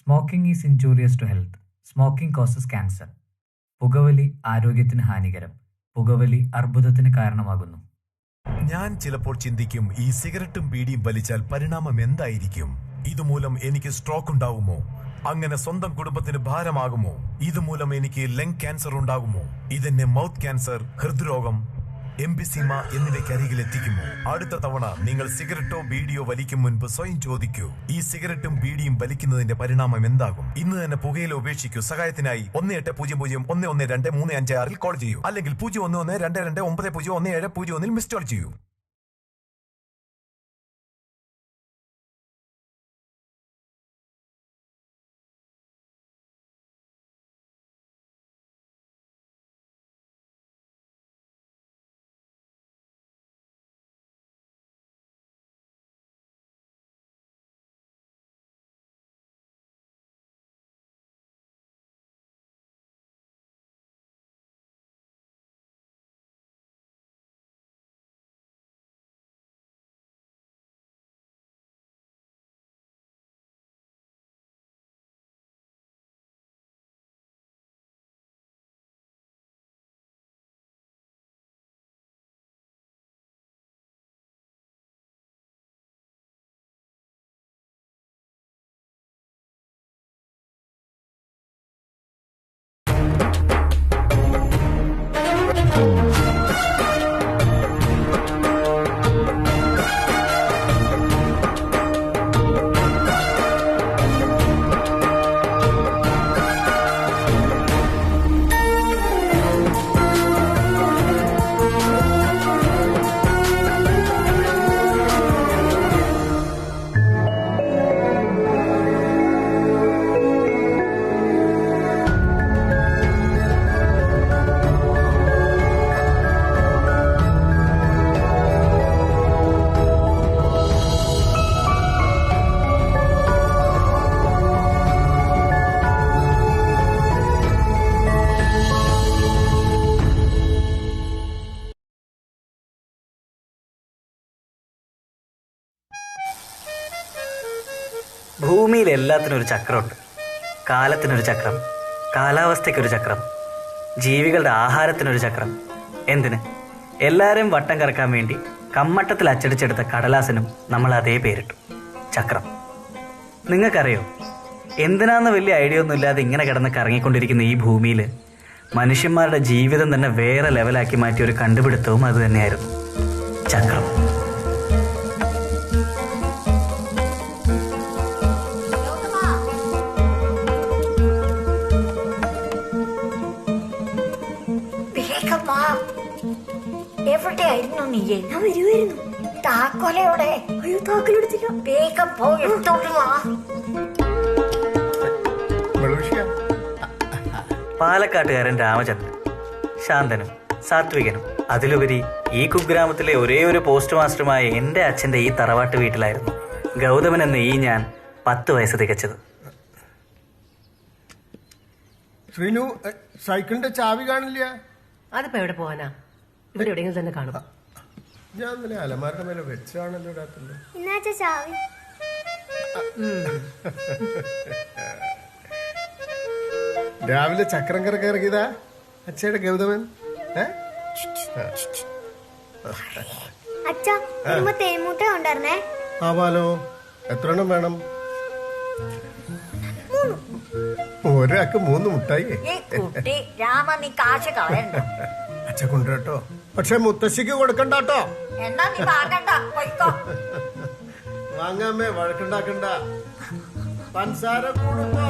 Smoking is injurious to health. Smoking causes cancer. പുകവലി ആരോഗ്യത്തിന് ഹാനികരം. പുകവലി അർബുദത്തിന് കാരണമാകുന്നു. ഞാൻ ചിലപ്പോൾ ചിന്തിക്കും, ഈ സിഗരറ്റും ബീഡിയും വലിച്ചാൽ പരിണാമം എന്തായിരിക്കും? ഇതുമൂലം എനിക്ക് സ്ട്രോക്ക് ഉണ്ടാകുമോ? അങ്ങനെ സ്വന്തം കുടുംബത്തിന് ഭാരമാകുമോ? ഇതുമൂലം എനിക്ക് ലങ് ക്യാൻസർ ഉണ്ടാകുമോ? ഇതെന്നെ മൗത്ത് ക്യാൻസർ, ഹൃദ്രോഗം, എംഫിസീമ എന്നിവയ്ക്ക് അരികിൽ എത്തിക്കുമോ? അടുത്ത തവണ നിങ്ങൾ സിഗരറ്റോ ബീഡിയോ വലിക്കും മുൻപ് സ്വയം ചോദിക്കൂ, ഈ സിഗരറ്റും ബീഡിയും വലിക്കുന്നതിന്റെ പരിണാമം എന്താകും? ഇന്ന് തന്നെ പുകയില ഉപേക്ഷിക്കൂ. സഹായത്തിനായി 1800-112-356 കോൾ ചെയ്യൂ, അല്ലെങ്കിൽ 011229011701 മിസ് കോൾ ചെയ്യൂ. ഭൂമിയിൽ എല്ലാത്തിനും ഒരു ചക്രമുണ്ട്. കാലത്തിനൊരു ചക്രം, കാലാവസ്ഥയ്ക്കൊരു ചക്രം, ജീവികളുടെ ആഹാരത്തിനൊരു ചക്രം. എന്തിന്? എല്ലാവരെയും വട്ടം കറക്കാൻ വേണ്ടി കമ്മട്ടത്തിൽ അച്ചടിച്ചെടുത്ത കടലാസിനും നമ്മൾ അതേ പേരിട്ടു, ചക്രം. നിങ്ങൾക്കറിയോ, എന്തിനാന്ന് വലിയ ഐഡിയ ഒന്നും ഇല്ലാതെ ഇങ്ങനെ കിടന്ന് കറങ്ങിക്കൊണ്ടിരിക്കുന്ന ഈ ഭൂമിയിൽ മനുഷ്യന്മാരുടെ ജീവിതം തന്നെ വേറെ ലെവലാക്കി മാറ്റിയ ഒരു കണ്ടുപിടുത്തവും അത് തന്നെയായിരുന്നു, ചക്രം. എവിടെയായിരുന്നു നീ? ഞാൻ വരുമായിരുന്നു. താക്കോലയോടെ? അയ്യോ, താക്കോലെടുത്തില്ല. വേഗം പോയി എടുത്തോണ്ട് വാ. പാലക്കാട്ടുകാരൻ രാമചന്ദ്രൻ, ശാന്തനും സാത്വികനും, അതിലുപരി ഈ കുഗ്രാമത്തിലെ ഒരേ ഒരു പോസ്റ്റ് മാസ്റ്ററുമായ എൻ്റെ അച്ഛൻ്റെ ഈ തറവാട്ട് വീട്ടിലായിരുന്നു ഗൗതമൻ എന്ന ഈ ഞാൻ 10 വയസ്സ് തികച്ചത്. ശ്രീനു, സൈക്കിളിന്റെ ചാവി കാണില്ല. അതിപ്പോ എവിടെ പോവാനാ? ഇവിടെ എവിടെയെങ്കിലും തന്നെ കാണും. ഞാൻ ഇന്നലെ അലമാരുടെ മേലെ വെച്ചാണല്ലോ ഇടാത്തുള്ളൂ. ചാവി രാവിലെ ചക്രം കറക്കി ഇറങ്ങിയതാ അച്ഛയുടെ ഗൗതമൻ. അച്ഛാ, തേൻമുട്ട ഉണ്ടായിരുന്നേ. ആവാലോ. എത്ര എണ്ണം വേണം? ഒരാൾക്ക് 3 മുട്ടായി. രാമ, നീ കാശ് കളയണ്ട. അച്ഛ കൊണ്ടുവരട്ടോ, പക്ഷെ മുത്തശ്ശിക്ക് കൊടുക്കണ്ടോ. എന്നാ നീ വാങ്ങണ്ട, പോയിക്കോ. വാങ്ങാമേ, വഴക്കുണ്ടാക്കണ്ട. പഞ്ചസാര കൂടുമ്പോ.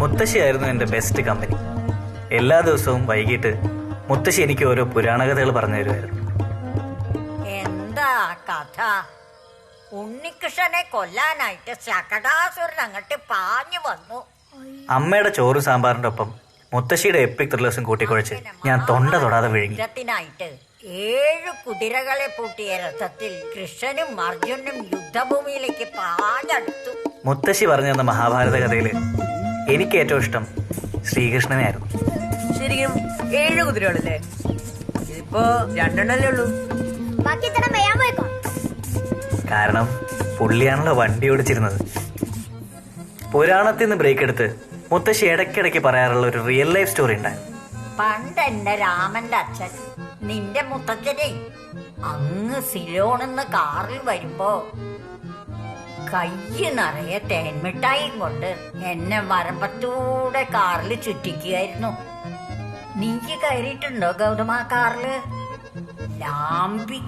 മുത്തശ്ശിയായിരുന്നു എൻ്റെ ബെസ്റ്റ് കമ്പനി. എല്ലാ ദിവസവും വൈകിട്ട് മുത്തശ്ശി എനിക്ക് ഓരോ പുരാണകഥകൾ പറഞ്ഞു തരുമായിരുന്നു. എന്താ കഥ? ഉണ്ണികൃഷ്ണനെ കൊല്ലാനായിട്ട് ശകടാസുരൻ അങ്ങോട്ട് പാഞ്ഞു വന്നു. അമ്മയുടെ ചോറ് സാമ്പാറിന്റെ ഒപ്പം മുത്തശ്ശിയുടെ എപ്പിക് ത്രില്ലേഴ്സും കൂട്ടിക്കുഴച്ച് ഞാൻ തൊണ്ട തൊടാതെ വിഴുങ്ങി. 7 കുതിരകളെ പൂട്ടിയ രഥത്തിൽ കൃഷ്ണനും അർജുനും യുദ്ധഭൂമിയിലേക്ക് പാഞ്ഞടുത്തു. മുത്തശ്ശി പറഞ്ഞു തന്ന മഹാഭാരത കഥയില് എനിക്ക് ഏറ്റവും ഇഷ്ടം ശ്രീകൃഷ്ണനായിരുന്നു. ശരിക്കും 7 കുതിരകളല്ലേ? ഇതിപ്പോ 2 ഉള്ളൂ. കാരണം പുള്ളിയാണല്ലോ വണ്ടി ഓടിച്ചിരുന്നത്. പുരാണത്തിൽ നിന്ന് ബ്രേക്ക് എടുത്ത് മുത്തശ്ശി ഇടയ്ക്കിടയ്ക്ക് പറയാറുള്ള ഒരു റിയൽ ലൈഫ് സ്റ്റോറി ഉണ്ടായിരുന്നു. പണ്ട് എന്റെ രാമന്റെ അച്ഛൻ നിന്റെ മുത്തച്ഛനെ അങ്ങ് സിലോണെന്ന് കാറിൽ വരുമ്പോ കയ്യ് നിറയെ തേൻമിഠായും കൊണ്ട് എന്നെ വരമ്പത്തൂടെ കാറിൽ ചുറ്റിക്കുകയായിരുന്നു. നീക്ക് കയറിയിട്ടുണ്ടോ ഗൗതമ കാറില്? ലാംബി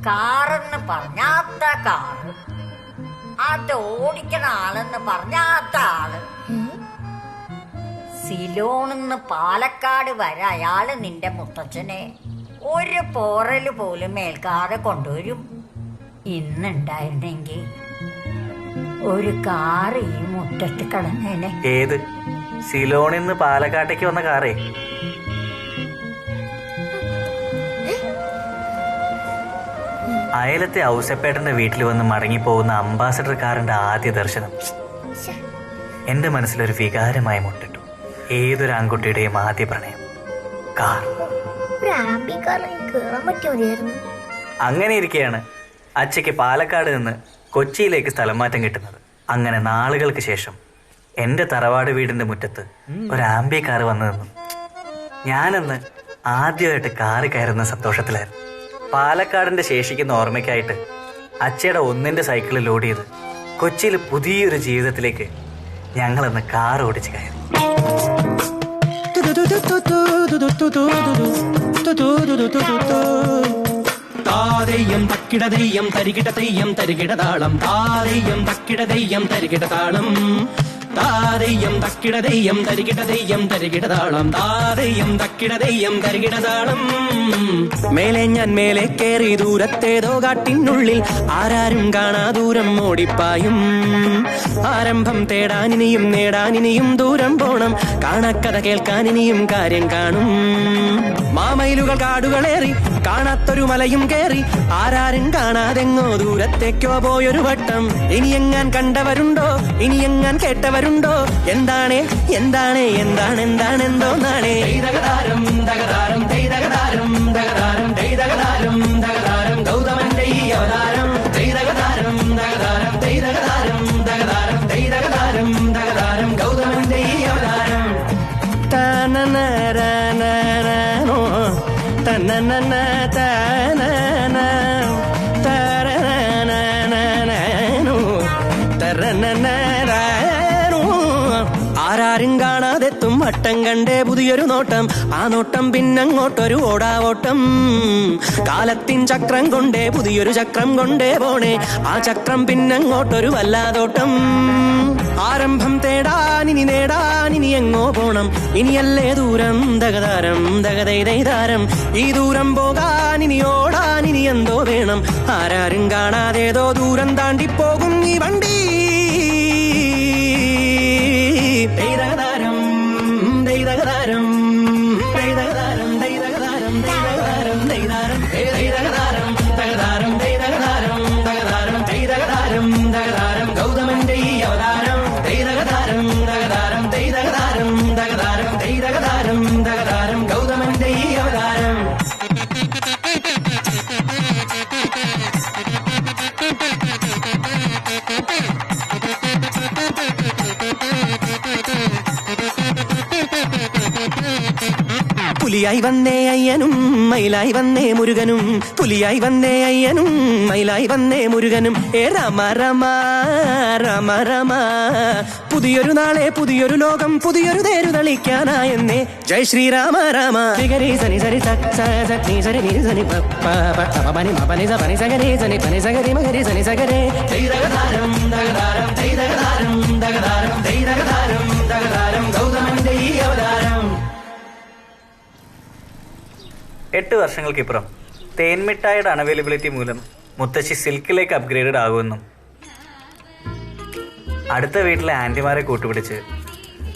കാറെന്ന് പറഞ്ഞാത്ത കാറ്, അത് ഓടിക്കണ ആളെന്ന് പറഞ്ഞാത്ത ആള്. സിലോണെന്ന് പാലക്കാട് വരെ അയാള് നിന്റെ മുത്തച്ഛനെ ഒരു പോറല് പോലും മേൽക്കാതെ കൊണ്ടുവരും. ഇന്നുണ്ടായിരുന്നെങ്കിൽ ഒരു കാറ് ഈ മുറ്റത്ത് കിടന്നേനെ. ഏത് സിലോണിൽ നിന്ന് പാലക്കാട്ടേക്ക് വന്ന കാറേ? അയലത്തെ ഔസപ്പേട്ടന്റെ വീട്ടിൽ വന്ന് മടങ്ങിപ്പോകുന്ന അംബാസഡർ കാറിന്റെ ആദ്യ ദർശനം എന്റെ മനസ്സിലൊരു വികാരമായി മുട്ടിട്ടു. ഏതൊരു ആൺകുട്ടിയുടെയും ആദ്യ പ്രണയം കാർ. അങ്ങനെ ഇരിക്കെയാണ് അച്ഛയ്ക്ക് പാലക്കാട് നിന്ന് കൊച്ചിയിലേക്ക് സ്ഥലം മാറ്റം കിട്ടുന്നത്. അങ്ങനെ നാളുകൾക്ക് ശേഷം എന്റെ തറവാട് വീടിന്റെ മുറ്റത്ത് ഒരു ആംബി കാർ വന്നു നിന്നു. ഞാനന്ന് ആദ്യമായിട്ട് കാറ് കയറുന്ന സന്തോഷത്തിലായിരുന്നു. പാലക്കാടിന്റെ ശേഷിക്കുന്ന ഓർമ്മയ്ക്കായിട്ട് അച്ഛയുടെ ഒന്നിന്റെ സൈക്കിളിൽ ലോഡ് ചെയ്ത് കൊച്ചിയിൽ പുതിയൊരു ജീവിതത്തിലേക്ക് ഞങ്ങളന്ന് കാർ ഓടിച്ച് കയറി. താരയ്യം തക്കിട തെയ്യം തരികിട തെയ്യം തരികിട താളം, താരയ്യം തക്കിട തെയ്യം തരികിട താളം, താരയ്യം തക്കിട തെയ്യം തരികിട തെയ്യം തരികിട താളം, താരയ്യം തക്കിട തെയ്യം തരികിട താളം. മേലെ ഞാൻ മേലെ കേറി ദൂരത്തേതോ കാട്ടിനുള്ളിൽ ആരാരും കാണാ ദൂരം ഓടിപ്പായും. ആരംഭം തേടാനിനിയും നേടാനിനിയും ദൂരം പോണം, കാണാക്കഥ കേൾക്കാനിനിയും കാര്യം കാണും. മാമയിലുകൾ കാടുകളേറി കാണാത്തൊരു മലയും കേറി ആരാരും കാണാതെങ്ങോ ദൂരത്തേക്കോ പോയൊരു വട്ടം. ഇനിയെങ്ങാൻ കണ്ടവരുണ്ടോ, ഇനിയെങ്ങാൻ കേട്ടവരുണ്ടോ? എന്താണ് എന്താണ് എന്താണ് എന്താണ് എന്തോന്നാണ്? ദൈതകതാരം ദഗതാരം ദൈതകതാരം ദഗതാരം ദൈതകതാരം ദഗതാരം ഗൗതമന്റെ ഈ അവതാരം. ദൈതകതാരം ദഗതാരം ദൈതകതാരം ദഗതാരം ദൈതകതാരം ദഗതാരം ഗൗതമന്റെ ഈ അവതാരം. തനനരനോ തനനന തനന തരനനനോ തരനനരനോ. ആരാരും കാണാതെത്തും വട്ടം കണ്ടേ പുതിയൊരു നോട്ടം. ആ നോട്ടം പിന്നങ്ങോട്ടൊരു ഓടാവോട്ടം. കാലത്തിൻ ചക്രം കൊണ്ടേ പുതിയൊരു ചക്രം കൊണ്ടേ പോണേ. ആ ചക്രം പിന്നങ്ങോട്ടൊരു വല്ലാതോട്ടം. ആരംഭം തേടാനിനി നേടാനിനി എങ്ങോ പോണം. ഇനിയല്ലേ ദൂരം ദഗതാരം ദഗതൈതാരം. ഈ ദൂരം പോകാനിനി ഓടാനിനി എന്തോ വേണം. ആരാരും കാണാതേതോ ദൂരം താണ്ടിപ്പോകും ഈ വണ്ടി. ദൈതകതാരം ദൈതകതാരം ദൈതകതാരം ദൈതകതാരം ദൈതകതാരം ദൈതാരം ദൈതകതാരം ദഗതാരം ദൈതകതാരം ദഗതാരം ദൈതകതാരം ദഗതാരം ഗൗതമന്റെ ഈ അവതാരം. ദൈതകതാരം ദഗതാരം ദൈതകതാരം ദഗതാരം ദൈതകതാരം ദഗതാരം ഗൗതമന്റെ ഈ അവതാരം. പുലിയായി വന്നേ അയ്യനും മയിലായി വന്നേ മുരുകനും. പുലിയായി വന്നേ അയ്യനും മയിലായി വന്നേ മുരുകനും. ഏ രാമ രാമ രാമ രാമ. പുതിയൊരു നാളെ പുതിയൊരു ലോകം പുതിയൊരു തേരു തളിക്കാനായെന്നേ. ജയ് ശ്രീരാമ രാമ. സരി സനി സരി സനി സരി നി സനി പനി പനി പനി സഗരി സനി പനി സഗരി മഗരി സനി സഗരേ. ദൈതകതാരം ദഗതാരം ദൈതകതാരം ദഗതാരം ദൈതകതാരം ദഗതാരം ഗൗതമന്റെ ഈ അവതാരം. 8 വർഷങ്ങൾക്കിപ്പുറം തേൻമിഠായിയുടെ അൺഅവൈലബിലിറ്റി മൂലം മുത്തശ്ശി സിൽക്കിലേക്ക് അപ്ഗ്രേഡഡ് ആകുമെന്നും അടുത്ത വീട്ടിലെ ആന്റിമാരെ കൂട്ടുപിടിച്ച്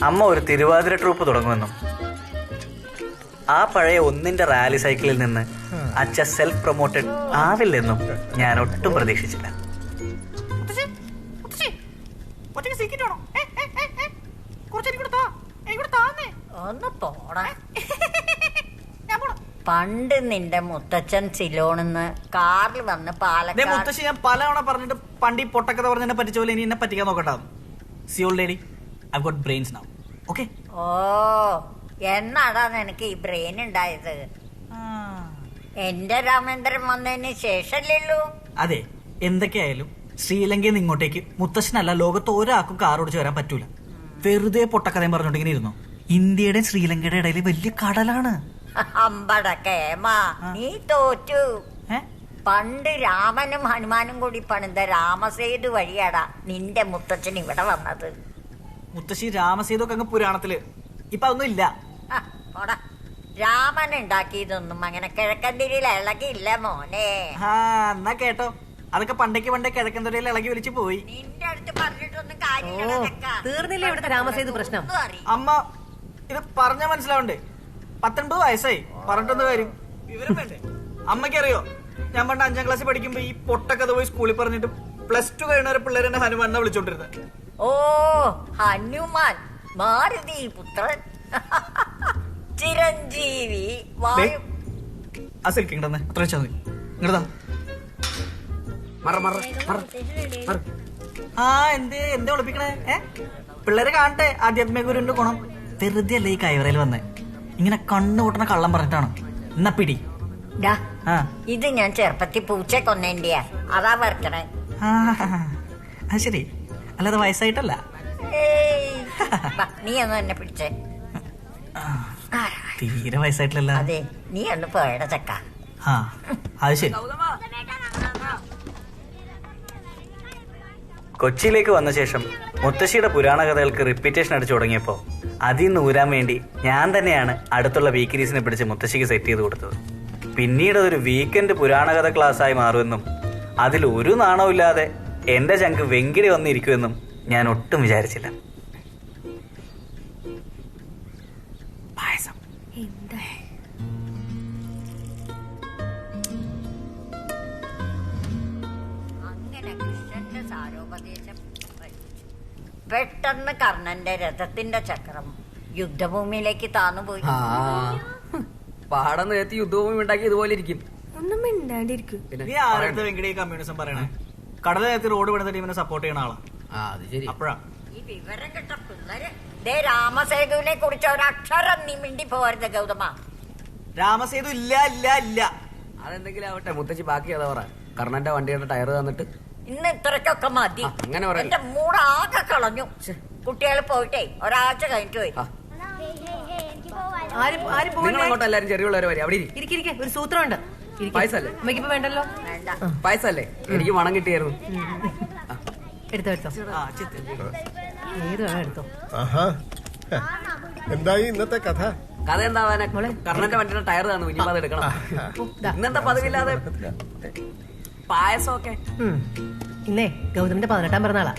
അമ്മ ഒരു തിരുവാതിര ട്രൂപ്പ് തുടങ്ങുമെന്നും ആ പഴയ ഒന്നിന്റെ റാലി സൈക്കിളിൽ നിന്ന് അച്ഛ സെൽഫ് പ്രൊമോട്ടഡ് ആവില്ലെന്നും ഞാൻ ഒട്ടും പ്രതീക്ഷിച്ചില്ല. ഒന്ന് പോടാ. പണ്ട് നിന്റെ മുത്തച്ഛൻ സിലോണിന്ന് കാറിൽ വന്ന് പാലക്കാട്. മുത്തശ്ശി, ഞാൻ പലതവണ പറഞ്ഞിട്ട് പണ്ട് ഈ പൊട്ടക്കഥ പറഞ്ഞ പറ്റിച്ച പോലെ ഇനി എന്നെ പറ്റിക്കാൻ നോക്കണ്ട. See all lady, I got brains now. Okay? ഓ, എന്നാടാ നിനക്ക് ഈ ബ്രെയിൻ ഉണ്ടായത്? എന്റെ രാമേന്ദ്രൻ വന്നതിന് ശേഷമല്ലേള്ളൂ. അതെ, എന്തൊക്കെയായാലും ശ്രീലങ്കയിൽ നിന്ന് ഇങ്ങോട്ടേക്ക് മുത്തശ്ശനല്ല ലോകത്ത് ഒരാൾക്കും കാർ ഓടിച്ച് വരാൻ പറ്റൂല. വെറുതെ പൊട്ടക്കഥയും പറഞ്ഞോണ്ടിങ്ങനെ ഇരുന്നു. ഇന്ത്യയുടെ ശ്രീലങ്കയുടെ ഇടയിൽ വലിയ കടലാണ്. അമ്പടക്കേമാ, നീ തോറ്റു. പണ്ട് രാമനും ഹനുമാനും കൂടി പണിത രാമസേതു വഴിയാടാ നിന്റെ മുത്തച്ഛൻ ഇവിടെ വന്നത്. മുത്തശ്ശി, രാമസേതു ഒക്കെ അങ്ങ് പുരാണത്തില്, ഇപ്പൊ അതൊന്നും ഇല്ല. രാമൻ ഉണ്ടാക്കിയതൊന്നും അങ്ങനെ കിഴക്കന്തിരിയിൽ ഇളകിയില്ല മോനെ. എന്നാ കേട്ടോ, അതൊക്കെ പണ്ടേക്ക് പണ്ടേ കിഴക്കൻ തൊടിയിൽ ഇളകി വലിച്ചു പോയി. നിന്റെ അടുത്ത് പറഞ്ഞിട്ടൊന്നും കാര്യമില്ല. തീർന്നില്ലേ ഇവിടുത്തെ രാമസേതു പ്രശ്നം? അമ്മ, ഇത് പറഞ്ഞാ മനസ്സിലാവണ്ടേ? 19 വയസ്സായി, പറഞ്ഞിട്ടൊന്നും കാര്യം. വിവരം വേണ്ടേ? അമ്മയ്ക്കറിയോ, ഞാൻ പണ്ട് 5ാം ക്ലാസ്സിൽ പഠിക്കുമ്പോ ഈ പൊട്ടക്കഥ പോയി സ്കൂളിൽ പറഞ്ഞിട്ട് +2 കഴിയുന്നവരെ പിള്ളേർ എന്നെ ഹനുമാനെ വിളിച്ചോണ്ടിരുന്നത്. ഓ, ഹനുമാൻ, മാരുതി പുത്രൻ, ചിരഞ്ജീവി, വായു. ആ സിൽക്കിങ് തന്നെ അത്ര വെച്ചാൽ മതി. ഇങ്ങടാ. എന്തേ ഒളിപ്പിക്കണേ? പിള്ളേരെ കാണട്ടെ ആധ്യാത്മിക ഗുരുവിന്റെ ഗുണം. വെറുതെ അല്ലേ ഈ കൈവറയിൽ വന്നേ. ഇങ്ങനെ കണ്ണു കൂട്ടണ കള്ളം പറഞ്ഞിട്ടാണ്. എന്നാ പിടി. ഇത് ഞാൻ ചെറുപ്പത്തിൽ പൂച്ച കൊന്നേന്റെയാ, അതാ വരക്കണേ. അത് ശരി, അല്ലാതെ വയസ്സായിട്ടല്ല. നീ ഒന്ന് എന്നെ പിടിച്ചേ. തീരെ വയസ്സായിട്ടില്ല. അതെ, നീ ഒന്ന് പോയട ചക്ക. അത് ശരി. കൊച്ചിയിലേക്ക് വന്ന ശേഷം മുത്തശ്ശിയുടെ പുരാണ കഥകൾക്ക് റിപ്പീറ്റേഷൻ അടിച്ചു തുടങ്ങിയപ്പോൾ അതിൽ നിന്ന് ഊരാൻ വേണ്ടി ഞാൻ തന്നെയാണ് അടുത്തുള്ള വീക്കിലീസിനെ പിടിച്ച് മുത്തശ്ശിക്ക് സെറ്റ് ചെയ്ത് കൊടുത്തത്. പിന്നീട് അതൊരു വീക്കെൻഡ് പുരാണകഥ ക്ലാസ്സായി മാറുമെന്നും അതിൽ ഒരു നാണവുമില്ലാതെ എന്റെ ചങ്ക് വെങ്കിടി വന്നിരിക്കുമെന്നും ഞാൻ ഒട്ടും വിചാരിച്ചില്ല. പായസം അങ്ങനെ കൃഷ്ണന്റെ സാരോപദേശം പെട്ടെന്ന് കർണന്റെ രഥത്തിന്റെ ചക്രം യുദ്ധഭൂമിയിലേക്ക് താന്നുപോയി. പാടം നേരത്തെ യുദ്ധഭൂമി ഉണ്ടാക്കി ഇതുപോലെ ഇരിക്കും. ഒന്നും മിണ്ടാണ്ടിരിക്കും. നീ ആരുടെ വെങ്കിടി കമ്മ്യൂണിസം പറയണേ? കടൽ നേരത്തെ റോഡ് പണിത ടീമിനെ സപ്പോർട്ട് ചെയ്യണ ആളാ. അത് ശരി. അപ്പഴാ ഈ വിവരം കിട്ട പിള്ളേര് രാമസേതുവിനെ കുറിച്ച് ഒരക്ഷരം നീ മിണ്ടി പോരുത് ഗൗതമ. രാമസേതു ഇല്ല ഇല്ല ഇല്ല. അതെന്തെങ്കിലും ആവട്ടെ, മുത്തച്ഛി ബാക്കി അതാ പറ. കർണന്റെ വണ്ടിയുടെ ടയർ തന്നിട്ട് ഇന്ന് ഇത്രക്കൊക്കെ മതി. അങ്ങനെ പറയാം. എന്റെ മൂടാകെ കളഞ്ഞു. കുട്ടികൾ പോയിട്ടേ ഒരാഴ്ച കഴിഞ്ഞിട്ട് പോയി. അങ്ങോട്ട് എല്ലാരും ചെറിയുള്ളവരെ വരെ അവിടെ ഇരിക്കെ. ഒരു സൂത്രമുണ്ട്. പായസല്ലേ? അമ്മയ്ക്കിപ്പോ വേണ്ടല്ലോ. പായസല്ലേ? എനിക്ക് മണം കിട്ടിയായിരുന്നു. എടുത്തോ ഏത് വേണം എടുത്തോ. എന്തായി ഇന്നത്തെ കഥ? കഥ എന്താവാനെ? കർണന്റെ വണ്ടിയുടെ ടയർ തന്നു, ഇനി അത് എടുക്കണം. ഇന്നെന്താ പതിവില്ലാതെ പായസമൊക്കെ? ഇന്നേ ഗൗതമിന്റെ 18ാം പിറന്നാളാ.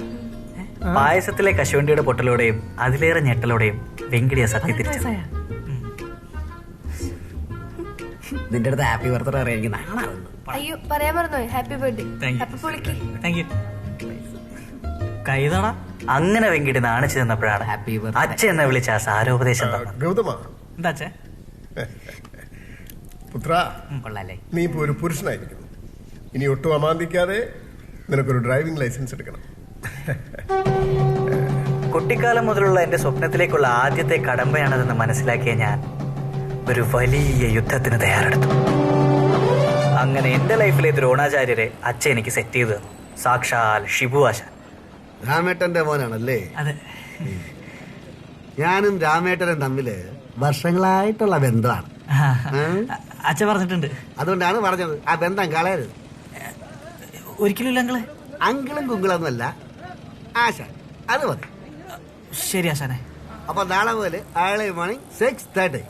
പായസത്തിലെ കശുവണ്ടിയുടെ പൊട്ടലോടെയും അതിലേറെ ഞെട്ടലോടെയും വെങ്കിടിയ സത്യം തിരിച്ചു. നിന്റെ അടുത്ത് ഹാപ്പി ബർത്ത്ഡേ അറിയാമെങ്കിൽ നാളാവുന്നു. അയ്യോ പറയാൻ മറന്നോ. Happy birthday. കൈതട. അങ്ങനെ വെങ്കിടി നാണിച്ചു നിന്നപ്പോഴാണ് ഹാപ്പി അച്ഛൻ എന്നെ വിളിച്ച ആ സാരോപദേശം. ഗൗതമ, എന്താ അച്ഛേ? പുത്ര, കൊള്ളാല്ലേ? നീ ഇപ്പൊ ഒരു പുരുഷനായിരിക്കുന്നു. ഇനി ഒട്ടും അമാന്തിക്കാതെ നിനക്കൊരു ഡ്രൈവിംഗ് ലൈസൻസ് എടുക്കണം. കുട്ടിക്കാലം മുതലുള്ള എന്റെ സ്വപ്നത്തിലേക്കുള്ള ആദ്യത്തെ കടമ്പയാണതെന്ന് മനസ്സിലാക്കിയ ഞാൻ ഒരു വലിയ യുദ്ധത്തിന് തയ്യാറെടുത്തു. അങ്ങനെ എന്റെ ലൈഫിലെ ദ്രോണാചാര്യരെ അച്ഛൻ എനിക്ക് സെറ്റ് ചെയ്തു തന്നു. സാക്ഷാൽ ഷിബു ആശാൻ. രാമേട്ടന്റെ മോനാണല്ലേ? അതെ. ഞാനും രാമേട്ടനും തമ്മില് വർഷങ്ങളായിട്ടുള്ള ബന്ധമാണ്. അച്ഛൻ പറഞ്ഞിട്ടുണ്ട്. അതുകൊണ്ടാണ് പറഞ്ഞത് ആ ബന്ധം കളയരുത്. ഒരിക്കലും ഇല്ല അങ്കിള്. അങ്കിളും കുങ്കിളൊന്നുമല്ല, ആശാൻ. അത് മതി. ശരി ആശാനെ. അപ്പൊ നാളെ പോലെ ആളെ മോർണിംഗ് 6:30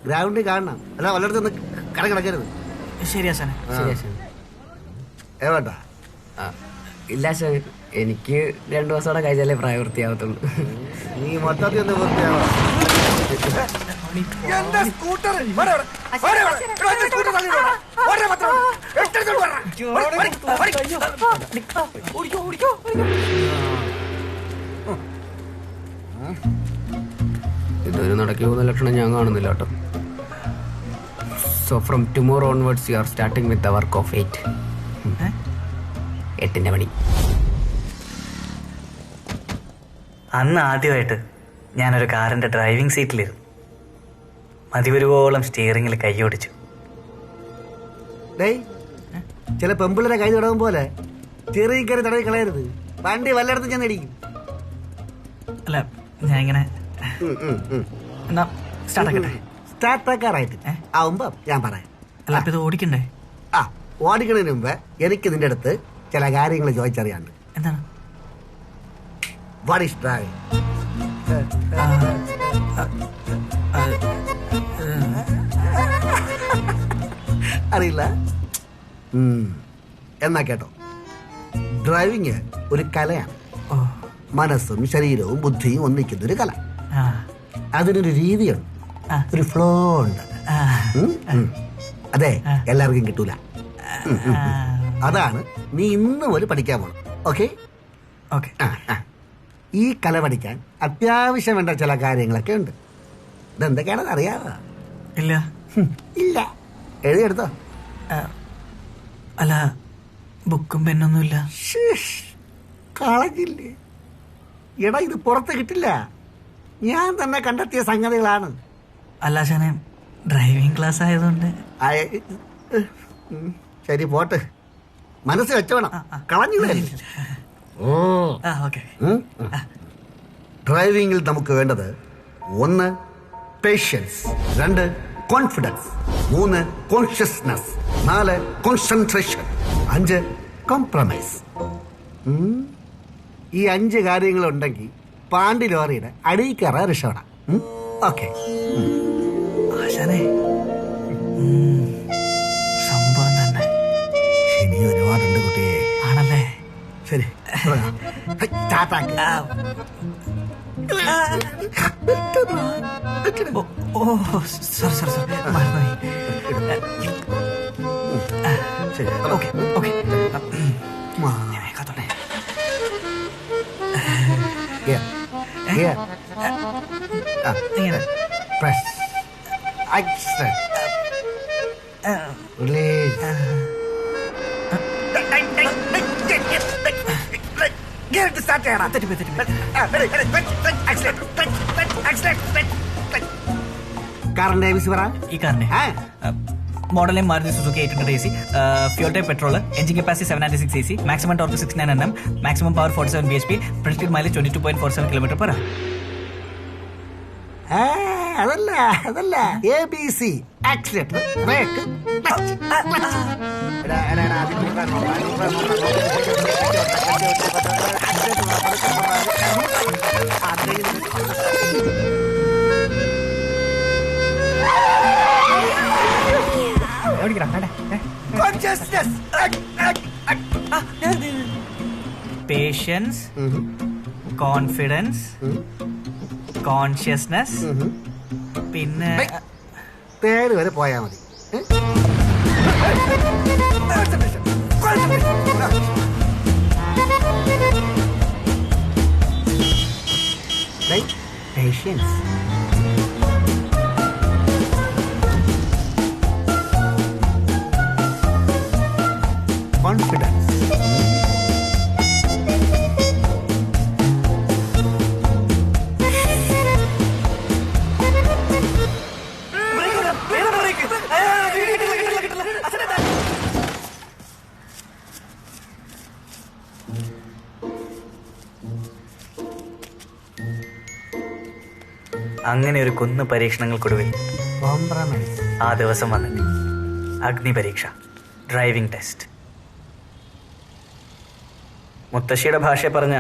ഗ്രൗണ്ടിൽ കാണണം. അല്ല വല്ലയിടത്തൊന്ന് കിടക്കരുത്. ശരി ആശാനെ. ഏവേട്ടാ? ഇല്ല ആശാൻ, എനിക്ക് 2 ദിവസത്തോടെ കഴിച്ചാലേ പ്രായവൃത്തിയാവത്തുള്ളൂ. നീ മൊത്തത്തിൽ ഒന്ന് വൃത്തിയാവോ? ഇതൊരു നടക്കി പോകുന്ന ലക്ഷണം ഞാൻ കാണുന്നില്ല കേട്ടോ. So from tomorrow onwards, you are starting with the work of 8. 8 മണി. അന്ന് ആദ്യമായിട്ട് ഞാനൊരു കാറിൻ്റെ ഡ്രൈവിംഗ് സീറ്റിലിരുന്നു. മതിവരുവോളം സ്റ്റിയറിംഗിൽ കൈയോടിച്ചു. ചില പെമ്പിള്ളരെ കൈ തുടങ്ങും പോലെ ചെറിയ കയറി തടവി കളയരുത്. വണ്ടി വല്ലയിടത്തും ഞാൻ ഇടിക്കും. അല്ല ഞാൻ ഇങ്ങനെ സ്റ്റാർട്ടാക്കാറായിട്ട് ആവുമ്പോ ഞാൻ പറയാം. അല്ല ഇത് ഓടിക്കണ്ടേ? ഓടിക്കണതിന് മുമ്പ് എനിക്ക് നിന്റെ അടുത്ത് ചില കാര്യങ്ങൾ ചോദിച്ചറിയാണ്ട്. എന്താണ്? What is driving? അറിയില്ല? എന്നാ കേട്ടോ, ഡ്രൈവിംഗ് ഒരു കലയാണ്. മനസ്സും ശരീരവും ബുദ്ധിയും ഒന്നിക്കുന്ന ഒരു കല. അതിനൊരു രീതിയുണ്ട്, ഒരു ഫ്ലോ ഉണ്ട്. അതെ, എല്ലാവർക്കും കിട്ടൂല. അതാണ് നീ ഇന്ന് പോലെ പഠിക്കാൻ പോണം. ഓക്കെ? ഈ കല പഠിക്കാൻ അത്യാവശ്യം വേണ്ട ചില കാര്യങ്ങളൊക്കെ ഉണ്ട്. ഇതെന്തൊക്കെയാണെന്ന് അറിയാവോ? ഇല്ല. ഇല്ല, എഴുതിയെടുത്തോ. അല്ല ബുക്കും പെന്നൊന്നുമില്ല. കളഞ്ഞില്ലേ? എടാ, ഇത് പുറത്ത് കിട്ടില്ല. ഞാൻ തന്നെ കണ്ടെത്തിയ സംഗതികളാണ്. അല്ല ശാനെ, ഡ്രൈവിംഗ് ക്ലാസ് ആയതുകൊണ്ട്. ശരി, പോട്ട്. മനസ്സ് വെച്ചോണം, കളഞ്ഞില്ലേ? ഡ്രൈവിംഗിൽ നമുക്ക് വേണ്ടത് 1 patience, 2 confidence, 3 consciousness, 4 concentration, 5 compromise. ഈ 5 കാര്യങ്ങളുണ്ടെങ്കിൽ പാണ്ടി ലോറിയുടെ അടിയിൽ കയറാൻ രക്ഷപ്പെടാം. ഓക്കെ? സംഭവം തന്നെ. ശനി ഒരുപാടുണ്ട് കുട്ടിയെ. ആണല്ലേ? ശരി, കാറിന്റെ ഈ കാറിന്റെ model Maruti Suzuki 800 AC, fuel type petrol, engine capacity 796 cc, maximum torque 69 Nm, maximum power 47 bhp, projected mileage 22.47 km/h. അതല്ല ABC, accelerator, brake, patience, confidence, consciousness, പിന്നെ പേര് വരെ പോയാ മതി. പേഷ്യൻസ്, കോൺഫിഡൻസ്, അങ്ങനെ ഒരു കുന്ന് പരീക്ഷണങ്ങൾക്കൊടുവിൽ ആ ദിവസം വന്നെത്തി. അഗ്നി പരീക്ഷ, ഡ്രൈവിംഗ് ടെസ്റ്റ്. മുത്തശ്ശിയുടെ ഭാഷ പറഞ്ഞ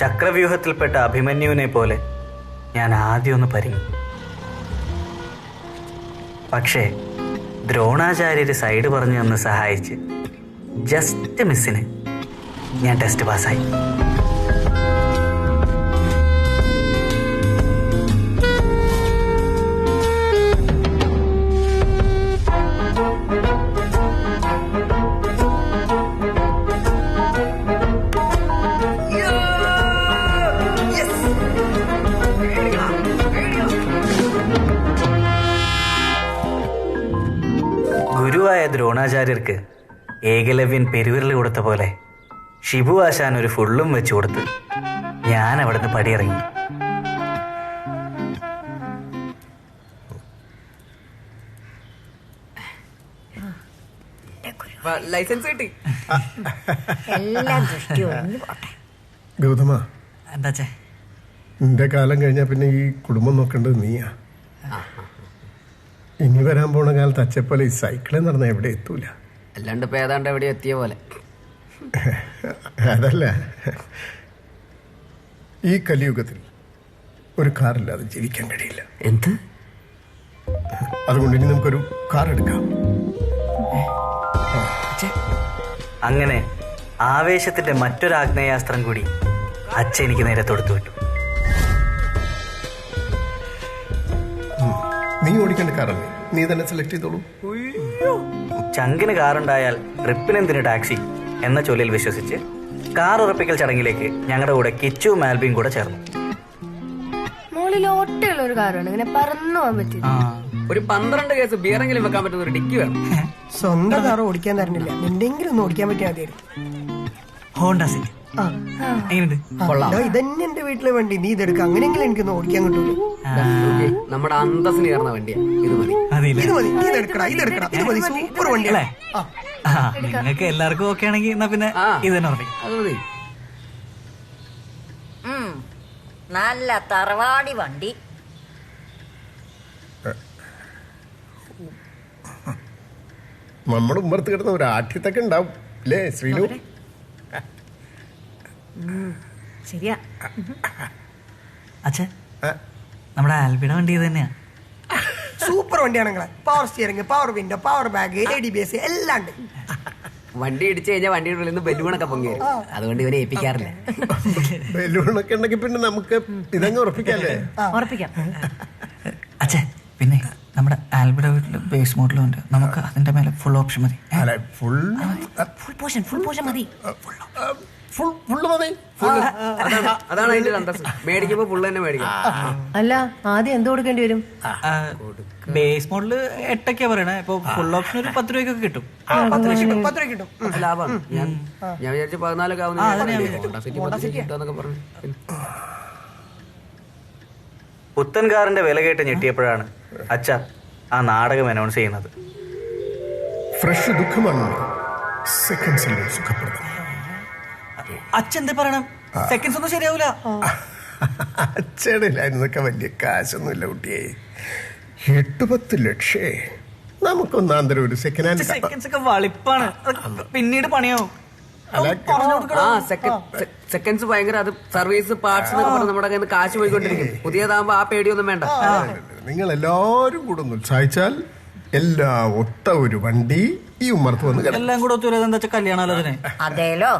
ചക്രവ്യൂഹത്തിൽപ്പെട്ട അഭിമന്യുവിനെ പോലെ ഞാൻ ആദ്യം ഒന്ന് പരിങ്ങി. പക്ഷേ ദ്രോണാചാര്യര് സൈഡ് പറഞ്ഞു തന്ന് സഹായിച്ച് ജസ്റ്റ് മിസ്സിന് ഞാൻ ടെസ്റ്റ് പാസ്സായി. ഗുരുവായ ദ്രോണാചാര്യർക്ക് ഏകലവ്യൻ പെരുവിരൽ കൊടുത്ത പോലെ ഷിബു ആശാൻ ഒരു ഫുള്ളും വെച്ചു കൊടുത്ത് ഞാൻ അവിടുന്ന് പടിയിറങ്ങി. ലൈസൻസ് കിട്ടി. എല്ലാം ദൃഷ്ടി ഒഴിഞ്ഞു പോട്ടെ. ഗൗതമ, എന്താ നിന്റെ കാലം കഴിഞ്ഞാൽ പിന്നെ ഈ കുടുംബം നോക്കേണ്ടത് നീയാ. ഇനി വരാൻ പോണ കാലത്ത് അച്ഛപ്പോലെ ഈ സൈക്കിളിൽ നടന്ന എവിടെ എത്തൂല. അല്ലാണ്ട് ഇപ്പൊ ഏതാണ്ട് എവിടെ എത്തിയ പോലെ. അതല്ല, ഈ കലിയുഗത്തിൽ ഒരു കാറില്ലാതെ ജീവിക്കാൻ കഴിയില്ല. എന്ത്? അതുകൊണ്ട് ഇനി നമുക്കൊരു കാർ എടുക്കാം. അങ്ങനെ ആവേശത്തിന്റെ മറ്റൊരു ആഗ്നേയാസ്ത്രം കൂടി അച്ഛൻ എനിക്ക് നേരെ തൊടുത്തു വിട്ടു. നീ ഓടിക്കേണ്ട കാറല്ലേ, നീ തന്നെ സെലക്ട് ചെയ്തോളൂ. ചങ്കിന് കാറുണ്ടായാൽ ട്രിപ്പിനെന്തിന് ടാക്സി എന്ന ചൊല്ലിൽ വിശ്വസിച്ച് കാർ ഉറപ്പിക്കൽ ചടങ്ങിലേക്ക് ഞങ്ങളുടെ കൂടെ കിച്ചു മാൽബിയും കൂടെ ചേർന്നു. മോളിൽ ഓട്ടയുള്ള ഒരു കാറാണ്, ഇങ്ങനെ പറന്നു പോകാൻ പറ്റില്ല. ഒരു 12 കേസ് ബിയറെങ്കിലും വെക്കാൻ പറ്റുന്ന ഒരു ഡിക്കി വേണം. സ്വന്തം കാർ ഓടിക്കാൻ തരണില്ല, എന്തെങ്കിലും ഒന്ന് ഓടിക്കാൻ പറ്റിയാൽ മതിയായിരുന്നു. ഹോണ്ട സിറ്റി ഇതന്നെ എന്റെ വീട്ടിലെ വണ്ടി, നീ ഇതെടുക്കുക, അങ്ങനെയെങ്കിലും എനിക്കൊന്ന് ഓടിക്കാൻ കിട്ടൂല. നമ്മുടെ അന്തസ്സിന് ചേർന്ന വണ്ടിയാ. ഇത് മതി, ഇത് മതി, ഇതെടുക്കടാ, ഇതെടുക്കടാ, ഇത് മതി, സൂപ്പർ വണ്ടിയല്ലേ. നിങ്ങൾക്ക് എല്ലാവർക്കും ഓക്കെ ആണെങ്കിൽ എന്നാ പിന്നെ ഇത് തന്നെ ഉറപ്പിക്കും. അത് മതി. നല്ല തറവാടി വണ്ടി. നമ്മുടെ ഉമ്മർത്ത് കിടന്ന ഒരു ആഠ്യത്തൊക്കെ ഉണ്ടാവും അല്ലേ ശ്രീലു? ശരിയാ. അച്ഛൻ നമ്മുടെ ആൽബിയുടെ വണ്ടി ഇത് തന്നെയാ. സൂപ്പർ വണ്ടിയാണ് നിങ്ങളെ. Power steering, power window, power bag, ABS എല്ലാം ഉണ്ട്. വണ്ടി ഇടിച്ചു കഴിഞ്ഞാൽ വണ്ടിയുടെ ഉള്ളിൽ നിന്ന് ബലൂണൊക്കെ പൊങ്ങി വരും. അതുകൊണ്ട് ഇവനെ ഏൽപ്പിക്കാറില്ല. ബലൂണൊക്കെ ഉണ്ടെങ്കിൽ പിന്നെ നമുക്ക് ഇതങ്ങ് ഉറപ്പിക്കാല്ലേ? ഉറപ്പിക്കാം. അച്ഛൻ പിന്നെ നമ്മുടെ ആൽബിയുടെ വീട്ടില് ബേസ് മോഡലും ഉണ്ട്, നമുക്ക് അതിന്റെ മേലെ ഫുൾ ഓപ്ഷൻ മതി. ഫുൾ പോർഷൻ മതി. ഫുള്ള് മതി. അതാണ് അതിന്റെ അന്തസ്. മേടിക്കുമ്പോ ഫുള്ള് തന്നെ മേടിക്കാം. അല്ല, ആദ്യം എന്ത് കൊടുക്കേണ്ടി വരും? ബേസ് മോഡല് 8 പറയണേ. ഇപ്പൊ ഫുൾ ഓപ്ഷൻ ഒരു 10 രൂപയ്ക്കൊക്കെ കിട്ടും. 10 രൂപ കിട്ടും. ലാഭമാണ്. ഞാൻ വിചാരിച്ച 14 ആവുന്നൊക്കെ പറഞ്ഞു. പുത്തൻ കാറിന്റെ വില കേട്ട് ഞെട്ടിയപ്പോഴാണ് അച്ഛ ആ നാടകം അനൗൺസ് ചെയ്യുന്നത്. ഫ്രഷ് ദുഃഖമാണ് സെക്കൻഡ്സിൽ സുഖപ്പെടുന്നത്. അച്ഛൻ പറയണം, സെക്കൻഡ്സ് ഒന്നും ശരിയാവൂല. അച്ഛനില്ലായിരുന്നൊക്കെ വലിയ കാശൊന്നുമില്ല കുട്ടിയെ. 8-10 ലക്ഷേ നമുക്കൊന്നാന്തരം ഒരു സെക്കൻഡ് ഹാൻഡ്. സെക്കൻഡ്സ് ഒക്കെ വളിപ്പാണ്, പിന്നീട് പണിയാവും. സെക്കൻഡ്സ് ഭയങ്കര, അത് സർവീസ് പാർട്സ് എന്നൊക്കെ പറഞ്ഞ് നമ്മുടെ കയ്യിൽ നിന്ന് കാശ് പോയിക്കൊണ്ടിരിക്കും. പുതിയതാകുമ്പോ ആ പേടിയൊന്നും വേണ്ട. നിങ്ങൾ എല്ലാവരും കൂടെ ഒന്ന് ഉത്സാഹിച്ചാൽ എല്ലാം ഒത്ത ഒരു വണ്ടി ഈ ഉമ്മർത്ത് വന്ന് എല്ലാം കൂടെ ഒത്തുവരാ കല്യാണാലോചന. അതേലോ,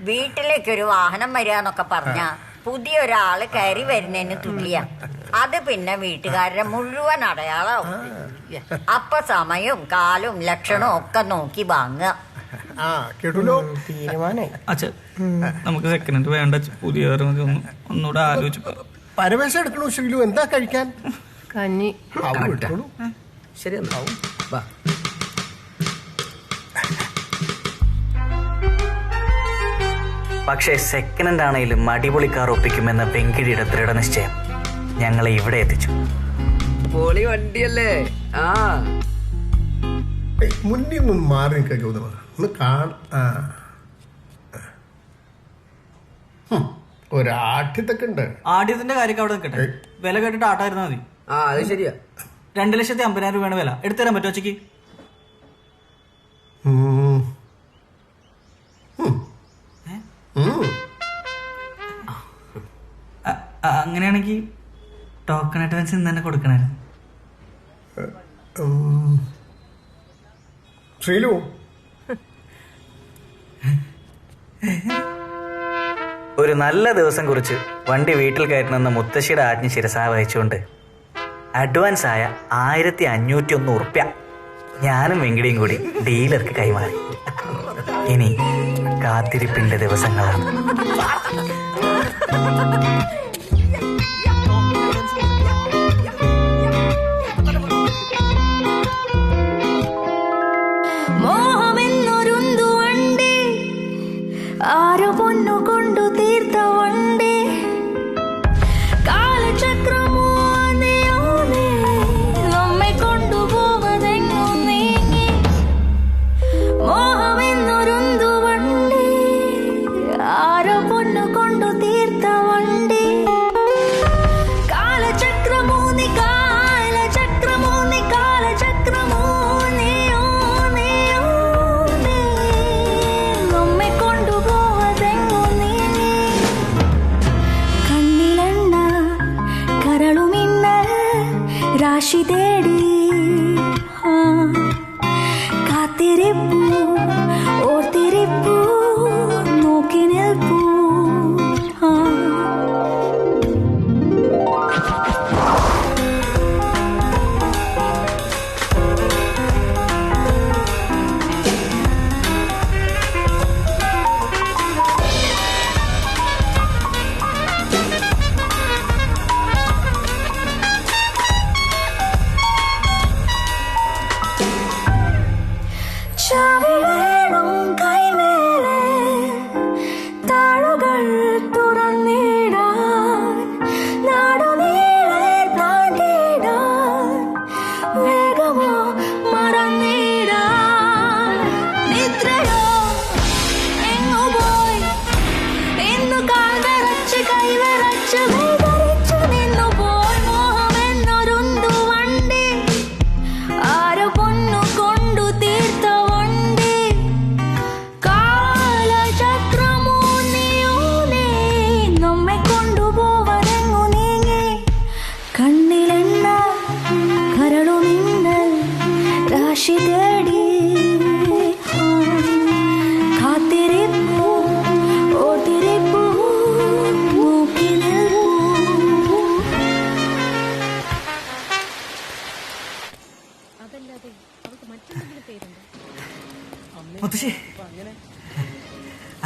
വീട്ടിലേക്കൊരു വാഹനം വരികന്നൊക്കെ പറഞ്ഞ പുതിയൊരാള് കയറി വരുന്നതിന് തുല്യ. അത് പിന്നെ വീട്ടുകാരുടെ മുഴുവൻ അടയാളാവും. അപ്പൊ സമയവും കാലും ലക്ഷണവും ഒക്കെ നോക്കി വാങ്ങുക. കേട്ടല്ലോ, തീരുമാനായി. അച്ഛൻ നമുക്ക് സെക്കൻഡ് ഹാൻഡ് വേണ്ട, പുതിയ ഒന്നുകൂടെ ആലോചിച്ചു. പരവേശം എടുക്കണോ ശ്രീലു? എന്താ കഴിക്കാൻ? കഞ്ഞി. ശരി എന്നാവും. പക്ഷേ സെക്കൻഡ് ഹാൻഡ് ആണെങ്കിലും അടിപൊളിക്കാർ ഒപ്പിക്കുമെന്ന വെങ്കിടിയുടെ ദൃഢനിശ്ചയം ഞങ്ങളെ ഇവിടെ എത്തിച്ചു. പൊളി വണ്ടിയല്ലേ? മുന്നിൽ നിന്ന് മാറി നിൽക്കുക ഗൗതമ, ഒന്ന് ഒരാഠ്യത്തൊക്കെ ഉണ്ട്. ആദ്യത്തിന്റെ കാര്യമൊക്കെ അവിടെ നിൽക്കട്ടെ, വില കേട്ടിട്ട് ആട്ടായിരുന്നാ മതി. അത് ശരിയാ. 2,50,000 രൂപയാണ് വില. എടുത്തുതരാൻ പറ്റുമോ ഉച്ചക്ക്? അങ്ങനെയാണെങ്കിൽ ടോക്കൺ അഡ്വാൻസ് ഇന്ന് തന്നെ കൊടുക്കണായിരുന്നു. ശ്രീലു, ഒരു നല്ല ദിവസം കുറിച്ച് വണ്ടി വീട്ടിൽ കയറ്റണമെന്ന മുത്തശ്ശിയുടെ ആജ്ഞ ശിരസാ വഹിച്ചുകൊണ്ട് അഡ്വാൻസ് ആയ 1,501 ഉറുപ്യ ഞാനും വെങ്കിടിയും കൂടി ഡീലർക്ക് കൈമാറി. ഇനി കാത്തിരിപ്പിന്റെ ദിവസങ്ങളാണ്.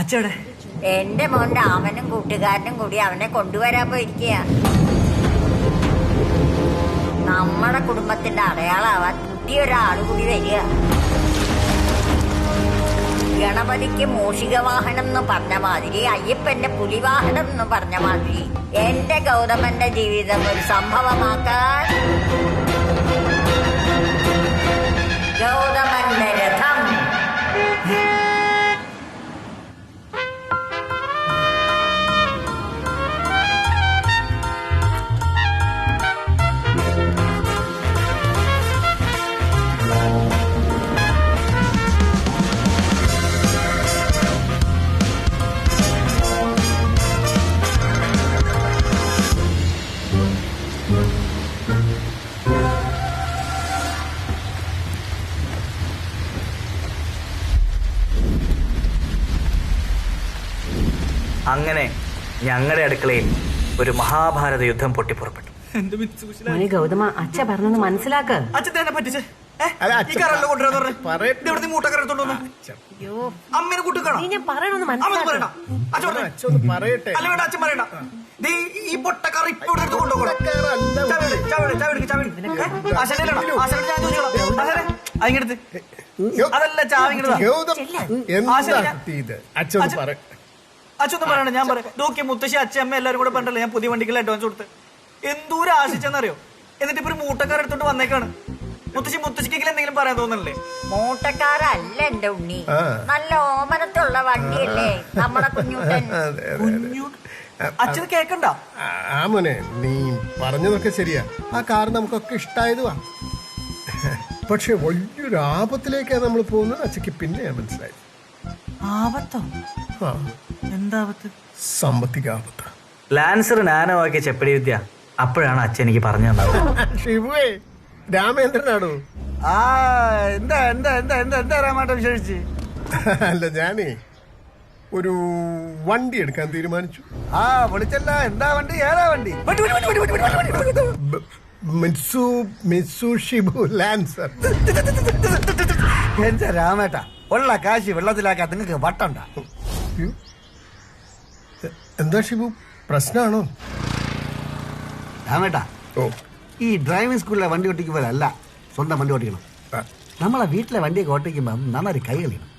അച്ഛടെ എന്റെ മോൻ രാമനും കൂട്ടുകാരനും കൂടി അവനെ കൊണ്ടുവരാൻ പോയിരിക്കുക. നമ്മുടെ കുടുംബത്തിന്റെ അടയാളാവാൻ പുതിയൊരാൾ കൂടി വരിക. ഗണപതിക്ക് മൂഷിക വാഹനം എന്ന് പറഞ്ഞ മാതിരി, അയ്യപ്പന്റെ പുലിവാഹനം എന്ന് പറഞ്ഞ മാതിരി എന്റെ ഗൗതമന്റെ ജീവിതം ഒരു സംഭവമാക്കാൻ ഗൗതമന്റെ രഥം. അങ്ങനെ ഞങ്ങളുടെ അടുക്കളയിൽ ഒരു മഹാഭാരത യുദ്ധം പൊട്ടിപ്പുറപ്പെട്ടു. മോനെ ഗൗതമ, അച്ഛ പറഞ്ഞൊന്ന് മനസ്സിലാക്ക. നീ ഞാൻ പറയണൊന്ന് മനസ്സിലാക്ക. ഈ പൊട്ടക്കാർ ഇപ്പൊ അതല്ല ചാവിങ്ങടുത്ത അച്ഛനൊന്നും പറയണ്ട, ഞാൻ പറയാം. നോക്കിയ മുത്തശ്ശി അച്ഛൻ അമ്മ എല്ലാവരും കൂടെ പറഞ്ഞല്ലേ ഞാൻ പുതിയ വണ്ടിക്കുള്ള അഡ്വാൻസ് കൊടുത്ത് എന്തോരം ആശിച്ചെന്നറിയോ. എന്നിട്ട് ഇപ്പൊ ഒരു മൂട്ടക്കാരെടുത്തോണ്ട് വന്നേക്കാണ്. മുത്തശ്ശിക്കെങ്കിലും എന്തെങ്കിലും പറയാൻ തോന്നല്ലേ? മൂട്ടക്കാരല്ല എന്റെ ഉണ്ണി, നല്ല ഓമനത്തുള്ള വണ്ടിയല്ലേ നമ്മുടെ കുഞ്ഞൂട്ടൻ. അച്ഛന് കേക്കണ്ട. ആ മോനെ, നീ പറഞ്ഞതൊക്കെ ശരിയാ. ആ കാർ നമുക്കൊക്കെ ഇഷ്ടായതുവാ. പക്ഷെ വലിയൊരു ആപത്തിലേക്കാണ് നമ്മൾ പോകുന്നത്. അച്ഛക്ക് പിന്നെയാ മനസ്സിലായത്. ആപത്തോ? എന്താപത്ത്? സാമ്പത്തിക ആപത്ത്. ലാൻസർ നാനോ ആക്കിയ ചെപ്പടി വിദ്യ അപ്പോഴാണ് അച്ഛൻ എനിക്ക് പറഞ്ഞു തന്നത്. ഷിബുവേ, രാമേന്ദ്രനാണോ? എന്താ എന്താ എന്താ എന്താ എന്താ രാമാട്ട വിശേഷിച്ച്? അല്ല, ഞാനേ ഒരു വണ്ടി എടുക്കാൻ തീരുമാനിച്ചു. വിളിച്ചല്ല. എന്താ വണ്ടി? ഏതാ വണ്ടി? Mitsubishi Lancer. എന്താ രാമേട്ട, ഉള്ള കാശി വെള്ളത്തിലാക്കാൻ നിങ്ങൾക്ക് വട്ടണ്ട. എന്താ ഷിബു, പ്രശ്നമാണോ? രാമേട്ട, ഈ ഡ്രൈവിംഗ് സ്കൂളിലെ വണ്ടി ഓട്ടിക്കുമ്പോഴല്ല സ്വന്തം വണ്ടി ഓട്ടിക്കണം. നമ്മളെ വീട്ടിലെ വണ്ടിയൊക്കെ ഓട്ടിക്കുമ്പോൾ നന്നായി കൈ കളിക്കണം.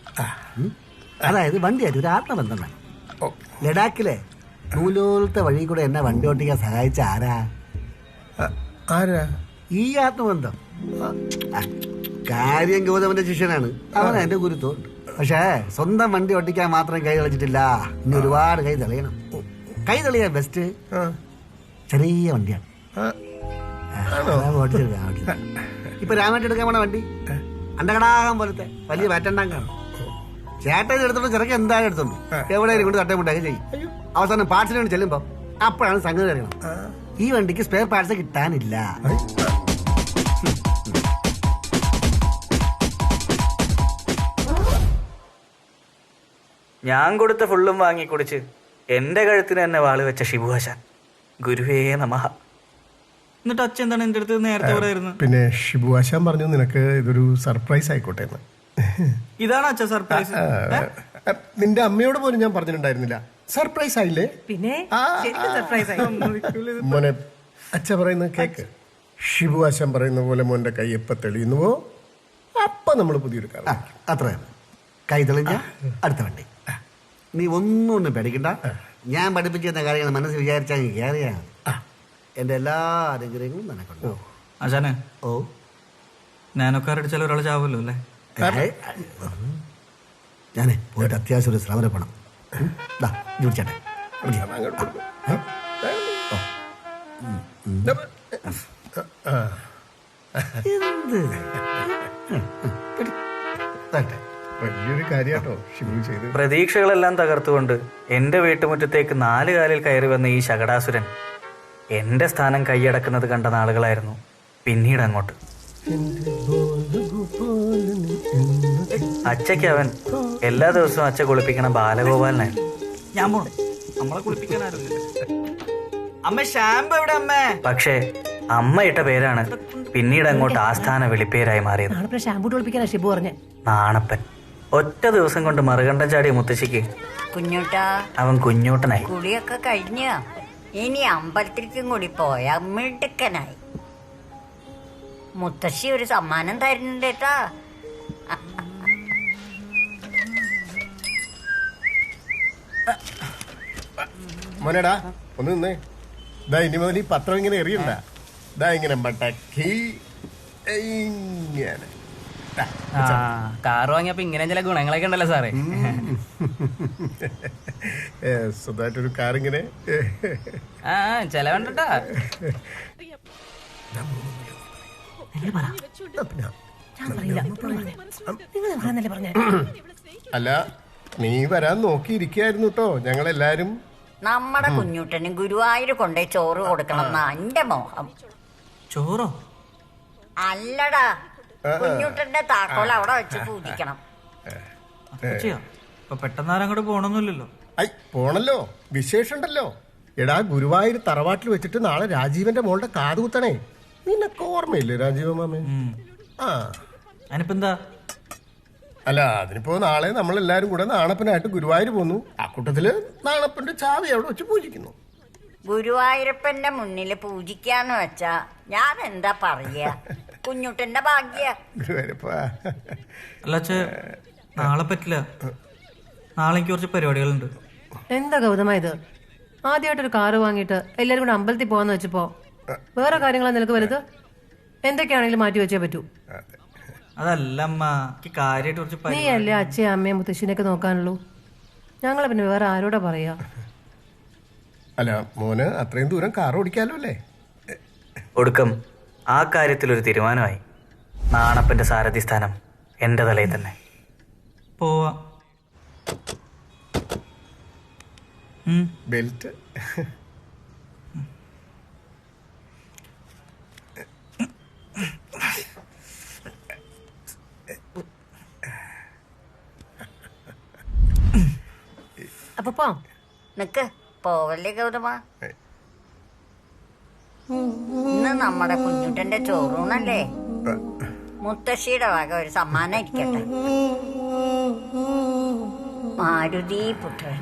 അതായത് വണ്ടിയായിട്ട് ഒരു ആത്മബന്ധം വേണം. ലഡാക്കിലെ നൂലോലത്തെ വഴി കൂടെ എന്നെ വണ്ടി ഓട്ടിക്കാൻ സഹായിച്ച ആരാ? ഈ ആത്മബന്ധം. കാര്യം ഗൗതമന്റെ ശിഷ്യനാണ്, അവൻ എന്റെ ഗുരുത്വമുണ്ട്. പക്ഷേ സ്വന്തം വണ്ടി ഓട്ടിക്കാൻ മാത്രം കൈ തെളിച്ചിട്ടില്ല, ഇനി ഒരുപാട് കൈ തെളിയണം. കൈ തെളിയാൻ ബെസ്റ്റ് ചെറിയ വണ്ടിയാണ്. ഇപ്പൊ രാമേട്ട എടുക്കാൻ പോണ വണ്ടി അണ്ടകടാകാൻ പോലത്തെ വലിയ ബാറ്റണ്ടാങ്കാണ്. ചേട്ടൻ എടുത്തോണ്ട് ചെറുക്കെ എന്തായാലും എടുത്തോണ്ട് എവിടെയും കൊണ്ട് തട്ടമുണ്ടാക്കി ചെയ്യും. അവസാനം പാർട്സിന് വേണ്ടി ചെല്ലുമ്പോ അപ്പോഴാണ് സംഗതി അറിയണം. ഈ വണ്ടിക്ക് സ്പെയർ പാർട്സ് കിട്ടാനില്ല. ഞാൻ കൊടുത്ത ഫുള്ളും വാങ്ങി കുടിച്ച് എന്റെ കഴുത്തിന് തന്നെ വാള് വെച്ച ഷിബുഹാശാൻ, ഗുരുവേ നമഃ. എന്നിട്ട് അച്ഛൻ എന്താണ് എന്റെ അടുത്ത് നേരത്തെ പറയായിരുന്നു? പിന്നെ ഷിബുഹാശാൻ പറഞ്ഞു നിനക്ക് ഇതൊരു സർപ്രൈസ് ആയിക്കോട്ടെ എന്ന്. ഇതാണ് അച്ഛൻ സർപ്രൈസ്? നിന്റെ അമ്മയോട് പോലും ഞാൻ പറഞ്ഞിട്ടുണ്ടായിരുന്നില്ല. സർപ്രൈസ് ആയില്ലേ? പിന്നെ സർപ്രൈസ് ആയി. മോനെ, അച്ഛ പറയുന്നത് കേക്ക്. ഷിബുഹാശാൻ പറയുന്ന പോലെ മോന്റെ കൈ എപ്പ തെളിയുന്നുവോ അപ്പൊ നമ്മൾ പുതിയൊരു കാർ. അത്രയാണ്. കൈ തെളിഞ്ഞ അടുത്ത വണ്ടി. നീ ഒന്നും പേടിക്കണ്ട. ഞാൻ പഠിപ്പിച്ചിരുന്ന കാര്യങ്ങൾ മനസ്സിൽ വിചാരിച്ചാൽ കയറിയാണ്. എന്റെ എല്ലാ അനുഗ്രഹങ്ങളും നിനക്കുണ്ടോ? ആശാനെ, നാനോക്കാർ അടിച്ചാൽ ഒരാൾ ചാവുമല്ലോ അല്ലേ? ഞാനേ പോയിട്ട് അത്യാവശ്യം ഒരു ശ്രമം പണം ജോലിച്ചേട്ടെ. വലിയൊരു കാര്യാട്ടോ ഷിബു ചെയ്ത്. പ്രതീക്ഷകളെല്ലാം തകർത്തുകൊണ്ട് എന്റെ വീട്ടുമുറ്റത്തേക്ക് 4 കാലിൽ കയറി വന്ന ഈ ശകടാസുരൻ എന്റെ സ്ഥാനം കൈയടക്കുന്നത് കണ്ട നാളുകളായിരുന്നു പിന്നീട് അങ്ങോട്ട്. അച്ഛയ്ക്ക് അവൻ എല്ലാ ദിവസവും അച്ഛ കുളിപ്പിക്കണ ബാലഗോപാലനായിരുന്നു. ഞാൻ പോണു, നമ്മളെ കുളിപ്പിക്കാനായിരുന്നു. അമ്മ ഷാമ്പു എവിടെ അമ്മേ? പക്ഷേ അമ്മ ഇട്ട പേരാണ് പിന്നീട് അങ്ങോട്ട് ആസ്ഥാന വിളിപ്പേരായി മാറിയത്. ഷാമ്പു കുളിപ്പിക്കാനാ ഷിബു പറഞ്ഞ നാണപ്പൻ. ഒറ്റ ദിവസം കൊണ്ട് മറുകണ്ഠം ചാടിയ മുത്തശ്ശിക്ക് കുഞ്ഞൂട്ടാ, അവൻ കുഞ്ഞൂട്ടനായി. കുളിയൊക്കെ കഴിഞ്ഞ ഇനി അമ്പലത്തിലേക്കും കൂടി പോയാ മിടുക്കനായി. മുത്തശ്ശി ഒരു സമ്മാനം തരുന്നുണ്ടേട്ടാ. മോനടാ ഒന്ന് നിന്നേ. ഇതാ ഇനി മുതൽ ഈ പത്രം ഇങ്ങനെ എറിയണ്ട. ഇതാ ഇങ്ങനെ മടക്കി ഇങ്ങനെ. കാറ് വാങ്ങിയപ്പോ ഇങ്ങനെ ചില ഗുണങ്ങളൊക്കെ ഉണ്ടല്ലോ സാറേ. സ്വന്തമായിട്ടൊരു കാറിങ്ങനെ ചെലവുണ്ടാ. അല്ല, നീ വരാൻ നോക്കിയിരിക്കായിരുന്നു കേട്ടോ ഞങ്ങളെല്ലാരും. നമ്മുടെ കുഞ്ഞൂട്ടന് ഗുരുവായൂർ കൊണ്ടേ ചോറ് കൊടുക്കണം എന്നാ എന്റെ മോഹം. ചോറോ? അല്ലടാ, കുഞ്ഞൂട്ടന്റെ താക്കോൽ അവിടെ വെച്ച് പൂജിക്കണം. പെട്ടെന്നാരും അങ്ങോട്ട് പോണൊന്നുമില്ലല്ലോ. ഐ പോണല്ലോ, വിശേഷമുണ്ടല്ലോ. എടാ, ഗുരുവായൂർ തറവാട്ടിൽ വെച്ചിട്ട് നാളെ രാജീവന്റെ മോളുടെ കാത് കുത്തണേ. നിനക്ക് ഓർമ്മയില്ലേ രാജീവ മാമൻ? ആ, അതിനിപ്പെന്താ? അല്ല, അതിനിപ്പോ നാളെ നമ്മളെല്ലാരും കൂടെ നാണപ്പനായിട്ട് ഗുരുവായൂർ പോന്നു. ആ കൂട്ടത്തില് നാണപ്പന്റെ ചാവി അവിടെ വെച്ച് പൂജിക്കുന്നു. ഗുരുവായൂരപ്പന്റെ മുന്നില് പൂജിക്കാന്ന് വെച്ചാ ഞാൻ എന്താ പറയാ? കുഞ്ഞുട്ടന്റെ ഭാഗ്യ. ഗുരുവായൂരപ്പ അല്ല, നാളെ പറ്റില്ല. നാളെ എനിക്ക് കുറച്ച് പരിപാടികളുണ്ട്. എന്താ ഗൗതമ ഇത്? ആദ്യമായിട്ടൊരു കാറ് വാങ്ങിയിട്ട് എല്ലാരും കൂടെ അമ്പലത്തിൽ പോകാന്ന് വെച്ചപ്പോ വേറെ കാര്യങ്ങളാ നിനക്ക് വലുത്? എന്തൊക്കെയാണെങ്കിലും മാറ്റി വെച്ചേ പറ്റൂ. അതല്ല അമ്മ, കാര്യമായിട്ട് കുറച്ച് നീ അല്ലേ അച്ഛയും അമ്മയും മുത്തശ്ശിനെയൊക്കെ നോക്കാനുള്ളൂ. ഞങ്ങളെ പിന്നെ വേറെ ആരോടാ പറയാ? അല്ല മോന് അത്രയും ദൂരം കാർ ഓടിക്കാലോ അല്ലേ? ഒടുക്കം ആ കാര്യത്തിലൊരു തീരുമാനമായി. നാണപ്പന്റെ സാരഥി സ്ഥാനം എന്റെ തലയിൽ തന്നെ. പോവാ. ബെൽറ്റ് അപ്പൊ നിക്ക് പോവല്ലേ ഗൗതമ. ഇന്ന് നമ്മുടെ കുഞ്ഞുട്ടന്റെ ചോറൂണല്ലേ? മുത്തശ്ശിയുടെ വക ഒരു സമ്മാനം ഇരിക്കട്ടെ. മാരുതി പുത്രൻ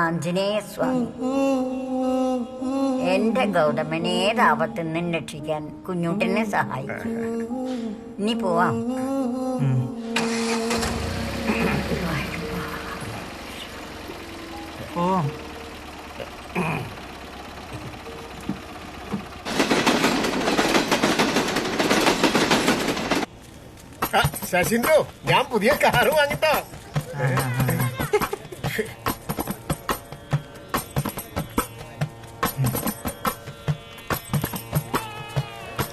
ആഞ്ജനേയ സ്വാമി. എന്റെ ഗൗതമനെ ഏതാപത്തിൽ നിന്നും രക്ഷിക്കാൻ കുഞ്ഞുട്ടനെ സഹായിക്കും. ഇനി പോവാം. പോവാം. ശശീന്ദ്രോ, ഞാൻ പുതിയ കാറ് വാങ്ങിട്ടോ.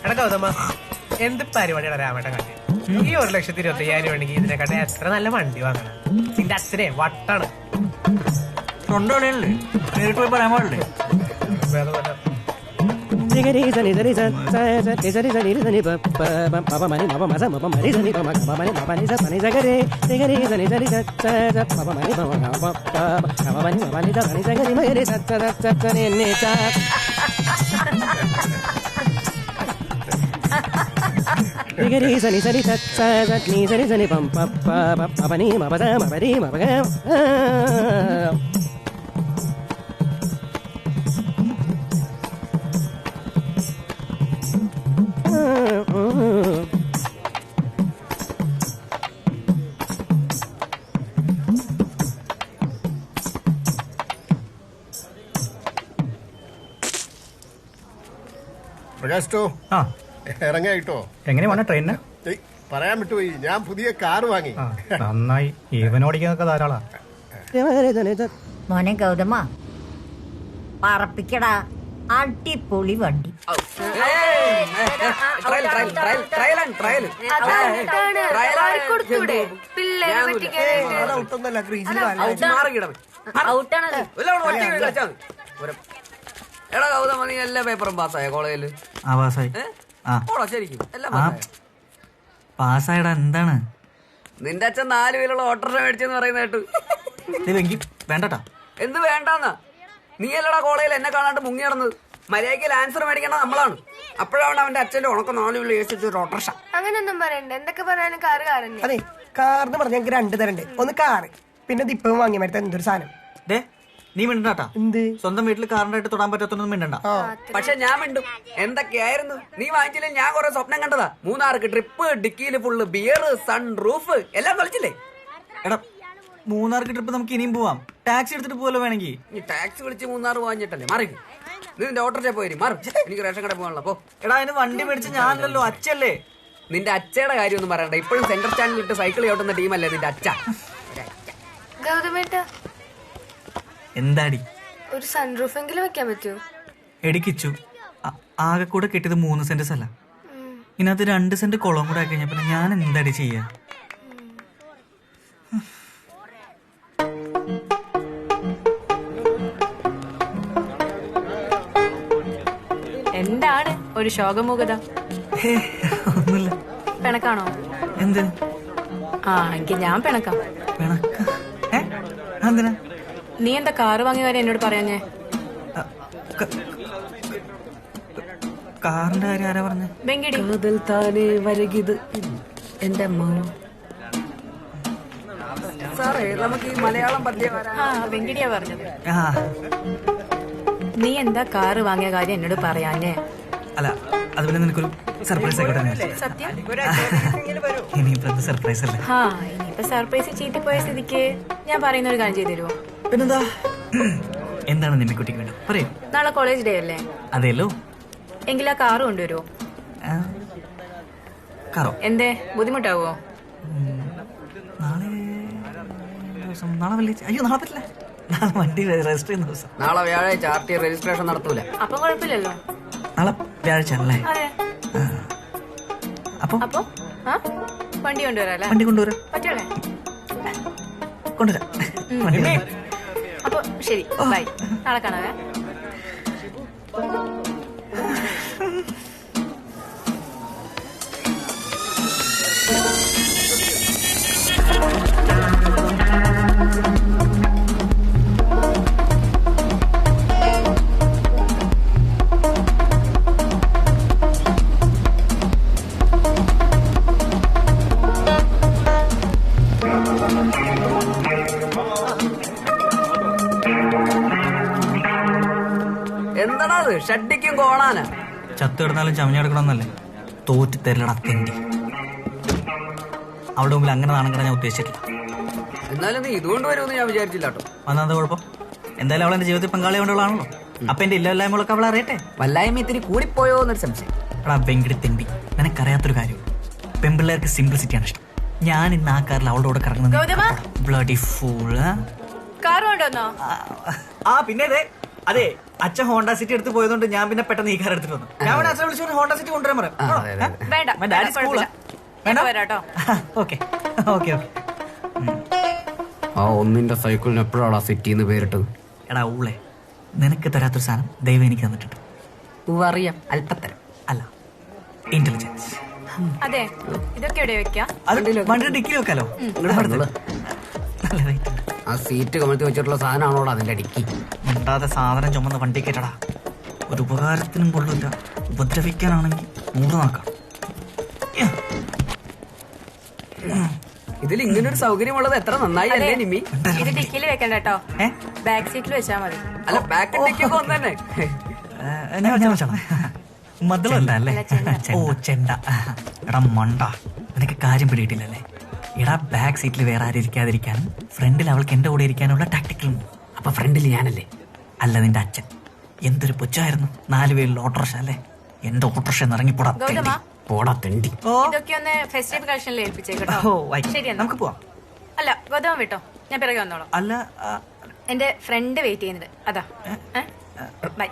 എടാ ഗൗതമ, എന്ത് പരിപാടിയാണ് രാമേട്ടൻ കാട്ടി? ഈ 1,25,000 വേണമെങ്കിൽ ഇതിനെക്കാട്ടെ എത്ര നല്ല വണ്ടി വാങ്ങണം. നിന്റെ അച്ഛനെ വട്ടാണ്. നേരിട്ട് പോയി പറയാൻ പാടില്ലേ? പ്രകാശോ, ഇറങ്ങായിട്ടോ. എങ്ങനെ വേണം ട്രെയിനിന്? പറയാൻ വിട്ടുപോയി, ഞാൻ പുതിയ കാറ് വാങ്ങി. നന്നായി. ഈവനോടിക്കാനൊക്കെ ധാരാളാ. മോനെ ഗൗതമ, പറപ്പിക്കടാ. അടിപൊളി വണ്ടി. എടാ ഗൗതമ, നീ എല്ലാ പേപ്പറും പാസ്സായ കോളേജില്? ശരിക്കും എല്ലാം പാസ്സായടാ. എന്താണ് നിന്റെ അച്ഛൻ 4 വീലുള്ള ഓട്ടോറിക്ഷ മേടിച്ചെന്ന് പറയുന്ന കേട്ടു. വേണ്ടട്ടാ. എന്ത് വേണ്ടാന്നാ? നീ അല്ലടാ കോളേജിൽ എന്നെ കാണാണ്ട് മുങ്ങി നടന്നത്. മര്യാദയ്ക്ക് ആൻസർ മേടിക്കേണ്ടത് നമ്മളാണ്. അപ്പോഴാണ് അവന്റെ അച്ഛന്റെ ഉണക്കം 4 വീലുള്ള ഓട്ടോറിക്ഷ. അങ്ങനെയൊന്നും പറയണ്ട. എന്തൊക്കെ പറയാനും കാറ് കാറന്നെ. അതെ, കാർന്ന് പറഞ്ഞ ഞങ്ങൾക്ക് 2 തരണ്ട്. ഒന്ന് കാറ്, പിന്നെ ദിപ്പം വാങ്ങിയ മരത്തെ എന്തൊരു സാധനം. നീ മിണ്ടാട്ടാ. എന്ത് സ്വന്തം വീട്ടിൽ കാറിനായിട്ട് തൊടാൻ പറ്റാത്തൊന്നും മിണ്ടണ്ട. പക്ഷെ ഞാൻ മിണ്ടും. എന്തൊക്കെയായിരുന്നു നീ വാങ്ങിച്ചില്ലേ? ഞാൻ കുറെ സ്വപ്നം കണ്ടതാ. 3 ട്രിപ്പ്, ഡിക്കിയില് ഫുള്ള് ബിയർ, സൺ റൂഫ് എല്ലാം കളിച്ചില്ലേ? എടാ 3 ട്രിപ്പ് നമുക്ക് ഇനിയും പോവാം. ടാക്സി എടുത്തിട്ട് പോലോ വേണമെങ്കിൽ. നീ ടാക്സി വിളിച്ച് 3 വാങ്ങിച്ചിട്ടല്ലേ? മാറി നീ നിന്റെ ഓട്ടോറിക്ഷ പോയി മാറും. എനിക്ക് റേഷൻ കട പോകാനുള്ള പോ. എടാ അതിന് വണ്ടി മേടിച്ച് ഞാനല്ലോ, അച്ഛല്ലേ. നിന്റെ അച്ഛയുടെ കാര്യം ഒന്നും പറയണ്ട. ഇപ്പോഴും സെന്റർ സ്റ്റാൻഡിൽ ഇട്ട് സൈക്കിൾ ചവിട്ടുന്ന ടീമല്ലേ നിന്റെ അച്ഛ. ഗൗതമേട്ട എന്താടി? ഒരു സൺറൂഫ് എങ്കിലും വെക്കാൻ പറ്റുമോ? എടിക്കിച്ചു ആകെ കൂടെ കിട്ടിയത് 3 സെന്റ് സ്ഥല. ഇതിനകത്ത് 2 സെന്റ് കുളം കൂടെ ആക്കി കഴിഞ്ഞാൽ പിന്നെ ഞാൻ എന്താടി ചെയ്യാ? എന്താണ് ഒരു ശോകമുഖത? ഒന്നുമില്ല. പിണക്കാണോ? എന്ത്? എങ്കിൽ ഞാൻ പിണക്കാം. എന്തിനാ? നീ എന്താ കാറ് വാങ്ങിയ കാര്യം എന്നോട് പറയാഞ്ഞേ? കാറിന്റെ കാര്യം ആരാ പറഞ്ഞ? വെങ്കിടി. എന്റെ അമ്മ സാറേ, നമുക്ക് ഈ മലയാളം പദ്യം വെങ്കിടിയാ പറഞ്ഞത്. നീ എന്താ കാറ് വാങ്ങിയ കാര്യം എന്നോട് പറയാഞ്ഞേ? അല്ല അത് പിന്നെ നിനക്കൊരു സർപ്രൈസ് ആയിക്കോട്ടെ. സത്യം? ഇനിയിപ്പോ സർപ്രൈസ് അല്ലേ? ഇനിയിപ്പോ സർപ്രൈസ് ചീറ്റി പോയ സ്ഥിതിക്ക് ഞാൻ പറയുന്ന ഒരു കാര്യം ചെയ്തു തരുമോ? പിന്നെന്താ? എന്താണ് നിമ്മിക്കുട്ടിക്ക് വേണ്ടത് പറയൂ. നാളെ കോളേജ് ഡേ അല്ലേ? അതെല്ലോ. എങ്കിൽ ആ കാറ് കൊണ്ടുവരുമോ? കാറോ? എന്തേ ബുദ്ധിമുട്ടാവോ? നാളെ വെള്ളിയാഴ്ച. അയ്യോ നാളെ പറ്റില്ല. നാളെ വണ്ടി രജിസ്റ്റർ ചെയ്യുന്ന ദിവസം. നാളെ വ്യാഴാഴ്ച RT രജിസ്ട്രേഷൻ നടത്തൂല. അപ്പൊ കുഴപ്പമില്ലല്ലോ. നാളെ വ്യാഴാഴ്ച അല്ലേ? അപ്പൊ വണ്ടി കൊണ്ടുവരാല്ലേ? വണ്ടി കൊണ്ടുവരാം. പറ്റൂലേ? കൊണ്ടുവരാം. അപ്പൊ ശരി, ബൈ. നാളെ കാണാവേ. എന്താണത്? ഷഡ്ഡിക്കും കോണാന ചത്തു കിടന്നാലും ചമഞ്ഞെടുക്കണമെന്നല്ലേ? തോറ്റ് തരലട തെണ്ടി. അവളുടെ മുമ്പിൽ അങ്ങനെ നാണം കിടാൻ ഞാൻ ഉദ്ദേശിച്ചിട്ടില്ല. എന്നാലും നീ ഇതുകൊണ്ട് വരുമെന്ന് ഞാൻ വിചാരിച്ചില്ല കേട്ടോ. വന്നെന്താ കുഴപ്പം? എന്തായാലും അവളെന്റെ ജീവിതത്തിൽ പങ്കാളി കൊണ്ടുള്ളതാണല്ലോ. അപ്പൊ എന്റെ ഇല്ലായ്മകളൊക്കെ അവൾ അറിയട്ടെ. വല്ലായ്മ ഇത്തിരി കൂടിപ്പോയോ എന്നൊരു സംശയം. എടാ വെങ്കിടി തെണ്ടി, നിനക്കറിയാത്തൊരു കാര്യം, പെൺപിള്ളേർക്ക് സിംപ്ലിസിറ്റിയാണ് ഇഷ്ടം. ഞാൻ ഇന്ന് ആ കാറിൽ അവളുടെ കൂടെ കറങ്ങുന്നത്. Bloody fool. കാർ കൊണ്ടുവന്നോ? പിന്നെ അതെ അച്ഛൻ ഹോണ്ട സിറ്റി എടുത്ത് പോയതുകൊണ്ട് ഞാൻ പിന്നെ പെട്ടെന്ന് ഈ കാർ എടുത്തിട്ട് വന്നു. ഞാൻ അച്ഛനെ വിളിച്ചു ഹോണ്ട സിറ്റി കൊണ്ടുവരാൻ പറയാം. ഒന്നിന്റെ സൈക്കിളിന് എപ്പോഴാണ് സിറ്റിന്ന് പേരിട്ടത്? എടാ ഊളെ, നിനക്ക് തരാത്തൊരു സാധനം ദൈവം എനിക്ക് തന്നിട്ടുണ്ട്. അറിയാം, അല്പത്തരം അല്ല, ഇന്റലിജൻസ്. അതെ, ഇതൊക്കെ എവിടെ വെക്കാം? വണ്ടി ഡിക്കി വെക്കാലോ. ആ സീറ്റ് കമഴ്ത്തി വെച്ചിട്ടുള്ള സാധനമാണോടാ അതിന്റെ ഡിക്കി? മിണ്ടാതെ സാധനം ചുമന്ന് വണ്ടി കയറ്റടാ. ഒരു ഉപകാരത്തിനും കൊള്ളില്ല, ഉപദ്രവിക്കാനാണെങ്കിൽ 100 നാക്കാം. ഇതിൽ ഇങ്ങനൊരു സൗകര്യമുള്ളത് എത്ര നന്നായി അല്ലേ നിമ്മി? ഇത് ഡിക്കിയിൽ വെക്കണ്ട കേട്ടോ, ബാക്ക് സീറ്റിൽ വെച്ചാ മതി. അല്ല, ബാക്ക് ഡിക്കിയൊക്കെ ഒന്ന് തന്നെ. മദ്ദളല്ലേ? ഓ ചെണ്ട. എടാ മണ്ട, നിനക്ക് കാര്യം പിടിയിട്ടില്ലല്ലേ? എടാ ബാക്ക് സീറ്റിൽ വേറെ ആരും ഇരിക്കാതിരിക്കാനും ഫ്രണ്ടിൽ അവൾക്ക് എന്റെ കൂടെ ഇരിക്കാനുള്ള ടാക്ടിക്കൽ. അപ്പൊ ഫ്രണ്ടിൽ ഞാനല്ലേ? അല്ല, നിന്റെ അച്ഛൻ. എന്തൊരു പുച്ഛായിരുന്നു. 4 പേരിൽ ഓട്ടോറിക്ഷ അല്ലേ? എന്റെ ഓട്ടോറിക്ഷ ഇറങ്ങിപ്പോടാ തെണ്ടി. ഇതൊക്കെ ഒന്ന് ഫെസ്റ്റിവൽ കളക്ഷനിൽ ഏൽപ്പിച്ചേക്കട്ടോ. ശരി, നമുക്ക് പോവാം. അല്ല, ഗോതമ്പ് വിട്ടോ, ഞാൻ പിറകെ വന്നോളാം. അല്ല, എന്റെ ഫ്രണ്ട് വെയിറ്റ് ചെയ്യുന്നുണ്ട്. അതാ, ബൈ.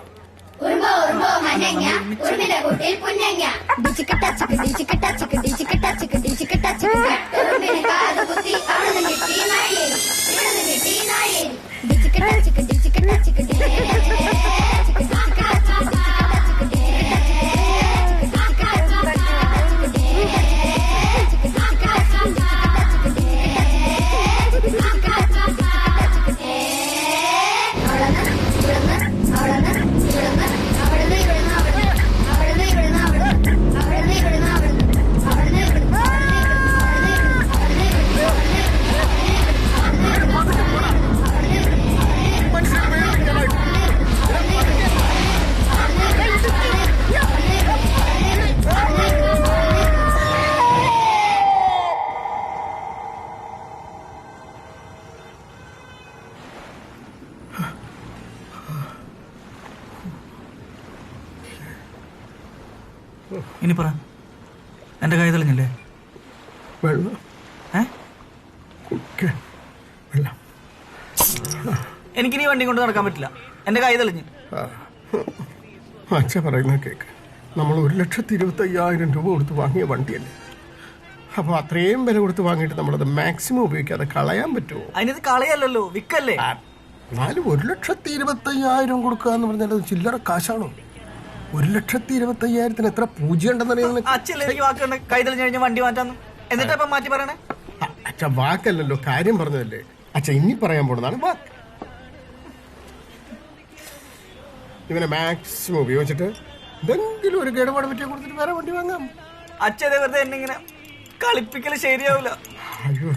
ഇനി പറ, എന്റെ കൈ തെളിഞ്ഞില്ലേ? വെള്ളം വെള്ളം എനിക്കിനി വണ്ടി കൊണ്ട് നടക്കാൻ പറ്റില്ല, എന്റെ കൈ തെളിഞ്ഞ്. അച്ഛ പറയുന്ന കേക്ക്, നമ്മൾ 1,25,000 രൂപ കൊടുത്ത് വാങ്ങിയ വണ്ടിയല്ലേ, അപ്പൊ അത്രയും വില കൊടുത്ത് വാങ്ങിയിട്ട് നമ്മളത് മാക്സിമം ഉപയോഗിക്കാതെ കളയാൻ പറ്റുമോ? അതിനത് കളയല്ലോ, വിക്കല്ലേ. എന്നാലും 1,25,000 കൊടുക്കുക എന്ന് പറഞ്ഞാൽ അത് ചില്ലറ കാശാണോ? 1,25,000 എത്ര പൂജ്യം ഉണ്ടെന്നറിയാം. അച്ഛല്ലേ എനിക്ക് വാക്കുണ്ട് കൈ തെളിഞ്ഞ് കഴിഞ്ഞ് വണ്ടി മാറ്റാന്ന്, എന്നിട്ട് ഇപ്പം മാറ്റി പറയണേ. അച്ഛ വാക്കല്ലല്ലോ, കാര്യം പറഞ്ഞതല്ലേ. അച്ഛ ഇനി പറയാൻ പോണതാണ് വാക്ക്. ഇവനെ മാക്സിമം ഉപയോഗിച്ചിട്ട് എന്തെങ്കിലും ഒരു കേടുപാട് പറ്റിയ കൊടുത്തിട്ട് വേറെ വണ്ടി വാങ്ങാം. അച്ഛനെ വെറുതെ എന്നെ ഇങ്ങനെ കളിപ്പിക്കല് ശരിയാവില്ല. അയ്യോ,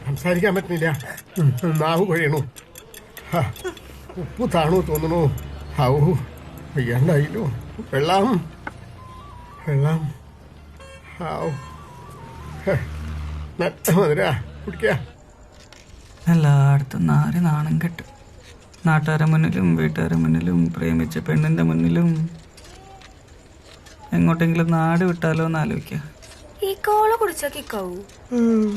സംസാരിക്കാൻ പറ്റുന്നില്ല, നാവ് കൊഴിയണു, ഉപ്പ് താണു തോന്നണു. ഔ വയ്യാണ്ടായില്ലോ. വെള്ളം വെള്ളം ഔ മധുര കുടിക്ക. എല്ലായിടത്തും നാരി നാണം കെട്ട്, നാട്ടുകാരെ മുന്നിലും വീട്ടുകാരെ മുന്നിലും പ്രേമിച്ച പെണ്ണിന്റെ മുന്നിലും. എങ്ങോട്ടെങ്കിലും നാട് വിട്ടാലോ എന്ന് ആലോചിക്കുക. ഈ കോള കുടിച്ചാ കിക്കാവൂ?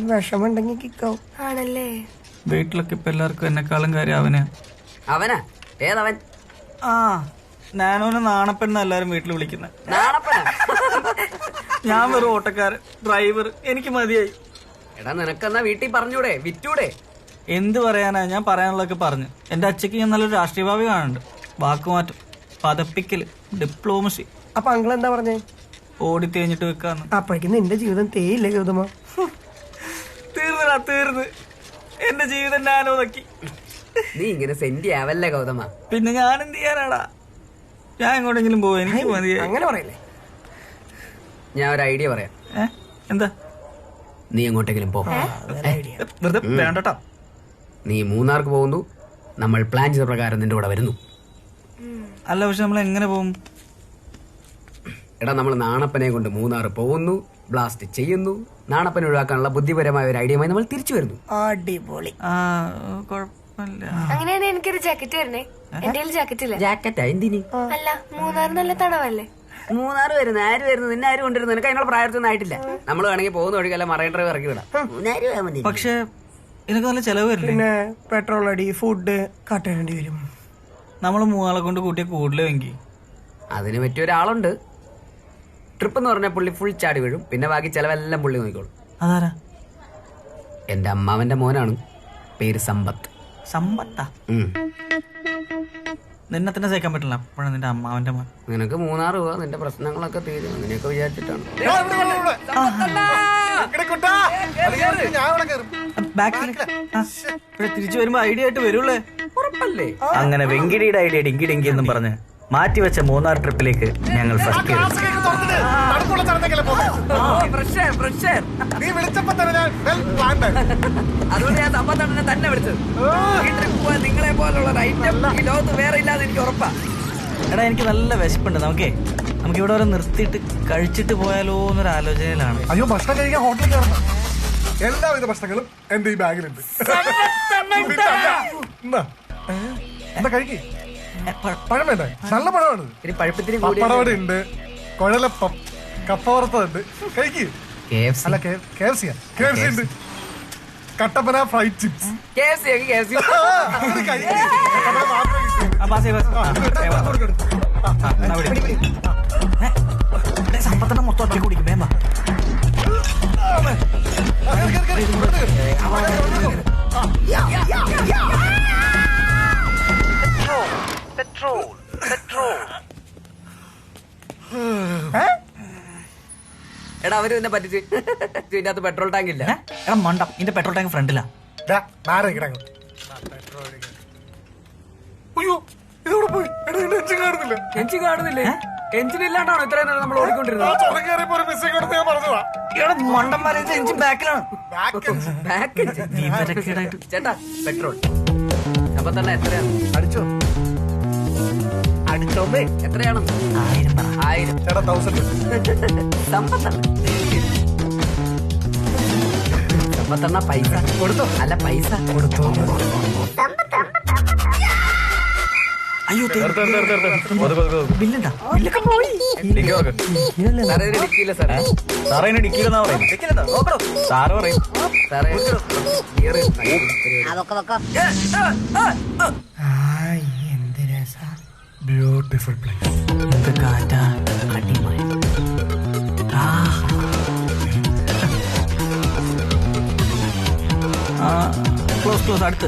വിഷമുണ്ടെങ്കിൽ കിക്കാവും. ആണല്ലേ? വീട്ടിലൊക്കെ ഇപ്പൊ എല്ലാവർക്കും എന്നെക്കാളും കാര്യം അവനാ. അവനാ? ഏതവൻ? ആ, ഞാനോനെ നാണപ്പെണ്ണ എല്ലാരും വീട്ടിൽ വിളിക്കുന്നത്. ഞാൻ വെറും ഓട്ടക്കാരൻ, ഡ്രൈവർ, എനിക്ക് മതിയായി. എടാ നിനക്കെന്നാ വീട്ടിൽ പറഞ്ഞൂടെ, വിറ്റൂടെ? എന്ത് പറയാനാ, ഞാൻ പറയാനുള്ളതൊക്കെ പറഞ്ഞു. എന്റെ അച്ഛക്ക് ഞാൻ നല്ലൊരു രാഷ്ട്രീയ ഭാവി കാണുന്നുണ്ട്. വാക്കുമാറ്റം, പതപ്പിക്കല്, ഡിപ്ലോമസി. അപ്പൊ അങ്കിൾ എന്താ പറഞ്ഞേ? ഓടി തേഞ്ഞിട്ട് വെക്കാന്ന്. അപ്പോഴേക്കും നിന്റെ ജീവിതം തേയില്ല ഗൗതമ. തീർന്നടാ, തീർന്ന്. എന്റെ ജീവിതം ഞാനോ നോക്കി. നീ ഇങ്ങനെ സെന്റി ആവല്ലേ ഗൗതമ. പിന്നെ ഞാൻ എന്ത് ചെയ്യാനാടാ? ഞാൻ എങ്ങോട്ടെങ്കിലും പോവാ, എനിക്ക് മതി. അങ്ങനെ പറയല്ലേ. ഞാൻ ഒരു ഐഡിയ പറയാം. എന്താ? നീ എങ്ങോട്ടെങ്കിലും പോ. വെറുതെ വേണ്ടട്ടോ. നീ മൂന്നാർക്ക് പോകുന്നു, നമ്മൾ പ്ലാൻ ചെയ്ത പ്രകാരം നിന്റെ കൂടെ വരുന്നു. അല്ല, പക്ഷെ നമ്മൾ എങ്ങനെ പോകും? എടാ, നമ്മൾ നാണപ്പനെ കൊണ്ട് മൂന്നാർ പോകുന്നു, ബ്ലാസ്റ്റ് ചെയ്യുന്നു. നാണപ്പനെ ഒഴിവാക്കാനുള്ള ബുദ്ധിപരമായ ഒരു ഐഡിയയുമായി നമ്മൾ തിരിച്ചു വരുന്നു. അടിപൊളി. അങ്ങനെയാണ് എനിക്കൊരു ജാക്കറ്റ് വരുന്നേ. എന്റെ ജാക്കറ്റ് ഇല്ല. ജാക്കറ്റാ എന്തിന്? അല്ല, മൂന്നാർ നല്ല തണവല്ലേ. മൂന്നാർ വരുന്നു, ആര് വരുന്നു? നിന്നെ ആര് കൊണ്ടുവരുന്നു? നിനക്ക് അതിനുള്ള പ്രായത്തൊന്നും ആയിട്ടില്ല. നമ്മൾ വേണമെങ്കിൽ പോകുന്ന വഴിക്കല്ല മറൈൻ ഡ്രൈവ് ഇറക്കി വിടാം. പക്ഷെ ഇതിനൊക്കെ നല്ല ചെലവ് വരില്ലേ? പിന്നെ പെട്രോൾ അടി, ഫുഡ് കാട്ടേണ്ടി വരും. നമ്മൾ മൂന്നാളെ കൊണ്ട് കൂട്ടിയ കൂടുതലെങ്കിൽ അതിന് പറ്റിയ ഒരാളുണ്ട്. ട്രിപ്പ് എന്ന് പറഞ്ഞാൽ പുള്ളി ഫുൾ ചാടി വീഴും, പിന്നെ ബാക്കി ചെലവെല്ലാം പുള്ളി നോക്കിക്കോളും. അതാരാ? എന്റെ അമ്മാവന്റെ മോനാണ്, പേര് സമ്പത്ത്. സമ്പത്താ? നിന്നെ തന്നെ സഹിക്കാൻ പറ്റില്ല, അപ്പോഴാണ് നിന്റെ അമ്മാവന്റെ മോൻ. നിനക്ക് മൂന്നാർ പോവാ, നിന്റെ പ്രശ്നങ്ങളൊക്കെ തീരും, അങ്ങനെയൊക്കെ വിചാരിച്ചിട്ടാണ്. തിരിച്ചു വരുമ്പോ ഐഡിയ ആയിട്ട് വരുള്ളേ. ഉറപ്പല്ലേ? അങ്ങനെ വെങ്കിടിയുടെ ഐഡിയ ഡിങ്കി ഡിങ്കി എന്നും പറഞ്ഞ് മാറ്റിവെച്ച മൂന്നാർ ട്രിപ്പിലേക്ക് ഞങ്ങൾ ഫസ്റ്റ് അതുകൊണ്ട് ഞാൻ സമ്പത്തണ്ണനെ തന്നെ വിളിച്ചത്. ഈ ട്രിപ്പ് നിങ്ങളെ പോലുള്ള ഐറ്റം ഈ ലോകത്ത് വേറെ ഇല്ലാതെ എനിക്ക് ഉറപ്പാ. എടാ, എനിക്ക് നല്ല വിശപ്പുണ്ട്. നമുക്ക് ഇവിടെ വരെ നിർത്തിയിട്ട് കഴിച്ചിട്ട് പോയാലോ എന്നൊരു ആലോചനയിലാണ്. അയ്യോ, ഭക്ഷണം കഴിക്കാൻ ഹോട്ടലിൽ കയറണം. എല്ലാവിധ ഭക്ഷണങ്ങളും എന്റെ ഈ ബാഗിലുണ്ട്. എന്താ കഴിക്കേ? പഴം വേണ്ടേ? നല്ല പഴമാണ്. പപ്പടവട ഉണ്ട്, കുഴലപ്പം, കപ്പ വറുത്തതുണ്ട്. കഴിക്ക്. അല്ല, KFC ഉണ്ട്, കട്ടപ്പന ഫ്രൈഡ് ചിപ്സ്. സമ്പത്തിന്റെ മൊത്തം ഒറ്റ കുടിക്കും. വേമ്പ എടാ, അവര് തന്നെ പറ്റിച്ച്. ഇതിന്റെ അകത്ത് പെട്രോൾ ടാങ്ക് ഇല്ല. എടാ മണ്ട, ഇതിന്റെ പെട്രോൾ ടാങ്ക് ഫ്രണ്ടിലാ. അയ്യോ, ഇതോടെ പോയി. എഞ്ചിൻ കാണുന്നില്ലേ? എഞ്ചിൻ ഇല്ലാണ്ടാണോ ഇത്രയും നേരം നമ്മൾ ഓടിക്കൊണ്ടിരുന്നത്? ചേട്ടാ, പെട്രോൾ അപ്പൊ തന്നെ എത്രയാണ്? അടിച്ചോ? അടിച്ചോമ്പേ എത്രയാണ്? 1000. ചേട്ടാ 1000. സമ്പത്തണ്ണ പൈസ കൊടുത്തോ? അല്ല, പൈസ കൊടുത്തോ? അയ്യോ ബില്ലുണ്ടാ ബില്ലൊക്കെ പോയി സാറ് പറയും എന്ത് രസാ. Beautiful place. എന്ത് കാറ്റാ അടിമഴ. ക്ലോസ് അടുത്ത്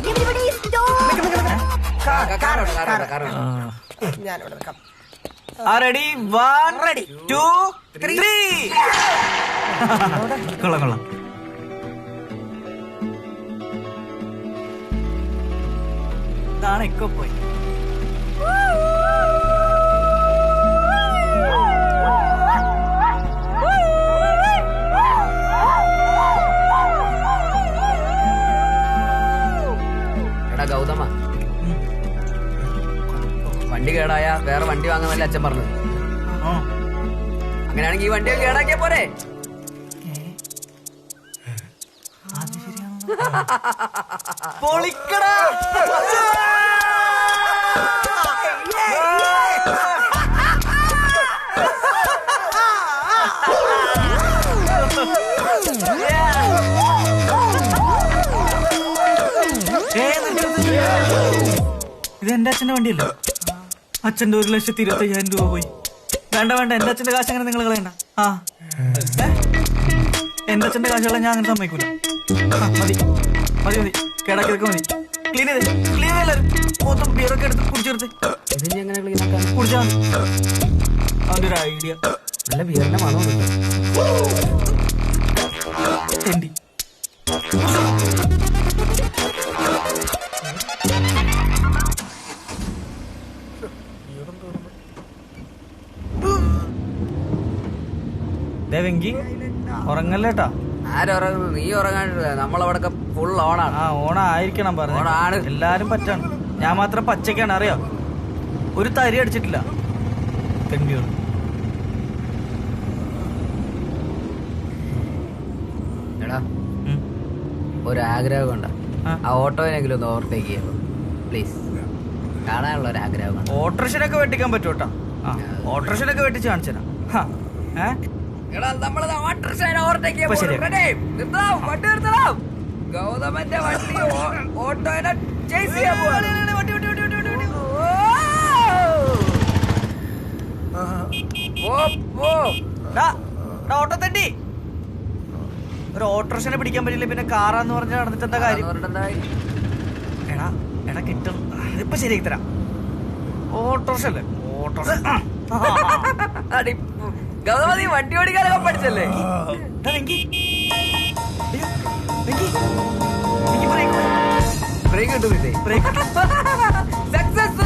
ഞാനിവിടെ നിൽക്കാം. റെഡി 1 2 3 കൊള്ളാം ഇതാണ് എക്കോ പോയി. എടാ ഗൗതമ, വണ്ടി കേടായ വേറെ വണ്ടി വാങ്ങുന്നല്ലേ അച്ഛൻ പറഞ്ഞത്. അങ്ങനെയാണെങ്കിൽ ഈ വണ്ടി കേടാക്കിയ പോരെ? പൊളിക്കടാ. ഇത് എന്റെ അച്ഛന്റെ വണ്ടിയല്ലേ? അച്ഛന്റെ 1,25,000 രൂപ പോയി. വേണ്ട എന്റെ അച്ഛന്റെ കാശ് അങ്ങനെ നിങ്ങൾ കളയണ്ട. എന്റെ അച്ഛന്റെ കാശുള്ള ഞാൻ അങ്ങനെ സമ്മതിക്കൂല. മതി കേടാക്കിയതൊക്കെ മതി. ക്ലീൻ എല്ലാരും മൊത്തം ബിയറൊക്കെ എടുത്ത് കുടിച്ചെടുത്ത് കുടിച്ചാ അവന്റെ ഒരു ഐഡിയ. നല്ല ബിയറിന്റെ മണം എണ്ടി വെങ്കി ഉറങ്ങല്ലേട്ടാ. ആരുറങ്ങുന്നു? നീ ഉറങ്ങാണ്ട്. നമ്മളവിടെ ഫുൾ ഓണാണ്. ഓണായിരിക്കണം പറഞ്ഞു. എല്ലാരും പറ്റാണ്. ഞാൻ മാത്രം പച്ചക്കാണ്. അറിയാം, ഒരു തരി അടിച്ചിട്ടില്ല. തെണ്ടിയോട് എടാ ഒരാഗ്രഹം കൊണ്ട ആ ഓട്ടോയിനെങ്കിലും ഒന്ന് ഓവർടേക്ക് ചെയ്യാം പ്ലീസ്. കാണാനുള്ള ഒരു ആഗ്രഹം. ഓട്ടോറിക്ഷനൊക്കെ വെട്ടിക്കാൻ പറ്റൂട്ടാ. ഓട്ടോറിക്ഷനൊക്കെ വെട്ടിച്ച് കാണിച്ചു തരാം. ഗൗതമന്റെ വണ്ടി ഓട്ടോനെ ചേസ് ചെയ്യാൻ ഓട്ടോ തട്ടി. ഒരു ഓട്ടോറിക്ഷനെ പിടിക്കാൻ പറ്റില്ല, പിന്നെ കാറാന്ന് പറഞ്ഞ നടന്നിട്ട് എന്താ കാര്യം? എടാ കിട്ടും. ഇപ്പൊ ശരിയാക്കി തരാം. ഓട്ടോറിക്ഷ അല്ലേ? ഓട്ടോറിക്ഷ ഗൗതമ, നീ വണ്ടി ഓടിക്കാനൊക്കെ പഠിച്ചല്ലേ? ബ്രേക്ക് കിട്ടുന്നില്ലേ? സക്സസ്.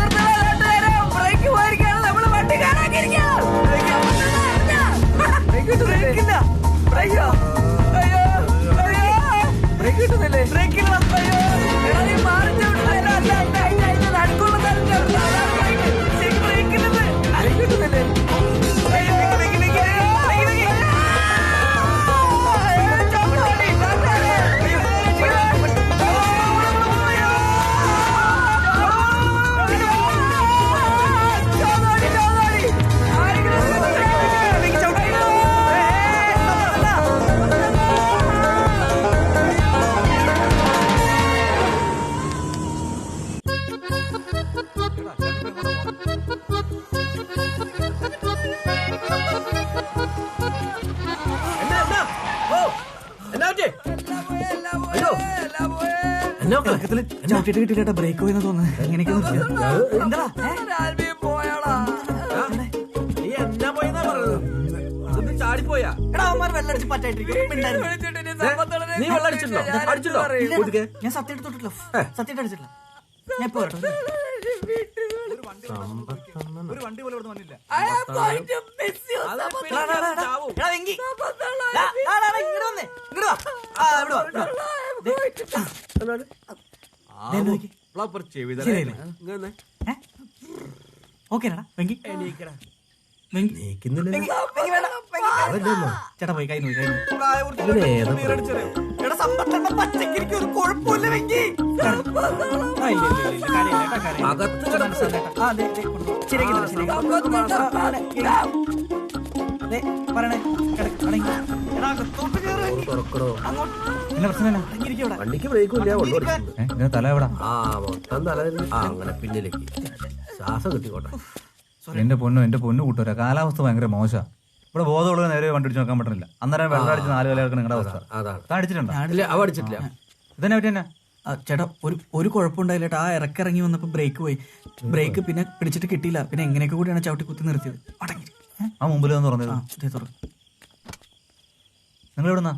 ബ്രേക്ക് പോയിരിക്കാണ് നമ്മള് വണ്ടി കാണാക്കിയിരിക്കാം. ബ്രേക്ക് കിട്ടുന്നില്ല. ബ്രേക്ക് കിട്ടുന്നില്ലേ? ബ്രേക്കില്ല. നീ മാറിഞ്ഞ നടക്കുള്ള ബ്രേക്ക് കിട്ടുന്നില്ലേ? ചവിട്ടിട്ട് കിട്ടില്ല. ബ്രേക്ക് പോയെന്ന് തോന്നുന്നു. എങ്ങനെയൊക്കെ ചാടിപ്പോയാ വെള്ളടിച്ച് പറ്റായിട്ടിരിക്കും. നീ വെള്ളം അടിച്ചിട്ടുണ്ടോ? ഞാൻ സത്യം എടുത്തോട്ടില്ല. സത്യം അടിച്ചിട്ടില്ല. ഞാൻ ഇപ്പൊ ഒരു വണ്ടി പോലും ഇവിടെ വന്നില്ല. ഓക്കേടാ വെങ്കി. ചേട്ടാ പോയി കൈ നോക്കി. അകത്ത് വണ്ടിക്ക് ബ്രേക്കും ഇല്ല. തല എവിടാ? ആ മൊത്തം തല അങ്ങനെ പിന്നിലേക്ക് ശ്വാസം കിട്ടിക്കോട്ടെ. എന്റെ പൊന്നു കൂട്ടുകാരാ, കാലാവസ്ഥ ഭയങ്കര മോശം. ഇവിടെ ബോധമുള്ള നേരെ വണ്ടി അടിച്ച് നോക്കാൻ പറ്റുന്നില്ല. അന്നേരം വെള്ളം അടിച്ച് 4 വില നിങ്ങളുടെ അവസ്ഥ. അടിച്ചിട്ടുണ്ടോ? അവ അടിച്ചിട്ടില്ല. ഇതന്നെ പറ്റി തന്നെ ചേട്ടാ ഒരു കുഴപ്പമുണ്ടായില്ല. ആ ഇറക്കിറങ്ങി വന്നപ്പോ ബ്രേക്ക് പോയി. ബ്രേക്ക് പിന്നെ പിടിച്ചിട്ട് കിട്ടിയില്ല. പിന്നെ എങ്ങനെയൊക്കെ കൂടിയാണ് ചവിട്ടി കുത്തി നിർത്തിയത്. ആ മുമ്പിൽ വന്ന് പറഞ്ഞത്. നിങ്ങൾ എവിടുന്നാ?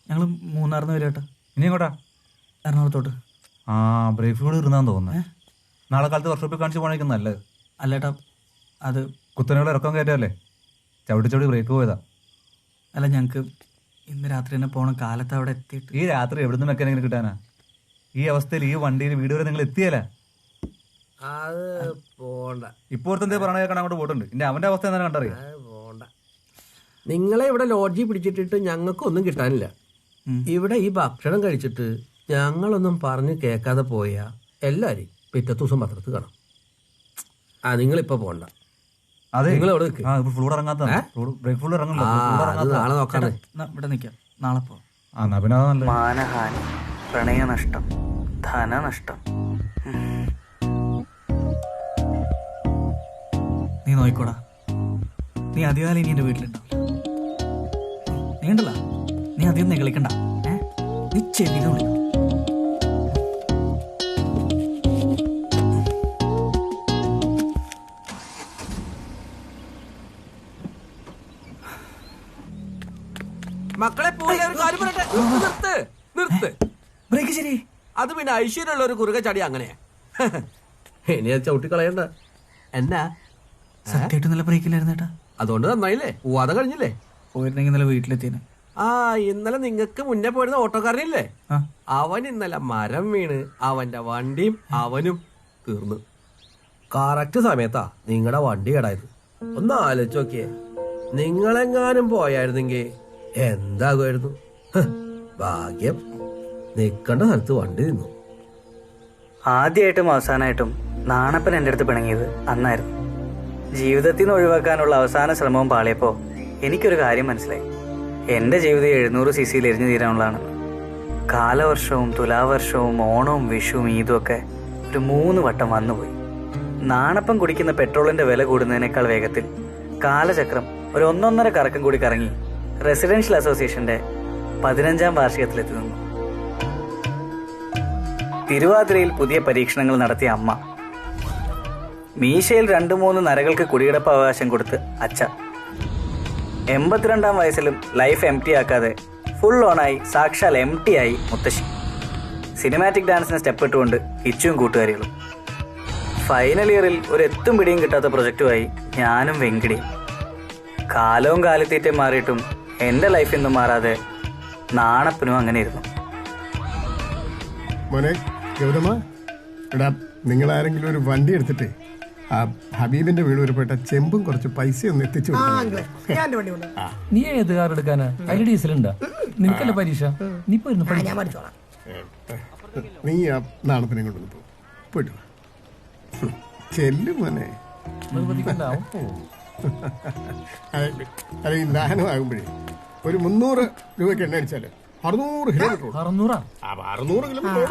ഞങ്ങൾ മൂന്നാറിന്ന് വരും ചേട്ടാ. ഇനി എങ്ങോട്ടാ? എറണാകുളത്തോട്ട്. ആ ബ്രേക്ക് ഫ്ലൂഡ് ഇരുന്നാന്ന് തോന്നുന്നു. നാളെ കാലത്ത് വർക്ക്ഷോപ്പിൽ കാണിച്ച് പോകാനായിരിക്കും നല്ലത്. അല്ലേട്ടാ അത് കുത്തനകൾ ഇറക്കം കയറ്റല്ലേ, ചവിട്ടി ബ്രേക്ക് പോയതാ. അല്ല ഞങ്ങൾക്ക് ഇന്ന് രാത്രി തന്നെ പോകണം. കാലത്ത് അവിടെ എത്തിയിട്ട്. ഈ രാത്രി എവിടുന്ന് മെക്കാനിക്കിന് കിട്ടാനാ? ഈ അവസ്ഥയിൽ ഈ വണ്ടിയിൽ വീട് വരെ നിങ്ങൾ എത്തിയല്ല. അത് പോണ്ട. ഇപ്പോഴത്തെ എന്തേ പറഞ്ഞ കേൾക്കാൻ അങ്ങോട്ട് പോയിട്ടുണ്ട്. ഇനി അവന്റെ അവസ്ഥ എന്താ കണ്ടറിയാം. പോണ്ട. നിങ്ങളെ ഇവിടെ ലോഡ്ജിൽ പിടിച്ചിട്ടിട്ട് ഞങ്ങൾക്കൊന്നും കിട്ടാനില്ല. ഇവിടെ ഈ ഭക്ഷണം കഴിച്ചിട്ട് ഞങ്ങളൊന്നും പറഞ്ഞ് കേൾക്കാതെ പോയാ എല്ലാരും പിറ്റത്തെ ദിവസം പത്രത്തിൽ കാണാം. നിങ്ങളിപ്പോ പോണ്ട. അതെ, നിങ്ങൾ അവിടെ ഫ്ലൂഡ് ഇറങ്ങാത്ത ബ്രേക്ക് ഫ്ലൂഡ് ഇറങ്ങുന്നു. നാളെ നോക്കാണ്. ഇവിടെ നിൽക്കാം, നാളെ പോവാം. മാനഹാനി, പ്രണയനഷ്ടം, ധനനഷ്ടം. നീ നോയിക്കോടാ. നീ അധികാലം ഇനി എന്റെ വീട്ടിലുണ്ടാവില്ല. നീ ഉണ്ടല്ല, നീ അധികം നികളിക്കണ്ട. നീ ചെവിയിൽ വിളിക്കണം. മക്കളെ പോലെ ഒരു കാര്യം പറയട്ടെ. നിർത്ത്. ബ്രേക്ക് ശരി. അത് പിന്നെ ഐശ്വര്യമുള്ള ഒരു കുറുക ചടി അങ്ങനെയാ. ഇനി അത് ചവിട്ടി കളയണ്ട. എന്നാ സത്യമായിട്ട് നല്ല ബ്രേക്കില്ലായിരുന്നു ചേട്ടാ. അതുകൊണ്ട് നന്നായില്ലേ, പോവാതെ കഴിഞ്ഞില്ലേ. പോയിരുന്നെങ്കിൽ ഇന്നലെ വീട്ടിലെത്തിയേനെ. ഇന്നലെ നിങ്ങൾക്ക് മുന്നേ പോയിരുന്ന ഓട്ടോക്കാരനില്ലേ, അവൻ ഇന്നലെ മരം വീണ് അവന്റെ വണ്ടിയും അവനും തീർന്നു. കറക്റ്റ് സമയത്താ നിങ്ങളുടെ വണ്ടി കേടായത്. ഒന്ന് ആലോചിച്ച് നോക്കിയേ, നിങ്ങളെങ്ങാനും പോയായിരുന്നെങ്കിൽ എന്താകുമായിരുന്നു? ഭാഗ്യം, നിൽക്കേണ്ട സ്ഥലത്ത് വണ്ടി നിന്നു. ആദ്യമായിട്ടും അവസാനമായിട്ടും നാണപ്പൻ എൻ്റെ അടുത്ത് പിണങ്ങിയത് അന്നായിരുന്നു. ജീവിതത്തിൽ നിന്ന് ഒഴിവാക്കാനുള്ള അവസാന ശ്രമവും പാളിയപ്പോ എനിക്കൊരു കാര്യം മനസ്സിലായി. എന്റെ ജീവിതം 700 cc എരിഞ്ഞു തീരാനുള്ളതാണ്. കാലവർഷവും തുലാവർഷവും ഓണവും വിഷുവും ഈദും ഒക്കെ ഒരു 3 വട്ടം വന്നുപോയി. നാണപ്പം കുടിക്കുന്ന പെട്രോളിന്റെ വില കൂടുന്നതിനേക്കാൾ വേഗത്തിൽ കാലചക്രം ഒരു 1.5 കറക്കം കൂടി കറങ്ങി റെസിഡൻഷ്യൽ അസോസിയേഷന്റെ 15ാം വാർഷികത്തിലെത്തി നിന്നു. തിരുവാതിരയിൽ പുതിയ പരീക്ഷണങ്ങൾ നടത്തിയ അമ്മ, മീശയിൽ 2-3 നരകൾക്ക് കുടികിടപ്പ് അവകാശം കൊടുത്ത് അച്ഛ, 82ാം വയസ്സിലും ലൈഫ് എം ടി ആക്കാതെ ഫുൾ ഓണായി സാക്ഷാൽ എം ടി ആയി മുത്തശ്ശി, സിനിമാറ്റിക് ഡാൻസിന് സ്റ്റെപ്പ് ഇട്ടുകൊണ്ട് ഇച്ചും കൂട്ടുകാരികളും, ഫൈനൽ ഇയറിൽ ഒരു എത്തും പിടിയും കിട്ടാത്ത പ്രൊജക്റ്റുമായി ഞാനും വെങ്കിടിയും. കാലവും കാലിത്തീറ്റയും മാറിയിട്ടും എൻ്റെ ലൈഫിൽ നിന്നും മാറാതെ നാണപ്പനും അങ്ങനെ ഇരുന്നു. മോനെ ഗൗതമ, എടാ നിങ്ങൾ ഒരു വണ്ടി എടുത്തിട്ടേ ആ ഹബീബിന്റെ വീട് വരെപ്പെട്ട ചെമ്പും കുറച്ച് പൈസ ഒന്ന് എത്തിച്ചു. നീ ഏത് കാർ എടുക്കാനാ? അതിൽ ഡീസൽ ഉണ്ടാ? നിനക്കല്ല പരീക്ഷ. നീ പോയിരുന്നു. നീ ആ നാണപ്പനെ കൊണ്ടൊന്ന് പോയിട്ട് ചെല്ലു മോനെ. അല്ല, ഈ ദാഹനം ആകുമ്പോഴേ ഒരു 300 രൂപയ്ക്ക് എണ്ണ അടിച്ചാല് 600 കിലോമീറ്റർ. 600 കിലോമീറ്റർ.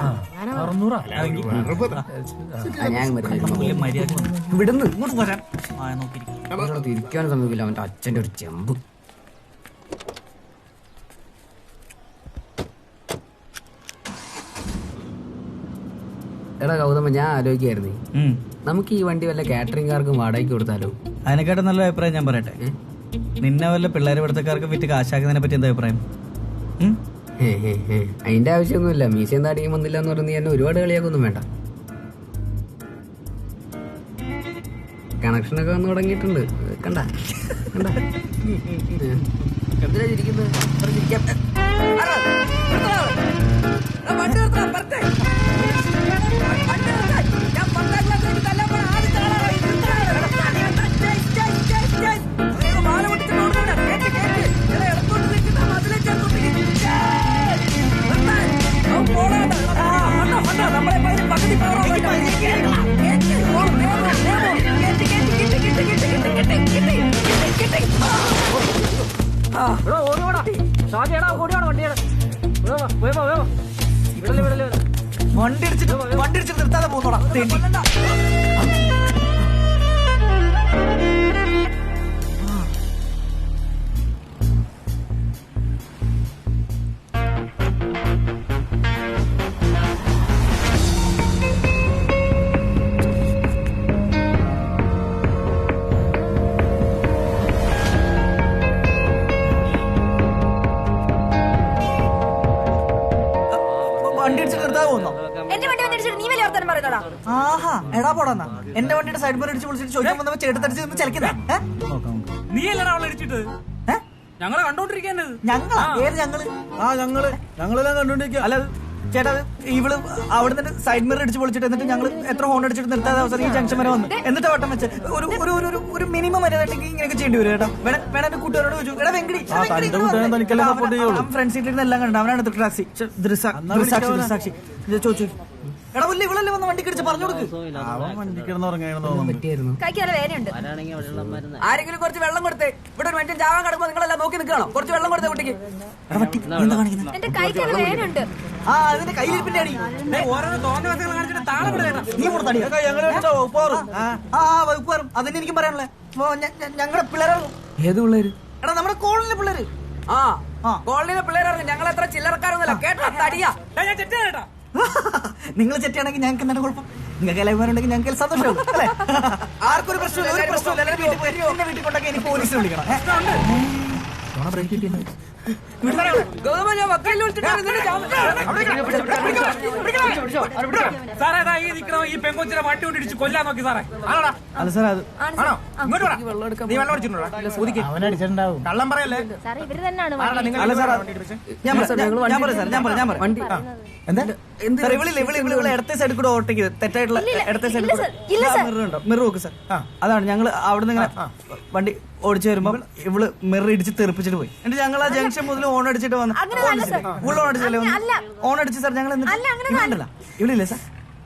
ഇവിടുന്ന് ഇങ്ങോട്ട് പോരാൻ തിരിക്കാനും സംഭവിക്കില്ല. അവന്റെ അച്ഛന്റെ ഒരു ചെമ്പ്. എടാ ഗൗതമ, ഞാൻ ആലോചിക്കായിരുന്നേ, നമുക്ക് ഈ വണ്ടി വല്ല കാറ്ററിംഗുകാർക്കും വാടകയ്ക്ക് കൊടുത്താലോ? അതിനെക്കാട്ടും നല്ല അഭിപ്രായം ഞാൻ പറയട്ടെ. നിന്നെ വല്ല പിള്ളേരെ പിടുത്തക്കാർക്ക് വിറ്റ് കാശാക്കുന്നതിനെ പറ്റി എന്താ അഭിപ്രായം? അതിന്റെ ആവശ്യമൊന്നുമില്ല. മീശയും താടിയും വന്നില്ല എന്ന് പറഞ്ഞ് എന്നെ ഒരുപാട് കളിയാക്കൊന്നും വേണ്ട. കണക്ഷനൊക്കെ വന്ന് തുടങ്ങിയിട്ടുണ്ട്. കണ്ട എന്തിനാ ചിരിക്കുന്നത്? നമ്മളെ വണ്ടി അടിച്ചിട്ട് നിർത്താതെ പോകുന്നോടാ. വണ്ടി അടിച്ചിട്ട് നിർത്താതെ പോകുന്നോ? എന്റെ വണ്ടി വന്നിട്ട് നീ വലിയ വർത്തമാനം പറയുന്നോടാ. ആഹാ എടാ പോടാ. എന്റെ വണ്ടിയുടെ സൈഡ് മിറർ അടിച്ച് വിളിച്ചിട്ട് ചോദിക്കാൻ വന്നപ്പോ ചേട്ടത്തടിച്ച് നിന്ന് ചലിക്കുന്നേ. നീ അല്ലടാ അവളെ അടിച്ചിട്ട്. ഞങ്ങളെ കണ്ടോണ്ടിരിക്കാന്. ഞങ്ങളാ? ഏത് ഞങ്ങള്? ഞങ്ങളെല്ലാം കണ്ടോണ്ടിരിക്കുക. അല്ല ചേട്ടാ, ഇവള് അവിടെ നിന്ന് സൈഡ് മിറർ അടിച്ച് പൊളിച്ചിട്ട് എന്നിട്ട് ഞങ്ങൾ എത്ര ഹോൺ അടിച്ചിട്ട് നിർത്താതെ അവസരം ഈ ജംഗ്ഷൻ വരെ വന്ന് എന്നിട്ട് വട്ടം വെച്ച് ഒരു മിനിമം വരെ ഇങ്ങനെയൊക്കെ ചെയ്യേണ്ടി വരും കേട്ടോ. വേണ എന്റെ കൂട്ടുകാരോട് ചോദിച്ചു, എടാ വെങ്കടി ഫ്രണ്ട് സീറ്റിൽ നിന്ന് എല്ലാം കണ്ടു. അവനാണ് ടാക്സി ദൃസാക്ഷി ചോദിച്ചു. എടാ പുല്ല് ഇവളല്ലേ വന്ന് വണ്ടി കിടിച്ച് പറഞ്ഞു കൊടുക്ക്. കൈക്കാല വേദനയുണ്ട്. ആരെങ്കിലും കുറച്ച് വെള്ളം കൊടുത്തേ. ഇവിടെ ഒരു മനുഷ്യൻ ചാവാൻ കിടക്കുമ്പോ നിങ്ങളെല്ലാം നോക്കി നിൽക്കണം. കുറച്ച് വെള്ളം കൊടുത്തേ കുട്ടിക്ക്. എന്താ കാണിക്കുന്നത്? എന്റെ കൈക്കാല വേദനയുണ്ട്. ആ അതിന്റെ കയ്യിലിരിപ്പിന്റെ അടി. നീ കൊടുത്തടി. വകുപ്പാറും അതന്നെ എനിക്കും പറയാനുള്ളേ. ഞങ്ങളുടെ പിള്ളേരാണ്. ഏത് പിള്ളേര്? എടാ നമ്മുടെ കോളനിയിലെ പിള്ളേര്. കോളനിയിലെ പിള്ളേരാണ്. ഞങ്ങൾ എത്ര ചില്ലറക്കാരൊന്നുമല്ല. കേട്ടോ തടിയാ. നിങ്ങൾ ചെറ്റാണെങ്കിൽ ഞങ്ങൾക്ക് എന്താണ് കുഴപ്പം? നിങ്ങൾക്ക് എല്ലാവരുണ്ടെങ്കിൽ ഞങ്ങൾക്ക് സന്തോഷമാവും അല്ലേ? ആർക്കൊരു പ്രശ്നമില്ല, ഒരു പ്രശ്നമില്ല. എന്റെ വീട്ടിൽ കൊണ്ടൊക്കെ എനിക്ക് പോലീസിനെ വിളിക്കണം. ഈ പെങ്കൊച്ചിനെ വണ്ടി കൊണ്ടിടിച്ച് കൊല്ലാൻ നോക്കി സാറേ. അല്ല സാർ അത് കള്ളം പറയല്ലേ? അല്ല സാർ ഞാൻ പറയാം. എന്താ ഇവിളെ ഇടത്തെ സൈഡിൽ കൂടെ ഓവർടേക്ക് ചെയ്ത് തെറ്റായിട്ടുള്ള ഇടത്തെ സൈഡിൽ മിറർ നോക്ക് സാർ. അതാണ് ഞങ്ങൾ അവിടെ നിന്ന് ഇങ്ങനെ വണ്ടി ഓടിച്ചു വരുമ്പോ ഇവള് മിറർ ഇടിച്ച് തെറിപ്പിച്ചിട്ട് പോയി. എന്നിട്ട് ഞങ്ങൾ ആ ജംഗ്ഷൻ മുതൽ ഓൺ അടിച്ചിട്ട് വന്നു. ഓൺ അടിച്ചല്ലേ? ഓൺ അടിച്ച് സാർ ഞങ്ങൾ ഇവിളില്ലേ സാർ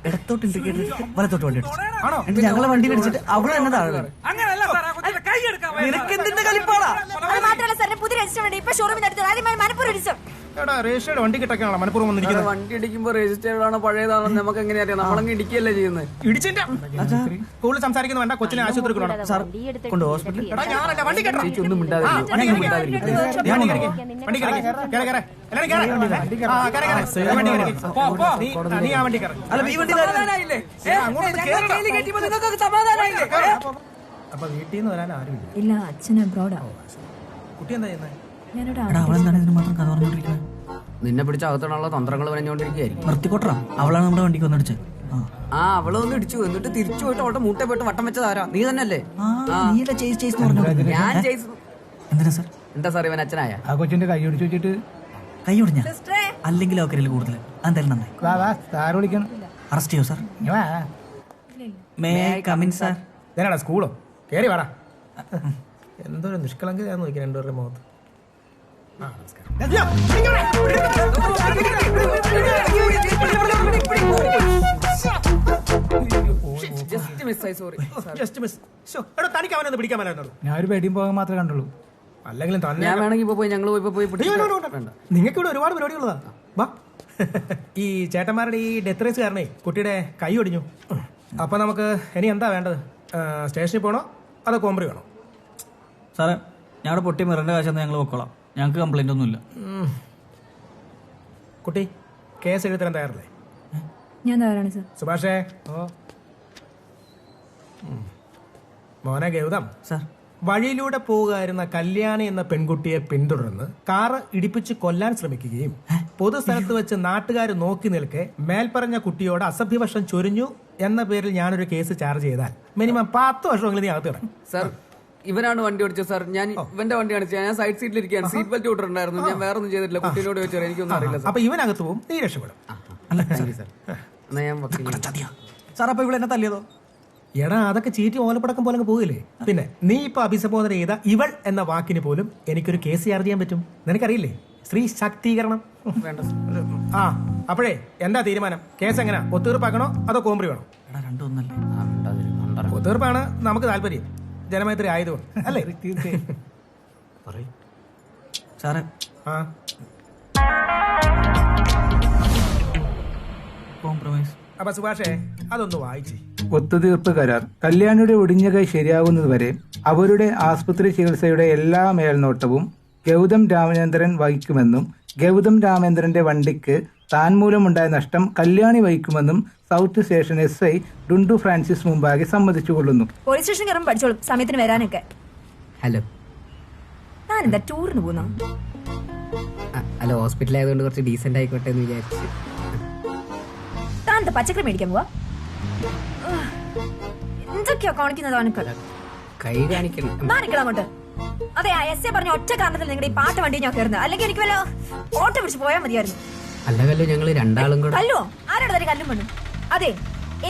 ഇടത്തോട്ട് ഇൻഡിക്കേറ്റർ വലത്തോട്ട് വണ്ടി അടിച്ചു. എന്നിട്ട് ഞങ്ങളെ വണ്ടി അടിച്ചിട്ട് അവിടെ തന്നെ താഴെ വീണു. നിനക്ക് എന്തിന്റെ കളിപ്പാടാ? പുതിയ രജിസ്റ്റർ ഇപ്പൊ ഷോറൂമിൽ മനപ്പൂർവ്വം രജിസ്റ്റേർഡ് വണ്ടി കിട്ടൊക്കെയാണോ മനപ്പൂർവ്വം വന്നിരിക്കുന്നത്? വണ്ടി ഇടിക്കുമ്പോ രജിസ്റ്റേർഡ് ആണോ പഴയതാണോ നമുക്ക് എങ്ങനെ അറിയാം? നമ്മളങ്ങ് ഇടിക്കുകയല്ലേ ചെയ്യുന്നത്. ഇടിച്ചിട്ട് കൂടുതൽ സംസാരിക്കുന്ന വേണ്ട. കൊച്ചിനെ ആശുപത്രി കൊണ്ടുപോകണം സാർ. കൊണ്ട് ഹോസ്പിറ്റലിൽ ഒന്നും അപ്പൊ വീട്ടിൽ നിന്ന് വരാൻ ആരും ഇല്ല. അച്ഛൻ അബ്രോഡാ. കുട്ടി എന്താ ചെയ്യുന്നത്? നിന്നെ പിടിച്ച അകത്തോടുള്ള തന്ത്രങ്ങൾ പറഞ്ഞുകൊണ്ടിരിക്കുകയായിരിക്കും. നിർത്തിക്കോട്ടറാ. അവളാണ് നമ്മുടെ വണ്ടിക്ക് വന്നിടിച്ചത്. അവളെ ഒന്ന് ഇടിച്ചു. എന്നിട്ട് തിരിച്ചു പോയിട്ട് അവളുടെ മൂട്ടെ പോയിട്ട് വട്ടം വെച്ചതാരാ? നീ തന്നെയല്ലേ? ഞാൻ ചെയ്തു. എന്തിനാ സാർ? എന്താ സാർ ഇവൻ അച്ഛനായ? ആ കൊച്ചിന്റെ കൈ ഒടിച്ചു വെച്ചിട്ട് കൈ ഒടിഞ്ഞ അല്ലെങ്കിൽ ഓക്കറിൽ കൂടുതൽ അതെന്തായാലും നന്നായി. വിളിക്കണം. അറസ്റ്റ് ചെയ്യോ സാർ? May come in sir? ഇതാണോ സ്കൂളോ? കേറി വേടാ. എന്തോരം നിഷ്കളങ്കത നോക്കി രണ്ടുപേരുടെ മുഖത്ത്. തനിക്ക് അവനൊന്ന് പിടിക്കാൻ പറ്റുള്ളൂ. ഞാൻ ഒരു പേടിയും പോകാൻ മാത്രമേ കണ്ടുള്ളൂ. അല്ലെങ്കിലും തന്നെ ഞാൻ വേണമെങ്കിൽ പോയി ഞങ്ങൾ പോയി നിങ്ങൾക്ക് ഇവിടെ ഒരുപാട് പരിപാടിയുള്ളതാ. വാ. ഈ ചേട്ടന്മാരുടെ ഈ ഡെത്ത് റേസ് കാരണേ കുട്ടിയുടെ കൈ ഒടിഞ്ഞു. അപ്പൊ നമുക്ക് ഇനി എന്താ വേണ്ടത്? സ്റ്റേഷനിൽ പോകണോ അതോ കോമ്പറി വേണോ? സാറേ ഞങ്ങളുടെ പൊട്ടി മിററിന്റെ കാശ് ഞങ്ങൾ പൊക്കോളാം. ഞങ്ങൾക്ക് കംപ്ലൈന്റ് ഒന്നുമില്ല. കുട്ടി കേസ് എഴുതാൻ തയ്യാറല്ലേ? ഞാൻ തയ്യാറാണ് സാർ. സുഭാഷേ. മോനെ ഗൗതം സാർ, വഴിയിലൂടെ പോകുകയായിരുന്ന കല്യാണി എന്ന പെൺകുട്ടിയെ പിന്തുടർന്ന് കാറ് ഇടിപ്പിച്ച് കൊല്ലാൻ ശ്രമിക്കുകയും പൊതുസ്ഥലത്ത് വെച്ച് നാട്ടുകാർ നോക്കി നിൽക്കെ മേൽപ്പറഞ്ഞ കുട്ടിയോട് അസഭ്യവശം ചൊരിഞ്ഞു എന്ന പേരിൽ ഞാനൊരു കേസ് ചാർജ് ചെയ്താൽ മിനിമം 10 വർഷമെങ്കിലും നീ അകത്ത് കിടക്കും. സാർ ഇവനാണ് വണ്ടി ഓടിച്ചത് സാർ. ഞാൻ ഇവന്റെ വണ്ടി കാണിച്ചു. ഞാൻ സൈഡ് സീറ്റിൽ ഇരിക്കുകയാണ്. സീറ്റ് ബെൽറ്റ് ഇട്ടിട്ടുണ്ടായിരുന്നു. ഞാൻ വേറെ ഒന്നും ചെയ്തിട്ടില്ല. കുട്ടിയോട് ചോദിച്ചാൽ എനിക്കൊന്നും അറിയില്ല. അപ്പൊ ഇവനകത്ത് പോകും, നീ രക്ഷപ്പെടും. സാർ അപ്പൊ ഇവിടെ എന്നെ തല്ലിയതോ? എടാ അതൊക്കെ ചീറ്റി ഓലപ്പടക്കം പോലെ പോകില്ലേ. പിന്നെ നീ ഇപ്പൊ അഭിസംബോധന ചെയ്ത ഇവൾ എന്ന വാക്കിന് പോലും എനിക്കൊരു കേസ് ചാർജ് ചെയ്യാൻ പറ്റും. നിനക്കറിയില്ലേ? സ്ത്രീ ശാക്തീകരണം. ആ അപ്പോഴേ എന്താ തീരുമാനം? കേസ് എങ്ങനെയാ? ഒത്തീർപ്പാക്കണോ അതോ കോമ്പറി വേണോ? ഒത്തീർപ്പാണ് നമുക്ക് താല്പര്യം. ജനമൈത്രി ആയതുകൊണ്ട് അല്ലേ? സാറേ കോംപ്രമൈസ്. അപ്പൊ സുഭാഷേ അതൊന്ന് വായിച്ചേ. ഒത്തുതീർപ്പ് കരാർ. കല്യാണിയുടെ ഒടിഞ്ഞ കൈ ശരിയാകുന്നതുവരെ അവരുടെ ആസ്പത്രി ചികിത്സയുടെ എല്ലാ മേൽനോട്ടവും ഗൗതം രാമചന്ദ്രൻ വഹിക്കുമെന്നും ഗൗതം രാമചന്ദ്രന്റെ വണ്ടിക്ക് താൻ മൂലമുണ്ടായ നഷ്ടം കല്യാണി വഹിക്കുമെന്നും south station SI Dundu Francis മുമ്പാകെ സമ്മതിച്ചുകൊള്ളുന്നു. പോലീസ് സ്റ്റേഷൻ കയറും പഠിച്ചോളും സമയത്തിന് വരാനൊക്കെ. ഹലോ, ഞാൻ എന്താ ടൂറിന് പോകുന്നു? അല്ല, ഹോസ്പിറ്റലായതുകൊണ്ട് കുറച്ച് ഡീസന്റ് ആയിക്കോട്ടെ എന്ന് വിചാരിച്ചു. താൻ എന്താ പച്ചക്കറി മേടിക്കാൻ പോവാ? എന്തൊക്കെയാ കാണിക്കുന്നത്? അവനക്ക് കൈ കാണിക്കണം. അങ്ങോട്ട്. അതെ, SI പറഞ്ഞ ഒറ്റ കാരണത്തിൽ നിങ്ങളുടെ ഈ പാട്ട് വണ്ടി ഞാൻ കയറുന്നത്. അല്ലെങ്കിൽ എനിക്ക് വല്ല ഓട്ടോ പിടിച്ച് പോയാൽ മതിയായിരുന്നു. അല്ല കല്ലു, ഞങ്ങള് രണ്ടാളും കൂടെ. കല്ലോ? ആരോട് തരും കല്ലും പെണ്ണും? അതെ,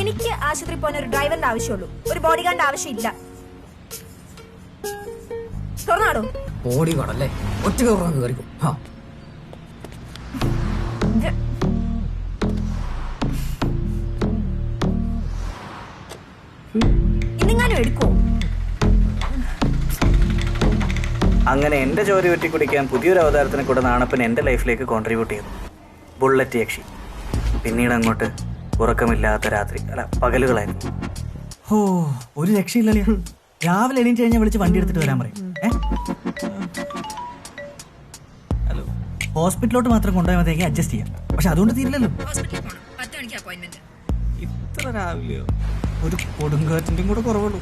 എനിക്ക് ആശുപത്രി പോകാൻ ഒരു ഡ്രൈവറിന്റെ ആവശ്യമുള്ളൂ, ഒരു ബോഡി ഗാർഡിന്റെ ആവശ്യമില്ല. തുറന്നാടോ? ഓടി കൊടല്ലേ, ഒറ്റ കയറിക്കും. ഇന്നിങ്ങാനും എടുക്കോ? അങ്ങനെ എന്റെ ചോര വെട്ടി കുടിക്കാൻ പുതിയൊരു അവതാരത്തിനെ കൂടെ നാണപ്പൻ എന്റെ ലൈഫിലേക്ക് കോൺട്രിബ്യൂട്ട് ചെയ്തു. ബുള്ളറ്റ് യക്ഷി. പിന്നീട് അങ്ങോട്ട് ഉറക്കമില്ലാത്ത രാത്രി, അല്ല പകലുകളായിരുന്നു. ഓ, ഒരു രക്ഷയില്ലല്ലേ. രാവിലെ എണീറ്റ് കഴിഞ്ഞാൽ വിളിച്ച് വണ്ടി എടുത്തിട്ട് വരാൻ പറയും. ഹലോ, ഹോസ്പിറ്റലിലോട്ട് മാത്രം കൊണ്ടുപോയാൽ മതിയെങ്കിൽ അഡ്ജസ്റ്റ് ചെയ്യാം. പക്ഷെ അതുകൊണ്ട് തീരില്ലല്ലോ. ഇത്ര രാവിലെയോ? ഒരു കൊടുങ്കാറ്റിന്റെയും കൂടെ കുറവുള്ളൂ.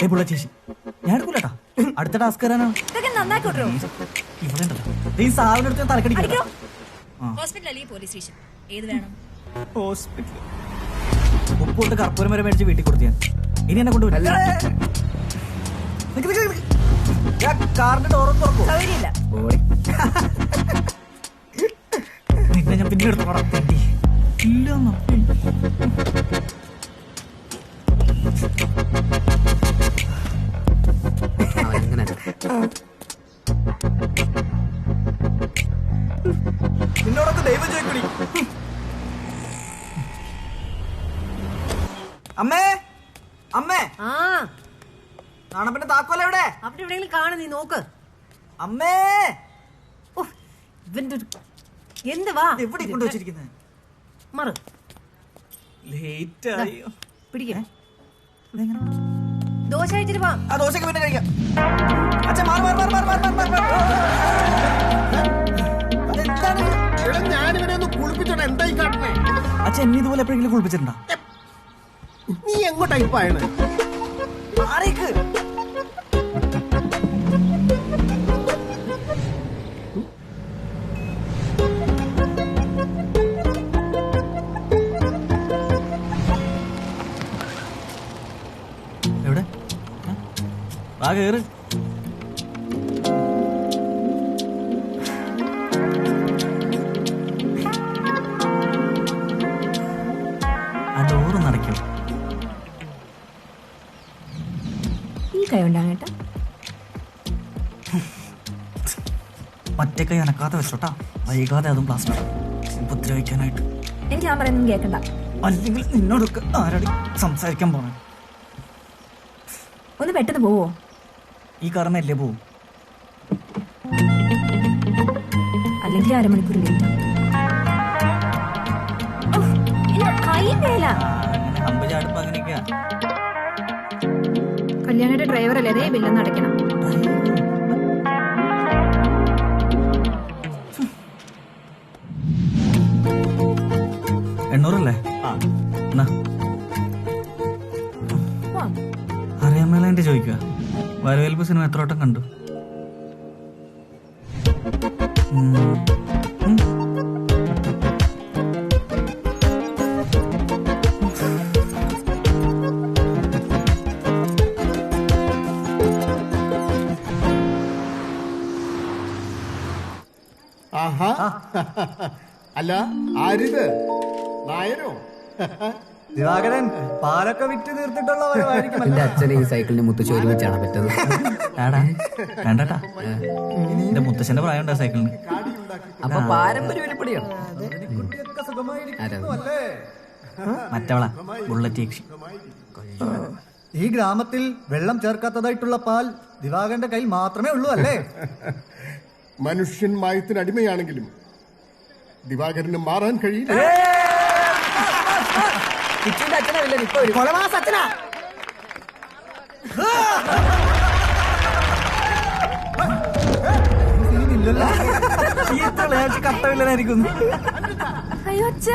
ഏ പുള്ള ചേച്ചി, ഞാൻ എടുക്കൂലട്ടാ. അടുത്ത ടാസ്ക് തരാനാ. ഇവിടെ ഈ സാധനം എടുത്ത് തലക്കടിക്കാം. ഹോസ്പിറ്റൽ ഉപ്പോട്ട് കർപ്പൂരം വരെ മേടിച്ച് വീട്ടിൽ കൊടുത്തു ഞാൻ. ഇനി എന്നെ കൊണ്ടുവരും. കാറിന്റെ ഡോറും തുറക്കും. നിന്നെ ഞാൻ പിന്നീട് എടുത്തോളാം. ഇല്ലെന്നോ? നിന്നോടൊക്കെ ദൈവം ചോദിക്കൂടി. അമ്മേ, അമ്മേ, നാണപ്പന്റെ താക്കോല എവിടെ? അവിടെ എവിടെയെങ്കിലും കാണും, നീ നോക്ക്. അമ്മേ, എന്തുവാ എവിടെ കൊണ്ട് വെച്ചിരിക്കുന്നത്? മറു ലേറ്റ് ആയോ? പിടിക്കേ. ദോശ കഴിച്ചിട്ട് പോവാം. ആ ദോശക്ക് പിന്നെ കഴിക്കാം. അച്ഛൻ മാറി മാറി മാറി മാറി മാറി മാറി. ഞാനിവിടെ ഒന്ന് കുളിപ്പിച്ചോട്ടെ. എന്തായി കാട്ടണേ? അച്ഛൻ എന്നെ ഇതുപോലെ എപ്പോഴെങ്കിലും കുളിപ്പിച്ചിട്ടുണ്ടോ? നീ എങ്ങോട്ടാ ഇപ്പൊ ആയത്? ആരേക്ക് എവിടെ? ആ കേറ്. ആ ഡോറ് നടക്കും. ഈ കൈ ഉണ്ടാകും കേട്ടോ. മറ്റേ കൈ അനക്കാതെ വെച്ചോട്ടാ. വൈകാതെ അതും പ്ലാസ്റ്റിക് ഉപദ്രവിക്കാനായിട്ട്. എനിക്ക് ഞാൻ പറയുന്നത് കേൾക്കണ്ട. അല്ലെങ്കിൽ നിന്നോടൊക്കെ ആരോട് സംസാരിക്കാൻ പോണേ? ഒന്ന് പെട്ടെന്ന് പോവോ? ഈ കാരണല്ലേ പോവും. അല്ലെങ്കിൽ അരമണിക്കൂർ ലേറ്റ്. കൈ മേല അമ്പ ചാടുമ്പോ അങ്ങനെയൊക്കെയാ. കല്യാണിയുടെ ഡ്രൈവർ അല്ലേ? അതേ ബില്ലെന്ന് അടയ്ക്കണം. എണ്ണൂറല്ലേ? അറിയാൻ മേലായിട്ട് ചോദിക്കുക. വരവേൽപ്പ് സിനിമ എത്ര വട്ടം കണ്ടു? ആഹാ, അല്ല ആരിത്? നായരോ? ദിവാകരൻ പാലൊക്കെ വിറ്റ് തീർത്തിട്ടുള്ള എന്റെ അച്ഛനെ ഈ സൈക്കിളിന്റെ മുത്തച്ഛ ഒരുമിച്ചാണ് പറ്റുന്നത്. വേണ്ടട്ടാ, എന്റെ മുത്തച്ഛന്റെ പ്രായം ഉണ്ടാ സൈക്കിളിന്. അപ്പൊ പാരമ്പര്യ വിലപ്പടിയാണ്. മറ്റവളാ ബുള്ളറ്റ് യക്ഷി. ഈ ഗ്രാമത്തിൽ വെള്ളം ചേർക്കാത്തതായിട്ടുള്ള പാൽ ദിവാകരന്റെ കയ്യിൽ മാത്രമേ ഉള്ളൂ അല്ലേ? മനുഷ്യൻ മായത്തിന് അടിമയാണെങ്കിലും ദിവാകരന് മാറാൻ കഴിയില്ല. കട്ടവില്ലനായിരിക്കുന്നു. അയ്യോ അച്ഛ,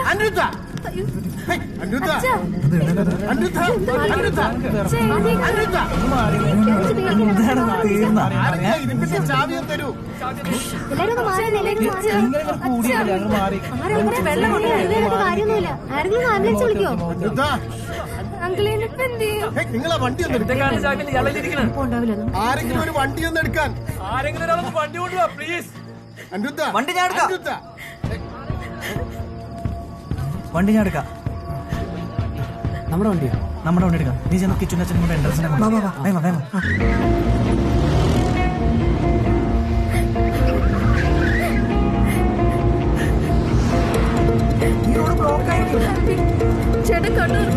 നിങ്ങളെ വണ്ടി ആരെങ്കിലും ഒരു വണ്ടി ഒന്ന് എടുക്കാൻ. വണ്ടി ഞാൻ എടുക്കാം. വണ്ടി ഞാൻ എടുക്കാം. നമ്മുടെ വണ്ടിയോ? നമ്മുടെ വണ്ടി എടുക്കാം. നീ ചെന്ന് കിച്ചൺ അച്ഛനും കൂടെ എൻട്രൻസിനെ വേഗം. ചേട്ടൻ കണ്ണൂർ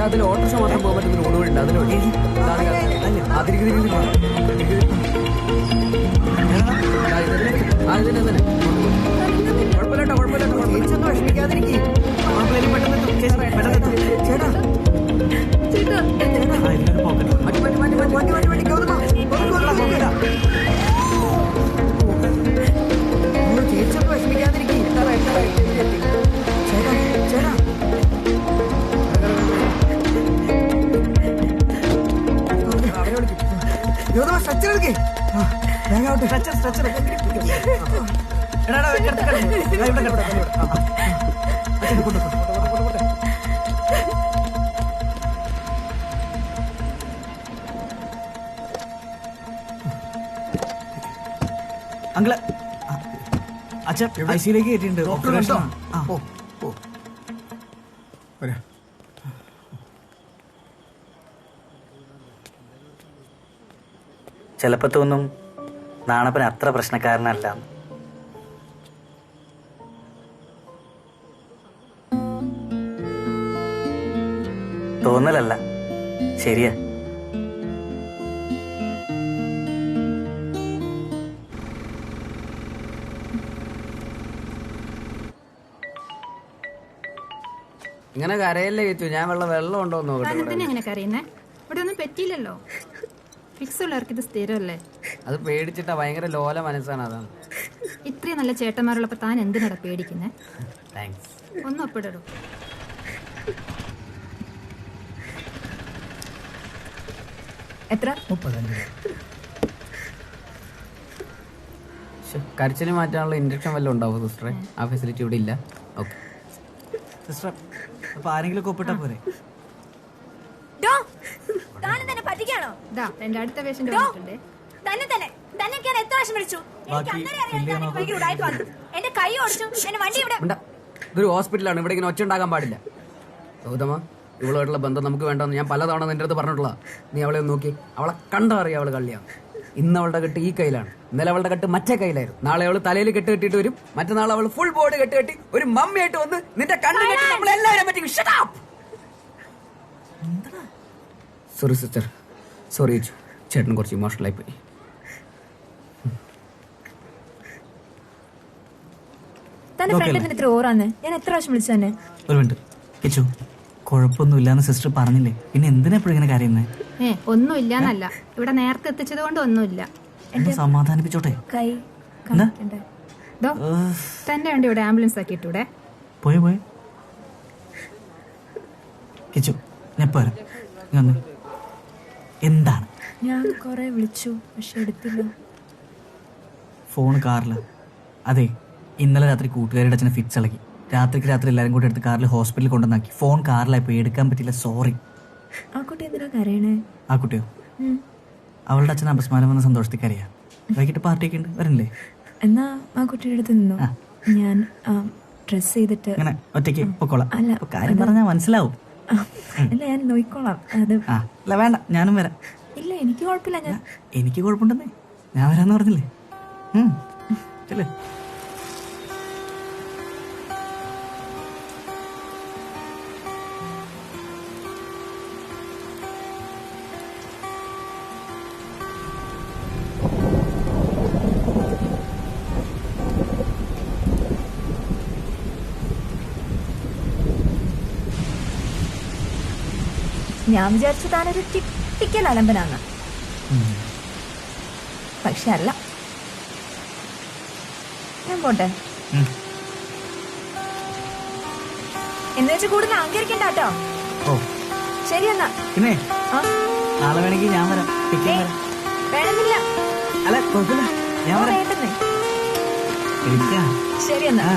അതിൽ ഓട്ടോറിക്ഷ മാത്രം പോകാൻ പറ്റുന്ന റോഡുകളുണ്ട്. അതിലൂടെ അങ്കിള് അച്ഛൻ ഐസിയിലേക്ക് കയറ്റിയിട്ടുണ്ട്. ചിലപ്പോ തോന്നും നാണപ്പൻ അത്ര പ്രശ്നക്കാരനല്ല. തോന്നലല്ല, ശരിയാ. ഇങ്ങനെ കരയല്ലേ കേച്ചു. ഞാൻ വെള്ളം ഉണ്ടോ നോക്കട്ടെ. എങ്ങനെ കരയുന്നേ? ഇവിടെ ഒന്നും പറ്റിയില്ലല്ലോ. ഫിക്സ് ഉള്ളവർക്ക് ഇത് സ്ഥിരമല്ലേ? അത് പേടിച്ചിട്ടാ. ഭയങ്കര ലോല മനസ്സാണ്. അതാണ്. ഇത്രയും നല്ല ചേട്ടന്മാരുള്ളപ്പോ താൻ എന്തിനാ പേടിക്കുന്നേ? താങ്ക്സ്. ഒന്നും ഒപ്പിടൂ. എത്ര? 35. കരച്ചിന് മാറ്റാനുള്ള ഇൻജക്ഷൻ വല്ലതും ഉണ്ടാവും സിസ്റ്ററെ? ആ ഫെസിലിറ്റി ഇവിടെ ഇല്ല. ഓക്കെ സിസ്റ്റർ, അപ്പൊ ആരെങ്കിലും ഒപ്പിട്ടാ പോരെ? പറ്റിക്കാണോ? എന്റെ അടുത്ത പേഷ്യന്റ് എന്റെ കൈ ഓടിച്ചു. എന്റെ വണ്ടി ഇവിടെ. ഇതൊരു ഹോസ്പിറ്റലാണ്. ഇവിടെ ഇങ്ങനെ ഒച്ച ഉണ്ടാക്കാൻ പാടില്ല. ഗൗതമ, ഇവളുമായിട്ടുള്ള ബന്ധം നമുക്ക് വേണ്ടെന്ന് ഞാൻ പലതവണ നിന്റെ അടുത്ത് പറഞ്ഞിട്ടുള്ള. നീ അവളെ നോക്കി. അവളെ കണ്ടറിയാം അവള് കള്ളിയാണ്. ഇന്ന് അവളുടെ കെട്ട് ഈ കയ്യിലാണ്, ഇന്നലെ അവളുടെ കെട്ട് മറ്റേ കയ്യിലായിരുന്നു. നാളെ അവള് തലയിൽ കെട്ട് കെട്ടിട്ട് വരും. മറ്റന്നാൾ അവള് ഫുൾ ബോഡി കെട്ട് കെട്ടി ഒരു മമ്മിയായിട്ട് വന്ന് നിന്റെ കണ്ണു കെട്ടി നമ്മളെല്ലാവരും പറ്റി. സോറി സിസ്റ്റർ, സോറി ചേട്ടൻ കുറച്ച് ഇമോഷണൽ ആയി പോയി. ഇത്ര ഓറാന്ന് ഞാൻ എത്ര പ്രാവശ്യം വിളിച്ചു തന്നെ. ഒരു മിനിറ്റ് കിച്ചു, കുഴപ്പമൊന്നുമില്ലാന്ന് സിസ്റ്റർ പറഞ്ഞില്ലേ, പിന്നെ എന്തിനാ എപ്പോഴും ഇങ്ങനെ കാര്യന്നേ? ഒന്നുമില്ലാന്നല്ല, ഇവിടെ നേരത്തെ എത്തിച്ചത് കൊണ്ട് ഒന്നുമില്ല. സമാധാനിപ്പിച്ചോട്ടെ. കൈ തന്നെ വേണ്ടി ഇവിടെ ആംബുലൻസ് ആക്കിയിട്ടൂടെ? പോയെ കിച്ചു, ഞാൻ പോരാ. എന്താണ്? ഞാൻ കൊറേ വിളിച്ചു, പക്ഷെ എടുത്തില്ല. ഫോൺ കാറില്. അതെ, ഇന്നലെ രാത്രി കൂട്ടുകാരുടെ അച്ഛനെ ഫിക്സ് ഇളക്കി. രാത്രി എല്ലാരും കൂടെ എടുത്ത് കാറിൽ ഹോസ്പിറ്റലിൽ കൊണ്ടുവന്നാക്കി. ഫോൺ കാറിലായി പോയി, എടുക്കാൻ പറ്റില്ല. സോറി. ആ കുട്ടി എന്തിനാ കരയണേ? ആ കുട്ടിയോ? അവളുടെ അച്ഛൻ അപസ്മാരം വന്ന സന്തോഷത്തിൽ കരയാ. വൈകിട്ട് പാർട്ടിയൊക്കെ ഉണ്ട്, വരണില്ലേ? എന്നാ ആ കുട്ടിയുടെ അടുത്ത് നിന്നു. ഞാൻ ഡ്രസ് ചെയ്തിട്ട് അങ്ങനെ ഒറ്റയ്ക്ക് പൊക്കോളാം. കാര്യം പറഞ്ഞാൽ മനസ്സിലാവും. അല്ല, ഞാൻ നോക്കിക്കോളാം. അത് അല്ല, വേണ്ട, ഞാനും വരാം. ഇല്ല, എനിക്ക് കുഴപ്പമില്ല. എനിക്ക് കുഴപ്പമുണ്ടെന്നേ, ഞാൻ വരാന്ന് പറഞ്ഞില്ലേ. ഞാൻ വിചാരിച്ചു താനൊരു ടിപ്പിക്കൽ അലമ്പനാണ്. പക്ഷെ അല്ല. ഞാൻ പോട്ടെ. എന്ന് വെച്ച് കൂടുതൽ അഹങ്കരിക്കണ്ട കേട്ടോ. ശരി എന്നാ. പിന്നെ നാളെ വേണമെങ്കിൽ ഞാൻ വരാം. വേണമെന്നില്ല. അല്ല കുഴപ്പമില്ല, ഞാൻ വരാം. ശരി എന്നാ.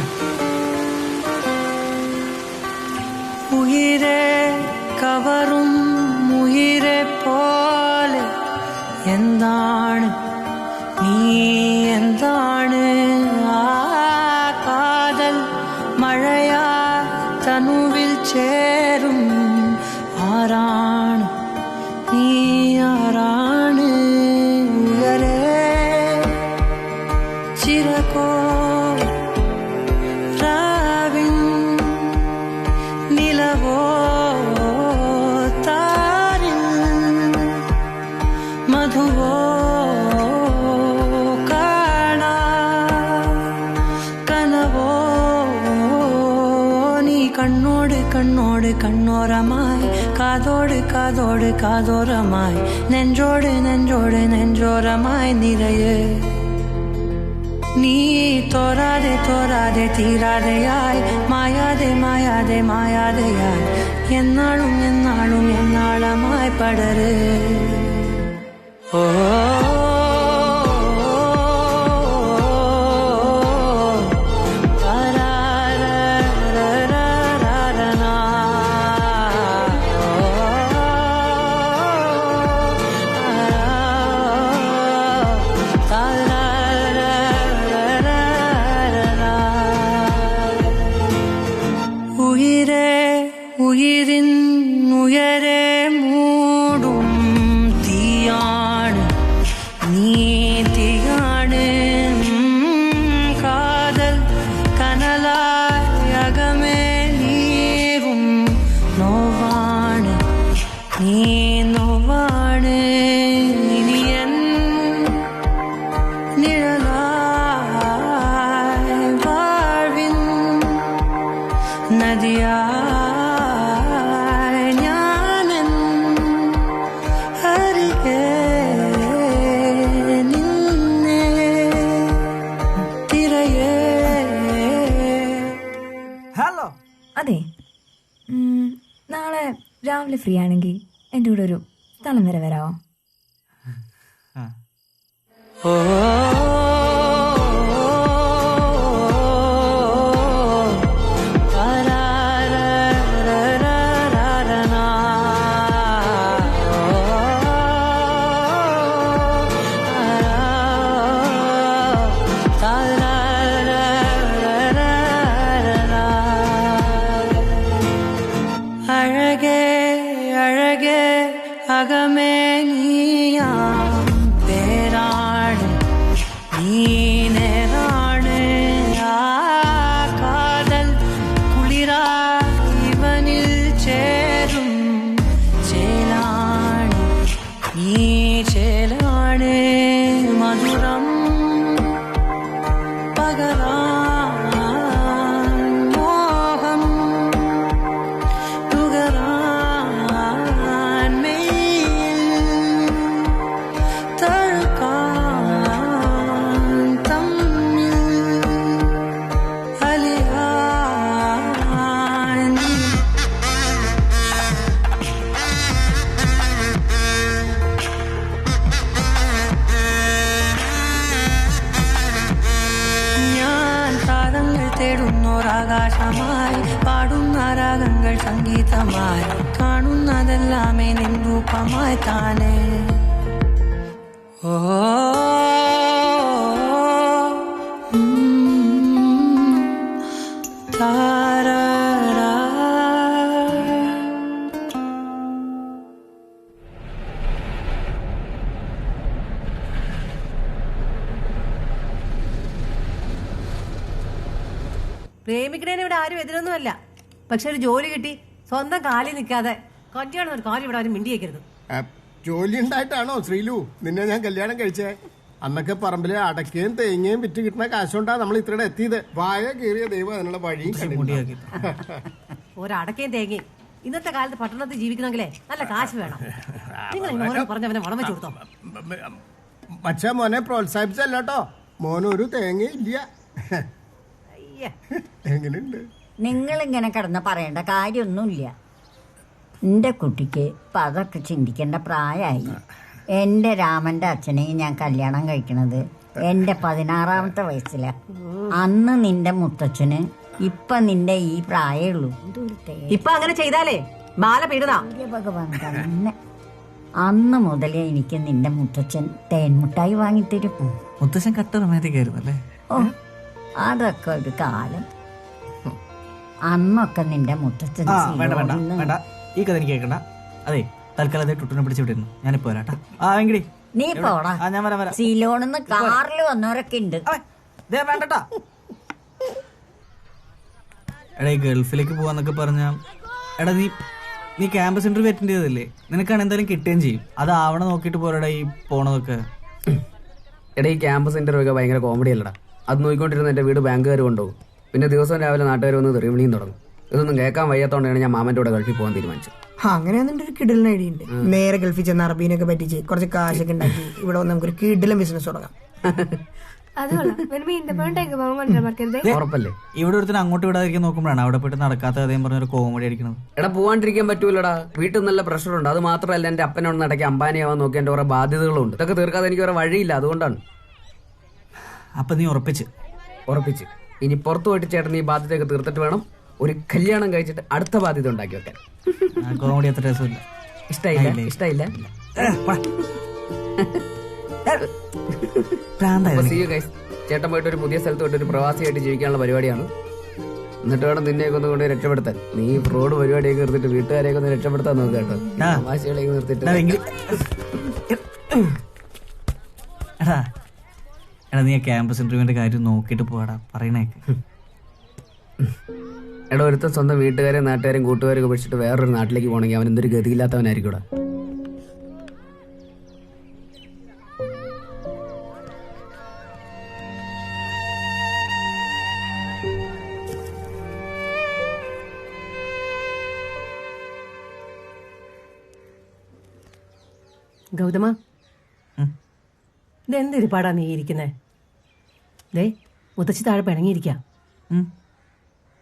ഉയിരെ കവറും ഉയിരെ പോലെ എന്താണ് നീ, എന്താണ് ആ കാതൽ മഴയാ തനുവിൽ ചേരും. ആരാണ് നീ, ആരാണ് ഉയരെ ചിരകോ രാവിൻ നിലവോ താരിൽ മധുവോ കാണാ കനവോ നീ കണ്ണോട് കണ്ണോട് കണ്ണോരമായി കാതോട് കാതോട് കാതോരമായി നെഞ്ചോട് നെഞ്ചോട് നെഞ്ചോരമായി നിറയെ നീ തോരാതെ തോരാതെ തീരാതെയായി മായാതെ മായാതെ മായാതെയായി എന്നാളും എന്നാളും എന്നാളമായി പടര്. ഓ ഉയിരിൻ ഉയരെ മൂടും തീയാണ് നീ, തീയാണ് കാതൽ കനലായി അകമേ നീറും നോവാണ് നീ, നോവാണ് ഇനിയൻ നിഴലായി വാഴ്വിൻ നദിയാ അതെ. നാളെ രാവിലെ ഫ്രീ ആണെങ്കിൽ എൻ്റെ കൂടെ ഒരു സ്ഥലം വരെ വരാമോ? അകമേ നീയാം പേരാണ് നീ നേരാണ് ആ കാതൽ കുളിരാ ഇവനിൽ ചേരും ചേലാണ് നീ ചേലാണ് മധുരം പകരാൻ മോഹം തുകരാൻ മെയ്യിൽ തഴുകാൻ തമ്മിൽ അലിയാൻ ഞാൻ താരങ്ങൾ തേടുന്നോരാകാശമായി പാടുന്ന രാഗങ്ങൾ സംഗീതമായി കാണുന്നതെല്ലാമേ നിൻ രൂപമായി താനേ. ഓ താരാ പ്രേമിക്കണേന് ഇവിടെ ആരും എതിരൊന്നുമല്ല. പക്ഷെ ഒരു ജോലി കിട്ടി സ്വന്തം കാലിൽ നിൽക്കാതെ കല്യാണം ഒരു കാര്യം ഇവിടെ ആരും മിണ്ടിയേക്കരുത്. ജോലി ഉണ്ടായിട്ടാണോ ശ്രീലു നിന്നെ ഞാൻ കല്യാണം കഴിച്ചേ? അന്നൊക്കെ പറമ്പിലെ അടക്കയും തേങ്ങയും വിറ്റ് കിട്ടുന്ന കാശുകൊണ്ടാ നമ്മൾ ഇത്രയുടെ എത്തിയത്. വായ കീറിയ ദൈവം അതിനുള്ള വഴിയും ഒരടക്കയും തേങ്ങയും ഇന്നത്തെ കാലത്ത് പട്ടണത്തിൽ ജീവിക്കണമെങ്കിലേ നല്ല കാശ് വേണം. നിങ്ങൾ ഓരോ പറഞ്ഞവനെ വളം വെച്ച് കൊടുത്തോ. മച്ചാ മോനെ പ്രോത്സാഹിപ്പിച്ചല്ലോ. മോനൊരു തേങ്ങയില്ല. എങ്ങനെയുണ്ട്? നിങ്ങളിങ്ങനെ കിടന്ന് പറയേണ്ട കാര്യമൊന്നുമില്ല. എൻ്റെ കുട്ടിക്ക് ഇപ്പം അതൊക്കെ ചിന്തിക്കേണ്ട പ്രായമായി. എൻ്റെ രാമൻ്റെ അച്ഛനെയും ഞാൻ കല്യാണം കഴിക്കണത് എൻ്റെ 16ാമത്തെ വയസ്സിലാണ്. അന്ന് നിന്റെ മുത്തച്ഛന് ഇപ്പൊ നിന്റെ ഈ പ്രായമുള്ളൂ. ഇപ്പൊ അങ്ങനെ ചെയ്താലേ മാല പീടുന്ന ഭഗവാൻ തന്നെ. അന്ന് മുതലേ എനിക്ക് നിന്റെ മുത്തച്ഛൻ തേൻമുട്ടായി വാങ്ങിത്തരും. മുത്തച്ഛൻ കട്ട റൊമാൻറ്റിക് അല്ലേ? ഓ, അതൊക്കെ ഒരു കാലം. അന്നൊക്കെ നിന്റെ മുത്തച്ഛൻ വേണ്ട വേണ്ട വേണ്ട, ഈ കഥ എനിക്ക് കേൾക്കണ്ട. അതെ, തൽക്കാലം അതേ ടുട്ടിനെ പിടിച്ചു വിട്ടിരുന്നു. ഞാനിപ്പോ വരാട്ടാ. വെങ്കടി നീ പോടാ. ഞാൻ വരാം വരാം. സിലോണിന്ന് കാറിൽ വന്നവരൊക്കെ ഉണ്ട്. വേണ്ടട്ടാ. എടാ, ഈ ഗൾഫിലേക്ക് പോവാന്നൊക്കെ പറഞ്ഞ എടാ നീ ക്യാമ്പസ് ഇന്റർവ്യൂ അറ്റൻഡ് ചെയ്തതല്ലേ? നിനക്കാണ് എന്തായാലും കിട്ടുകയും ചെയ്യും. അതാവണ നോക്കിയിട്ട് പോരടാ ഈ പോണതൊക്കെ. എടാ, ഈ ക്യാമ്പസ് ഇന്റർവ്യൂ ഒക്കെ ഭയങ്കര കോമഡി അല്ലടാ. അത് നോക്കിക്കൊണ്ടിരുന്ന എന്റെ വീട് ബാങ്കുകാർ കൊണ്ടുപോകും. പിന്നെ ദിവസം രാവിലെ നാട്ടുകാർ വന്ന് തെറിവിളിയും തുടങ്ങും. ഇതൊന്നും കേൾക്കാൻ വയ്യാത്തോണ്ടാണ് ഞാൻ മാമന്റെ കൂടെ ഗൾഫിൽ പോകാൻ തീരുമാനിച്ചത്. അങ്ങനെയാണെന്നുണ്ട് ഒരു കിടിലൻ ഐഡിയ ഉണ്ട്. നേരെ ഗൾഫിൽ ചെന്ന് അറബീനൊക്കെ പറ്റിച്ച് കുറച്ച് കാശൊക്കെ ഉണ്ടാക്കി ഇവിടെ വന്ന് നമുക്കൊരു കിടിലൻ ബിസിനസ് തുടങ്ങാം. ഉറപ്പല്ലേ? ഇവിടെ ഒരുത്തിന് അങ്ങോട്ട് വിടാതിരിക്കാൻ നോക്കുമ്പോഴാണ് അവിടെ പോയിട്ട് നടക്കാത്ത കഥയും പറഞ്ഞൊരു കോമഡി അടിക്കുന്നത്. എടാ, പോവാണ്ടിരിക്കാൻ പറ്റൂലടാ. വീട്ടിൽ നല്ല പ്രഷറുണ്ട്. അത് മാത്രമല്ല, എന്റെ അപ്പനോട് നടക്കി അംബാനിയാവാൻ നോക്കി എന്റെ കുറെ ബാധ്യതകളുണ്ട്. ഇതൊക്കെ തീർക്കാതെ എനിക്ക് വേറെ വഴിയില്ല. അതുകൊണ്ടാണ്. അപ്പൊ നീ ഉറപ്പിച്ച് ഇനി പുറത്തു പോയിട്ട് ചേട്ടൻ ഈ ബാധ്യതയൊക്കെ തീർത്തിട്ട് വേണം ഒരു കല്യാണം കഴിച്ചിട്ട് അടുത്ത ബാധ്യത ഉണ്ടാക്കി വെക്കാൻ. കോമഡി അത്ര രസമില്ല. ഇഷ്ടായില്ല. ചേട്ടൻ പോയിട്ട് ഒരു പുതിയ സ്ഥലത്ത് പോയിട്ട് ഒരു പ്രവാസിയായിട്ട് ജീവിക്കാനുള്ള പരിപാടിയാണ്. എന്നിട്ട് വേണം നിന്നെയൊക്കെ ഒന്ന് കൊണ്ട് രക്ഷപ്പെടുത്താൻ. നീ ഫ്രോഡ് പരിപാടിയൊക്കെ നിർത്തിട്ട് വീട്ടുകാരെയൊക്കെ ഒന്ന് രക്ഷപ്പെടുത്താൻ നോക്കുക കേട്ടോ. തമാശകളെയൊക്കെ നിർത്തിട്ട്. എടാ, നീ ക്യാമ്പസ് ഇന്റർവ്യൂവിന്റെ കാര്യം നോക്കിയിട്ട് പോടാ. പറയണേക്ക്. എടാ, ഒരുത്തൻ സ്വന്തം വീട്ടുകാരെയും നാട്ടുകാരെയും കൂട്ടുകാരെയൊക്കെ പഠിച്ചിട്ട് വേറൊരു നാട്ടിലേക്ക് പോകണമെങ്കിൽ അവൻ എന്തൊരു ഗതിയില്ലാത്തവനായിരിക്കും. ഗൗതമ, ഇതെന്തൊരുപാടാ നീ ഇരിക്കുന്നേ? ദേ, മുത്തശ്ശി താഴെ പിണങ്ങിയിരിക്കാം.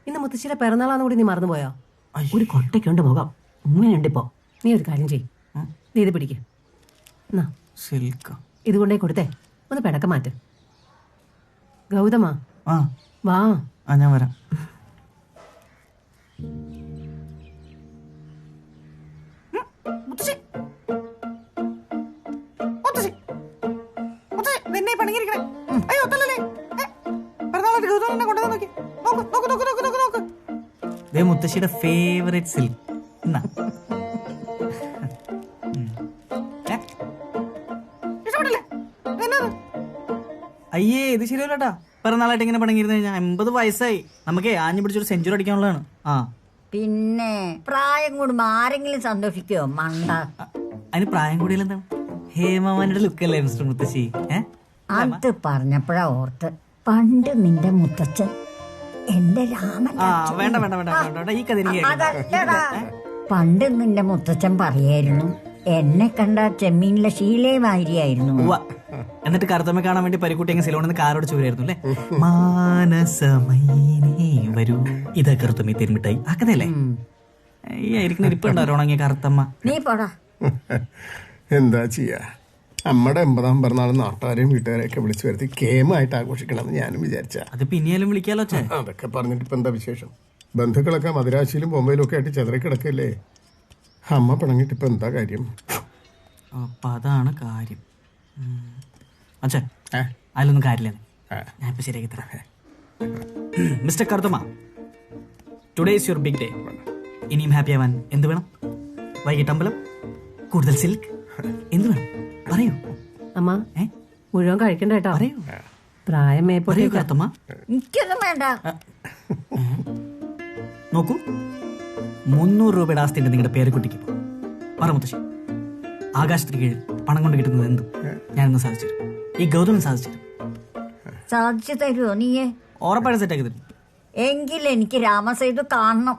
ഇന്ന് മുത്തശ്ശിയുടെ പിറന്നാളാന്ന് കൂടി നീ മറന്നുപോയോ? ഒരു കൊട്ടയ്ക്കുണ്ട് മുഖം, ഉമ്മയുണ്ട് ഇപ്പോ. നീ ഒരു കാര്യം ചെയ്യും, നീ ഇത് പിടിക്ക. ഇതുകൊണ്ടേ കൊടുത്തേ ഒന്ന് പിണക്കം മാറ്റ്. ഗൗതമ, വാ. ഞാൻ വരാം. മുത്തശ്ശിയുടെ ഫേവറേറ്റ് സിൽക്ക്. അയ്യേ, ഇത് ശരിയല്ലട്ടാ. പിറന്നാളായിട്ട് ഇങ്ങനെ പണങ്ങിരുന്നു കഴിഞ്ഞാൽ 80 വയസ്സായി. നമുക്കേ ആഞ്ഞു പിടിച്ചൊരു സെഞ്ചുറി അടിക്കാനുള്ളതാണ്. പിന്നെ പ്രായം കൂടുമ്പോ ആരെങ്കിലും സന്തോഷിക്കോ? മണ്ട. അതിന് പ്രായം കൂടിയാൽ എന്താണ്? ഹേമാമാന്റെ ലുക്കല്ലേ മിസ്റ്റർ മുത്തശ്ശി? അത് പറഞ്ഞപ്പോഴാ ഓർത്ത്, പണ്ട് നിന്റെ മുത്തച്ഛൻ എന്റെ രാമൻ. വേണ്ട വേണ്ട വേണ്ട വേണ്ട, ഈ കഥ പണ്ട് നിന്റെ മുത്തച്ഛൻ പറയായിരുന്നു, എന്നെ കണ്ട ചെമ്മീനിലെ ശീലമായിരിയായിരുന്നു. എന്നിട്ട് കറുത്തമ്മ കാണാൻ വേണ്ടി പരിക്കുട്ടിയെങ്കിൽ സിലോണിന്ന് കാറോടിച്ചു വരായിരുന്നു അല്ലേ? മാനസമൈനേ വരൂ, ഇതാ കറുത്തമ്മ തിരുമിട്ടായി. ആ കഥയല്ലേ? ഈ ആയിരിക്കുന്ന ഇരിപ്പുണ്ടോ ഉണങ്ങിയ കറുത്തമ്മ? നീ പോടാ. എന്താ ചെയ്യാ, നമ്മുടെ 80ാം പിറന്നാൾ നാട്ടുകാരെയും വീട്ടുകാരെയൊക്കെ വിളിച്ചു വരുത്തി കേമായിട്ട് ആഘോഷിക്കണമെന്ന് ഞാനും വിചാരിച്ച. അത് പിന്നെയാലും വിളിക്കാലോ. അതൊക്കെ പറഞ്ഞിട്ട് ഇപ്പൊ എന്താ വിശേഷം? ബന്ധുക്കളൊക്കെ മദിരാശിയിലും ബോംബെയിലും ഒക്കെ ആയിട്ട് ചെതറി കിടക്കല്ലേ. അമ്മ പിണങ്ങിട്ട് ഇപ്പൊ എന്താ കാര്യം? അപ്പൊ അതാണ് കാര്യം. അച്ഛാ, അതിലൊന്നും കാര്യമില്ല. ഞാൻ ഇപ്പൊ ശരിയാക്കി തരാം. Mister Karuthamma, today is your big day. ഇനിയും ഹാപ്പി ആവാൻ എന്ത് വേണം? വൈകിട്ട് അമ്പലം, കൂടുതൽ സിൽക്ക്, എന്ത് വേണം പറയൂ. അമ്മ, മുഴുവൻ കഴിക്കണ്ട കേട്ടോ. പറയൂ. പ്രായം മേപ്പോഴേ. കറുത്തമ്മ, എനിക്കൊന്നും വേണ്ട. നോക്കൂ, 300 രൂപയുടെ ആസ്തി ഉണ്ട് നിങ്ങളുടെ പേരക്കുട്ടിക്ക്. പറ മുത്തശ്ശി, ആകാശത്തിന് കീഴിൽ പണം കൊണ്ട് കിട്ടുന്നത് എന്തും ഞാനൊന്ന് സാധിച്ചു തരും. ഈ ഗൗതമൻ സാധിച്ചു തരും. സാധിച്ചു തരുമോ നീയെ? ഉറപ്പായിട്ട് സെറ്റാക്കി തരും. എങ്കിൽ എനിക്ക് രാമസേതു കാണണം.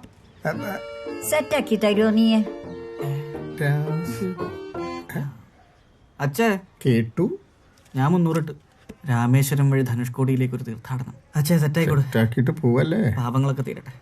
സെറ്റാക്കി തരുമോ നീയെ? അച്ഛേ കേട്ടു. ഞാൻ 300 ഇട്ട് രാമേശ്വരം വഴി ധനുഷ്കോടിയിലേക്ക് ഒരു തീർത്ഥാടനം. അച്ഛേ സെറ്റായിക്കോട്ടെ. സെറ്റാക്കിയിട്ട് പോവല്ലേ? പാപങ്ങളൊക്കെ തീരട്ടെ.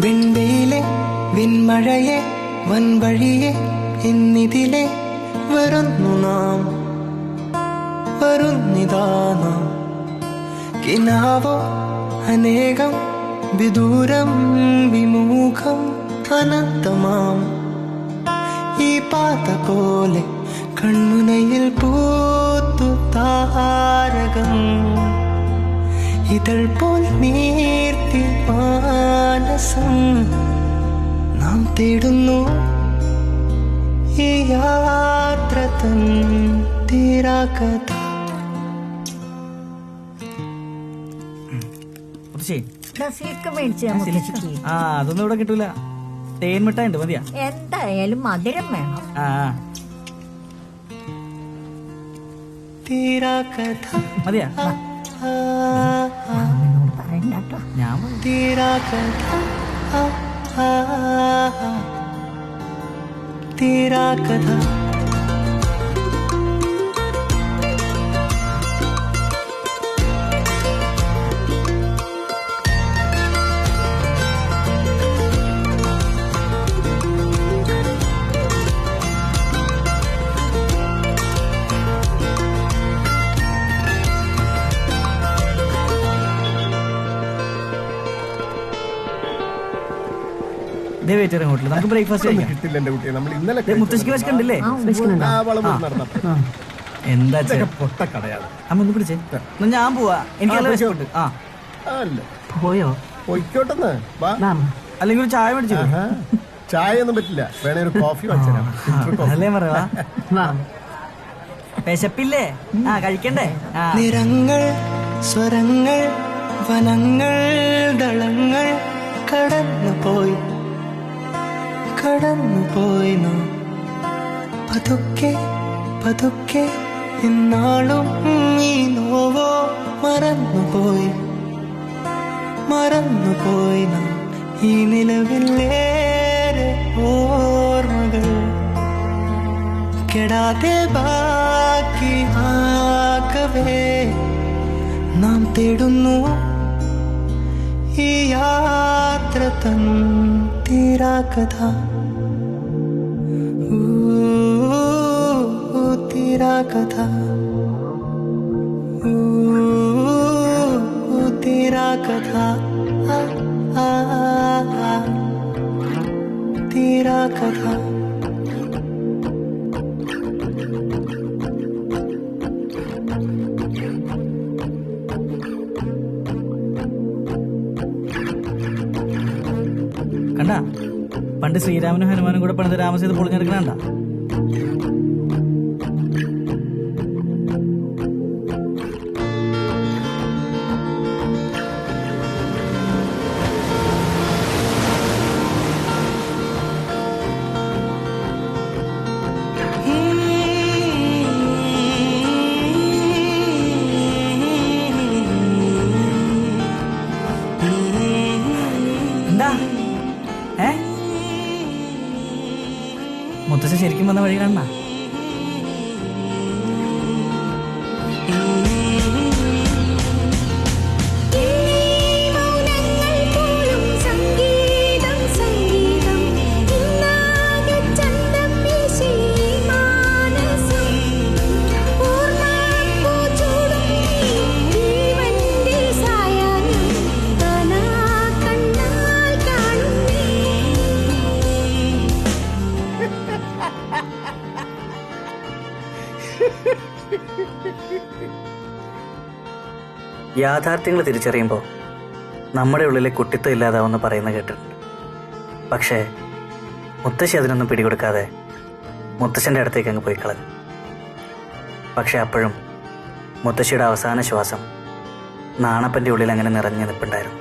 വിൺവെയിലെ വിൺമഴയെ വൻവഴിയെ എന്നിതിലെ വരുന്നു നാം, വരുന്നിതാ നാം. കിനാവോ അനേകം വിദൂരം വിമുഖം അനന്തമാം ഈ പാത പോലെ കൺമുനയിൽ പൂത്തു താരകം ഇതൾ പോൽ നീർത്തി മാനസം നാം തേടുന്നു ഈ യാത്ര തൻ തീരാകഥ. ആ അതൊന്നും ഇവിടെ കിട്ടൂല. തേൻ മിഠായി ഉണ്ട്, മതിയാ? എന്തായാലും മധുരം വേണം. തീരാകഥ മതിയാ? ഞാൻ തീരാകഥ തീരാകഥ. നമുക്ക് ബ്രേക്ക്ഫാസ്റ്റ് കിട്ടില്ല എന്റെ കുട്ടിയെ. നമ്മൾ ഇന്നലെ മുത്തശ്ശിക്ക് വിശക്കുണ്ടല്ലേ? എന്താ പൊട്ടക്കടയാണ്. അമ്മ ഒന്ന് പിടിച്ചേ. ഞാൻ പോവാ, എനിക്ക് നല്ല വിശക്കുണ്ട്. പോയോ? പൊയ്ക്കോട്ടെന്ന് അല്ലെങ്കിൽ ഒരു ചായ മേടിച്ചു. ചായ ഒന്നും പറ്റില്ല, വേണേ ഒരു കോഫി വെച്ചല്ലേ പറയാ. വിശപ്പില്ലേ? കഴിക്കണ്ടേ? നിറങ്ങൾ സ്വരങ്ങൾ വനങ്ങൾ ദളങ്ങൾ കടന്നുപോയി കടന്നുപോയി നാം പതുക്കെ പതുക്കെ എന്നാളും ഈ നോവോ മറന്നുപോയി മറന്നുപോയി നാം ഈ നിലവിലേറെ ഓർമ്മകൾ കെടാതെ ബാക്കി ആകവേ നാം തേടുന്നു ഈ യാത്ര തൻ തീരാകഥ. തീരാകഥ തീരാകഥ തീരാകഥ. കണ്ടാ, പണ്ട് ശ്രീരാമനും ഹനുമാനും കൂടെ പണിത് രാമസേതു പൊളിഞ്ഞെടുക്കണ. എന്താ മുത്തശ്ശി ശരിക്കും വന്ന വഴി കാണണ? യാഥാർത്ഥ്യങ്ങൾ തിരിച്ചറിയുമ്പോൾ നമ്മുടെ ഉള്ളിലെ കുട്ടിത്വം ഇല്ലാതാവുമെന്ന് പറയുന്ന കേട്ടിട്ടുണ്ട്. പക്ഷേ മുത്തശ്ശി അതിനൊന്നും പിടികൊടുക്കാതെ മുത്തശ്ശൻ്റെ അടുത്തേക്ക് അങ്ങ് പോയി കളഞ്ഞു. പക്ഷെ അപ്പോഴും മുത്തശ്ശിയുടെ അവസാന ശ്വാസം നാണപ്പൻ്റെ ഉള്ളിൽ അങ്ങനെ നിറഞ്ഞു നിൽപ്പുണ്ടായിരുന്നു.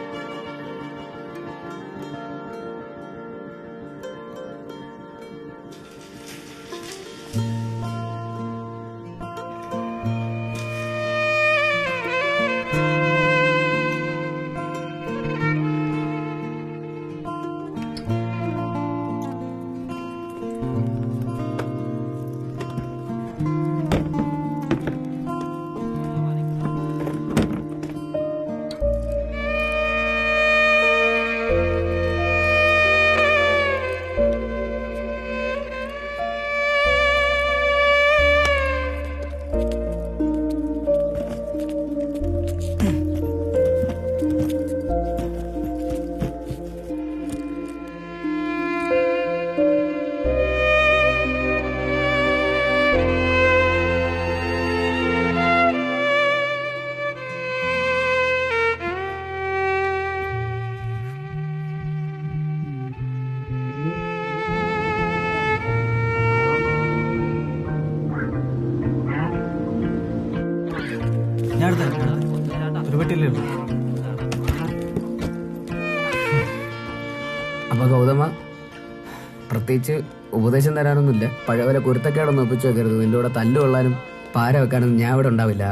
അപ്പൊ ഗൗതമ, പ്രത്യേകിച്ച് ഉപദേശം തരാനൊന്നുമില്ല. പഴയപോലെ കുരുത്തക്കേടൊന്നും ഒപ്പിച്ചു വെക്കരുത്. നിന്റെ കൂടെ തല്ലു കൊള്ളാനും പാര വെക്കാനൊന്നും ഞാൻ ഇവിടെ ഉണ്ടാവില്ല.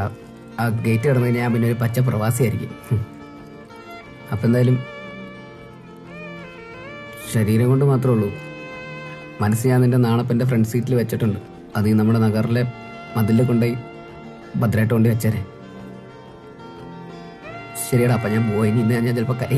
ആ ഗേറ്റ് കിടന്നു ഞാൻ പിന്നെ ഒരു പച്ച പ്രവാസിയായിരിക്കും. അപ്പം എന്തായാലും ശരീരം കൊണ്ട് മാത്രമേ ഉള്ളൂ, മനസ്സ് ഞാൻ നിന്റെ നാണപ്പൻ്റെ ഫ്രണ്ട് സീറ്റിൽ വെച്ചിട്ടുണ്ട്. അത് ഈ നമ്മുടെ നഗറിലെ മതിലിൽ കൊണ്ടുപോയി ഭദ്രമായിട്ട് കൊണ്ട് വെച്ചേരെ. ശരിയടാ, അപ്പം ഞാൻ പോയി. ഇന്ന് ഞാൻ ചിലപ്പോൾ കൈ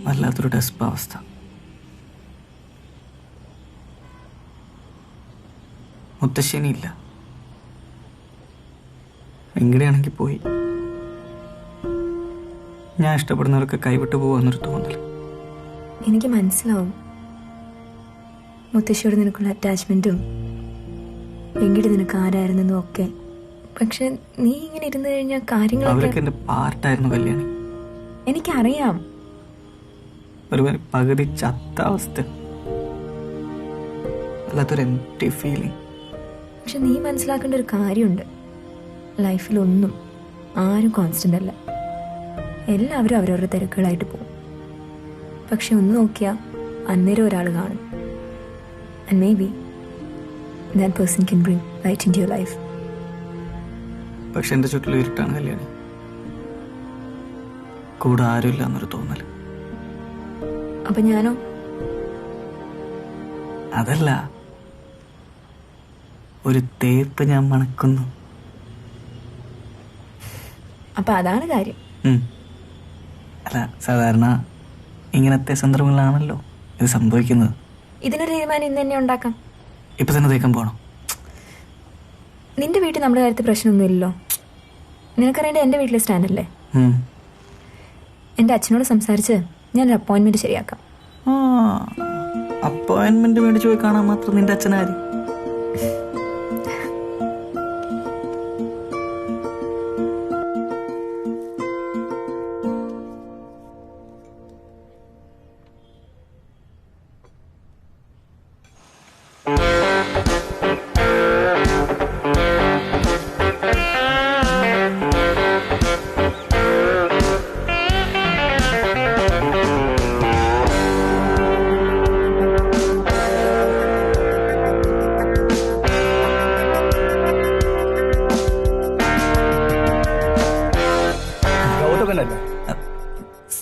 വല്ലാത്തൊരു ഡെസ്പാവസ്ഥ. മുത്തശ്ശേനിയില്ല, എങ്ങനെയാണെങ്കിൽ പോയി. ഞാൻ ഇഷ്ടപ്പെടുന്നവരൊക്കെ കൈവിട്ടു പോവാന്നൊരു തോന്നൽ. എനിക്ക് മനസ്സിലാവും മുത്തശ്ശിയോട് നിനക്കുള്ള അറ്റാച്ച്മെന്റും വെങ്കിടി നിനക്ക് ആരായിരുന്നെന്നും ഒക്കെ. പക്ഷെ നീ ഇങ്ങനെ ഇരുന്ന് കഴിഞ്ഞാൽ കാര്യങ്ങളൊക്കെ അവരൊക്കെ എന്റെ പാർട്ടായിരുന്നു കല്യാണി. എനിക്കറിയാം. ഒരു പകുതി ചത്ത അവസ്ഥ, വല്ലാത്തൊരു എംപ്റ്റി ഫീലിംഗ്. പക്ഷെ നീ മനസ്സിലാക്കേണ്ട ഒരു കാര്യമുണ്ട്, ലൈഫിലൊന്നും ആരും കോൺസ്റ്റന്റ് അല്ല. എല്ലാവരും അവരവരുടെ തിരക്കുകളായിട്ട് പോകും. പക്ഷെ ഒന്ന് നോക്കിയാൽ അന്നേരം ഒരാൾ കാണും. And may be that person can bring light in your life. പക്ഷെ എന്റെ ചുറ്റിലും ഇരുട്ടാണ് കല്യാണി, കൂടെ ആരുമില്ല എന്നൊരു തോന്നൽ. അപ്പൊ ഞാനോ? അതല്ല, ഒരു തേപ്പ് ഞാൻ മണക്കുന്നു. അപ്പൊ അതാണ് കാര്യം. അല്ല, സാധാരണ ഇങ്ങനത്തെ സന്ദർഭങ്ങളാണല്ലോ ഇത് സംഭവിക്കുന്നത്. ഇതിനൊരു തീരുമാനം ഇന്ന് തന്നെ ഉണ്ടാക്കാം. ഇപ്പൊ തന്നെ തേക്കാൻ പോകണം. നിന്റെ വീട്ടിൽ നമ്മുടെ കാര്യത്തിൽ പ്രശ്നമൊന്നുമില്ലല്ലോ. നിനക്കറിയേണ്ട എന്റെ വീട്ടിലെ സ്റ്റാൻഡല്ലേ. എന്റെ അച്ഛനോട് സംസാരിച്ച് ഞാനൊരു അപ്പോയിന്റ്മെന്റ് ശരിയാക്കാം. അപ്പോയിന്റ്മെന്റ് മേടിച്ചു പോയി കാണാൻ മാത്രം നിന്റെ അച്ഛനാര്?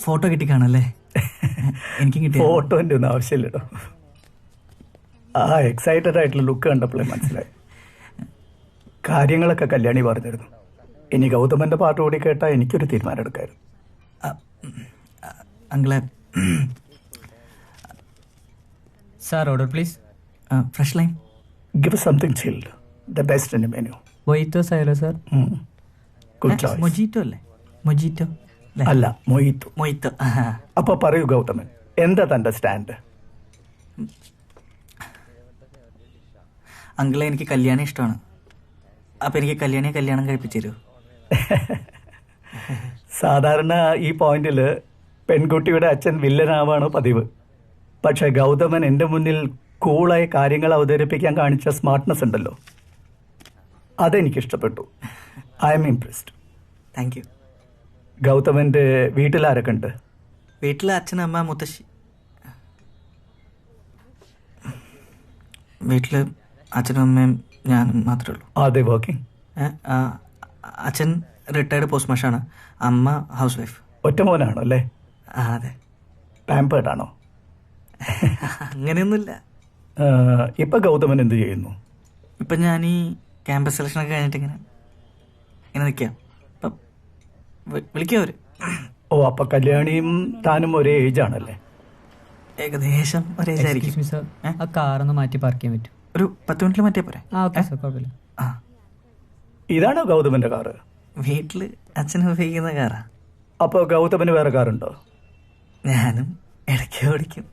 ഫോട്ടോ കിട്ടി കാണല്ലേ? എനിക്ക് കിട്ടി. ഫോട്ടോന്റെ ഒന്നും ആവശ്യമില്ല കേട്ടോ. ആ എക്സൈറ്റഡ് ആയിട്ടുള്ള ലുക്ക് കണ്ടപ്പോഴേ മനസ്സിലായി. കാര്യങ്ങളൊക്കെ കല്യാണി പറഞ്ഞിരുന്നു. ഇനി ഗൗതമന്റെ പാട്ട് കൂടി കേട്ടാൽ എനിക്കൊരു തീരുമാനം എടുക്കായിരുന്നു. അങ്കിളെ, sir order please. Fresh lime. Give something chilled, the best in the menu. Mojitos ആയാലോ സാർ? Good choice. മൊജിറ്റോ അല്ലേ? മൊജിറ്റോ അല്ല, മൊയ്ത്തു. മൊയ്ത്തോ. അപ്പൊ പറയൂ ഗൗതമൻ, എന്താ തന്റെ സ്റ്റാൻഡ്? അങ്കിളെ, എനിക്ക് കല്യാണം ഇഷ്ടമാണ്. അപ്പൊ എനിക്ക് കല്യാണം കഴിപ്പിച്ചു തരുമോ? സാധാരണ ഈ പോയിന്റില് പെൺകുട്ടിയുടെ അച്ഛൻ വില്ലനാവാണ് പതിവ്. പക്ഷെ ഗൗതമൻ എന്റെ മുന്നിൽ കൂളായി കാര്യങ്ങൾ അവതരിപ്പിക്കാൻ കാണിച്ച സ്മാർട്ട്നെസ് ഉണ്ടല്ലോ, അതെനിക്കിഷ്ടപ്പെട്ടു. I am impressed. Thank you. ഗൗതമന്റെ വീട്ടിലാരൊക്കെ ഉണ്ട്? വീട്ടിൽ അച്ഛൻ, അമ്മ, മുത്തശ്ശി. വീട്ടില് അച്ഛനും അമ്മയും ഞാനും മാത്രമേ ഉള്ളൂ. അതെ, വർക്കിംഗ്? അച്ഛൻ റിട്ടയർഡ് പോസ്റ്റ് മാഷാണ്, അമ്മ ഹൗസ് വൈഫ്. ഒറ്റ മോനാണോ അല്ലേ? അതെ. പാമ്പേർഡ് ആണോ? അങ്ങനെയൊന്നുമില്ല. ഇപ്പൊ ഗൗതമൻ എന്ത് ചെയ്യുന്നു? ഇപ്പം ഞാൻ ഈ ക്യാമ്പസ് സെലക്ഷനൊക്കെ കഴിഞ്ഞിട്ട് ഇങ്ങനെ നിൽക്കാം. അപ്പം വിളിക്കാം അവർ. ഓ, അപ്പൊ കല്യാണിയും താനും ഒരേ ഏജ് ആണല്ലേ? ഏകദേശം ഒരേ ഏജ് ആയിരിക്കും. ആ കാറൊന്ന് മാറ്റി പാർക്ക് ചെയ്യാൻ പറ്റും? ഒരു 10 മിനിറ്റിൽ മാറ്റിയാൽ പോരെ? ഓക്കെ സാർ, കുഴപ്പമില്ല. ഇതാണോ ഗൗതമന്റെ കാറ്? വീട്ടില് അച്ഛൻ ഉപയോഗിക്കുന്ന കാറാ. അപ്പൊ ഗൗതമന് വേറെ കാറുണ്ടോ? ഞാനും ഇടയ്ക്ക് ഓടിക്കും.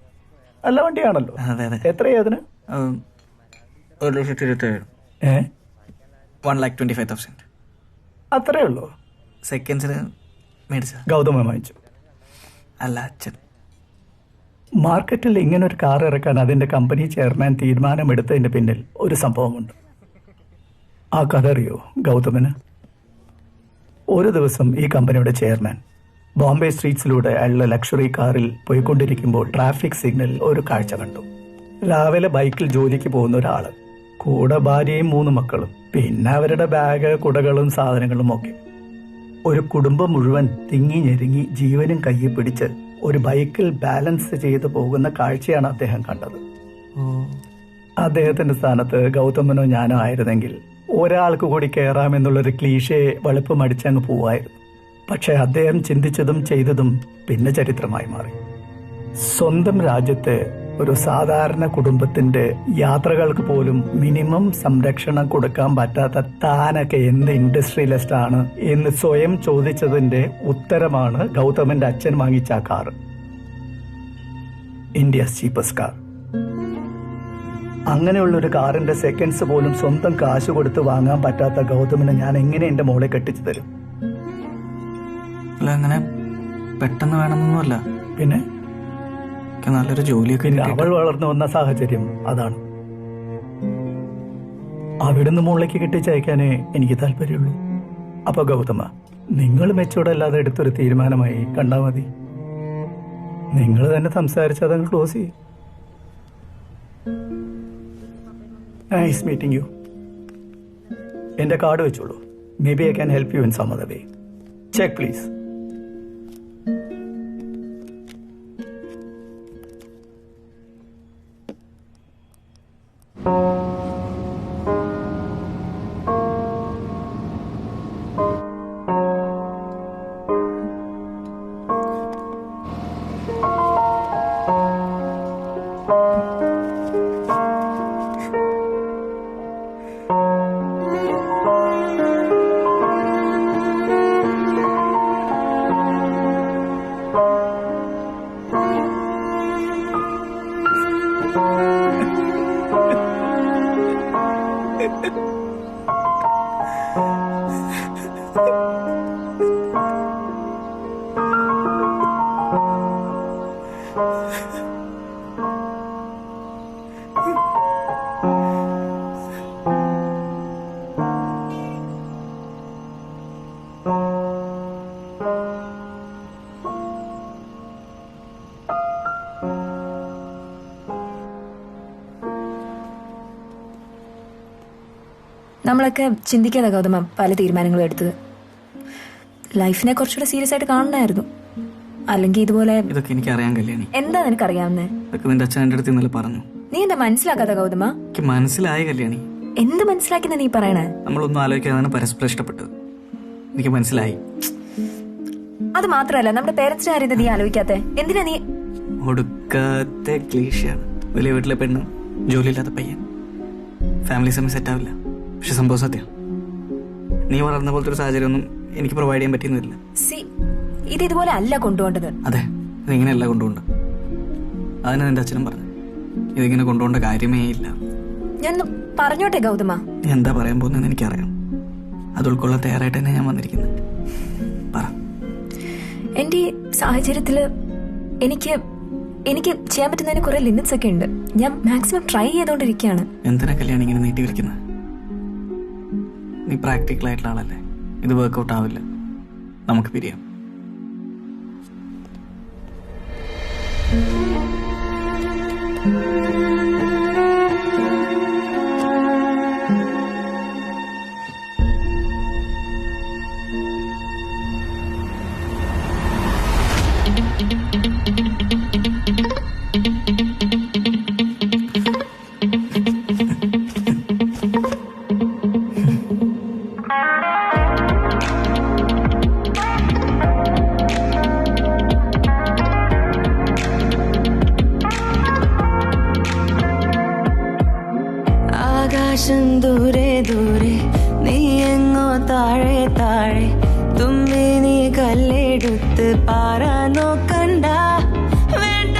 നല്ല വണ്ടിയാണല്ലോ. അതെ അതെ. എത്രയാ അതിന്? 1,27,000. 1,25,000. അത്രേ ഉള്ളൂ? സെക്കൻഡ്സിന് മേടിച്ച ഗൗതമൻ വാങ്ങിച്ചു? അല്ല, അച്ഛൻ. മാർക്കറ്റിൽ ഇങ്ങനൊരു കാർ ഇറക്കാൻ അതിന്റെ കമ്പനി ചെയർമാൻ തീരുമാനമെടുത്തതിന്റെ പിന്നിൽ ഒരു സംഭവമുണ്ട്. ആ കഥ അറിയോ ഗൗതമന്? ഒരു ദിവസം ഈ കമ്പനിയുടെ ചെയർമാൻ ബോംബെ സ്ട്രീറ്റ്സിലൂടെ അയാളുടെ ലക്ഷറി കാറിൽ പോയിക്കൊണ്ടിരിക്കുമ്പോൾ ട്രാഫിക് സിഗ്നലിൽ ഒരു കാഴ്ച കണ്ടു. രാവിലെ ബൈക്കിൽ ജോലിക്ക് പോകുന്ന ഒരാള്, കൂടെ ഭാര്യയും 3 മക്കളും, പിന്നെ അവരുടെ ബാഗ്, കുടകളും സാധനങ്ങളും ഒക്കെ. ഒരു കുടുംബം മുഴുവൻ തിങ്ങി ഞെരുങ്ങി ജീവനും കയ്യിൽ പിടിച്ച് ഒരു ബൈക്കിൽ ബാലൻസ് ചെയ്ത് പോകുന്ന കാഴ്ചയാണ് അദ്ദേഹം കണ്ടത്. അദ്ദേഹത്തിന്റെ സ്ഥാനത്ത് ഗൗതമനോ ഞാനോ ആയിരുന്നെങ്കിൽ ഒരാൾക്ക് കൂടി കയറാമെന്നുള്ളൊരു ക്ലീഷേ വെളുപ്പമടിച്ചങ്ങ് പോവായിരുന്നു. പക്ഷെ അദ്ദേഹം ചിന്തിച്ചതും ചെയ്തതും പിന്നെ ചരിത്രമായി മാറി. സ്വന്തം രാജ്യത്തെ ഒരു സാധാരണ കുടുംബത്തിന്റെ യാത്രകൾക്ക് പോലും മിനിമം സംരക്ഷണം കൊടുക്കാൻ പറ്റാത്ത താനൊക്കെ എന്ത് ഇൻഡസ്ട്രിയലിസ്റ്റ് ആണ് എന്ന് സ്വയം ചോദിച്ചതിന്റെ ഉത്തരമാണ് ഗൗതമന്റെ അച്ഛൻ വാങ്ങിച്ച ആ കാർ. India's cheapest car. അങ്ങനെയുള്ള ഒരു കാറിന്റെ സെക്കൻഡ്സ് പോലും സ്വന്തം കാശ് കൊടുത്ത് വാങ്ങാൻ പറ്റാത്ത ഗൗതമിനെ ഞാൻ എങ്ങനെ എന്റെ മോളെ കെട്ടിച്ചു തരും? അങ്ങനെ പെട്ടെന്ന് വേണമെന്നൊന്നുമല്ല. പിന്നെ നല്ലൊരു ജോലിയൊക്കെ. അവൾ വളർന്നു വന്ന സാഹചര്യം അതാണ്. അവിടുന്ന് മുകളിലേക്ക് കെട്ടിച്ചയക്കാനേ എനിക്ക് താല്പര്യമുള്ളൂ. അപ്പൊ ഗൗതമ, നിങ്ങൾ മെച്ചൂടല്ലാതെ എടുത്തൊരു തീരുമാനമായി കണ്ടാ മതി. നിങ്ങൾ തന്നെ സംസാരിച്ച് അതങ്ങ് ക്ലോസ് ചെയ്യും. Nice meeting you. എന്റെ കാർഡ് വെച്ചോളൂ. Maybe I can help you in some other way. Check please. നമ്മളൊക്കെ ചിന്തിക്കാതെ ഗൗതമ പല തീരുമാനങ്ങളും എടുത്തത്. ലൈഫിനെ കുറച്ചുകൂടെ സീരിയസ് ആയിട്ട് കാണണമായിരുന്നു. അല്ലെങ്കിൽ ഇതുപോലെ. ഇതൊക്കെ എനിക്ക് അറിയാൻ കല്യാണി. എന്താ നിനക്ക് അറിയാവുന്നേ? ഇതൊക്കെ നിന്റെ അച്ഛൻ എന്റെ അടുത്ത് ഇന്നലെ പറഞ്ഞു. നീ എന്താ മനസ്സിലാക്കാത്ത ഗൗതമ? എനിക്ക് മനസ്സിലായ കല്യാണി. എന്ത് മനസ്സിലാക്കുന്ന നീ പറയണേ? നമ്മളൊന്നും ആലോചിക്കാതാണ് പരസ്പരം ഇഷ്ടപ്പെട്ടത്. എനിക്ക് മനസ്സിലായി. അത് മാത്രല്ല, നമ്മുടെ പേരൻസിന്റെ കാര്യം നീ ആലോചിക്കാത്തെ എന്തിനാ? നീ ഒടുക്കാത്ത ക്ലീശയാണ്. വലിയ വീട്ടിലെ പെണ്ണ്, ജോലിയില്ലാത്ത പയ്യൻ, ഫാമിലി സമയം സെറ്റ് ആവില്ല. പക്ഷെ സംഭവം സത്യം. നീ വളർന്ന പോലത്തെ ഒരു സാഹചര്യം ഒന്നും എനിക്ക് പ്രൊവൈഡ് ചെയ്യാൻ പറ്റിയെന്നില്ല. ഇത് ഇതുപോലെ അല്ല കൊണ്ടുപോകേണ്ടത്. അതെ, ഇതിങ്ങനെയല്ല കൊണ്ടുപോകണ്ട. അതിന് നിന്റെ അച്ഛനും പറഞ്ഞു ഇതിങ്ങനെ കൊണ്ടുപോകേണ്ട കാര്യമേ ഇല്ല. ഞാനൊന്ന് പറഞ്ഞോട്ടെ ഗൗതമ. നീ എന്താ പറയാൻ പോകുന്നതെന്ന് എനിക്കറിയാം. അത് ഉൾക്കൊള്ളാൻ തയ്യാറായിട്ട് തന്നെ ഞാൻ വന്നിരിക്കുന്നത്. പറ. എന്റെ ഈ സാഹചര്യത്തില് എനിക്ക് ചെയ്യാൻ പറ്റുന്നതിന് കുറെ ലിമിറ്റ്സ് ഒക്കെ ഉണ്ട്. ഞാൻ മാക്സിമം ട്രൈ ചെയ്തോണ്ടിരിക്കുകയാണ്. എന്തിനാ കല്യാണം ഇങ്ങനെ നീട്ടി വിളിക്കുന്നത്? നീ പ്രാക്ടിക്കൽ ആയിട്ടുള്ള ആളല്ലേ. ഇത് വർക്ക്ഔട്ട് ആവില്ല. നമുക്ക് പിരിയാം. ആകാശം ദൂരെ ദൂരെ, നീ എങ്ങോ താഴെ താഴെ, തുമ്പി നീ കല്ലെടുത്ത് പാറാ നോക്കണ്ട. വേണ്ട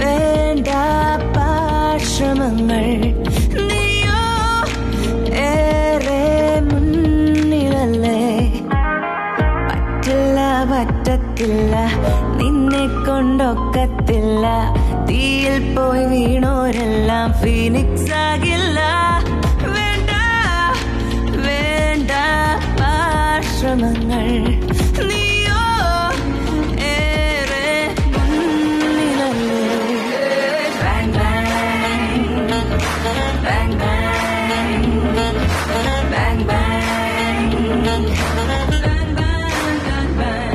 വേണ്ട പാശ്രമങ്ങൾ, നീയോ ഏറെ മുന്നിലല്ലേ. പറ്റില്ല പറ്റത്തില്ല, നിന്നെ കൊണ്ടൊക്കത്തില്ല. തീയിൽ പോയി വീണോരെല്ലാം ഫീനിക്സ് ആകില്ല. വേണ്ട വേണ്ട പാശ്രമങ്ങൾ, നീയോ ഏറെ മുന്നിലല്ലേ. Bang bang, bang bang, bang bang, bang bang, bang bang.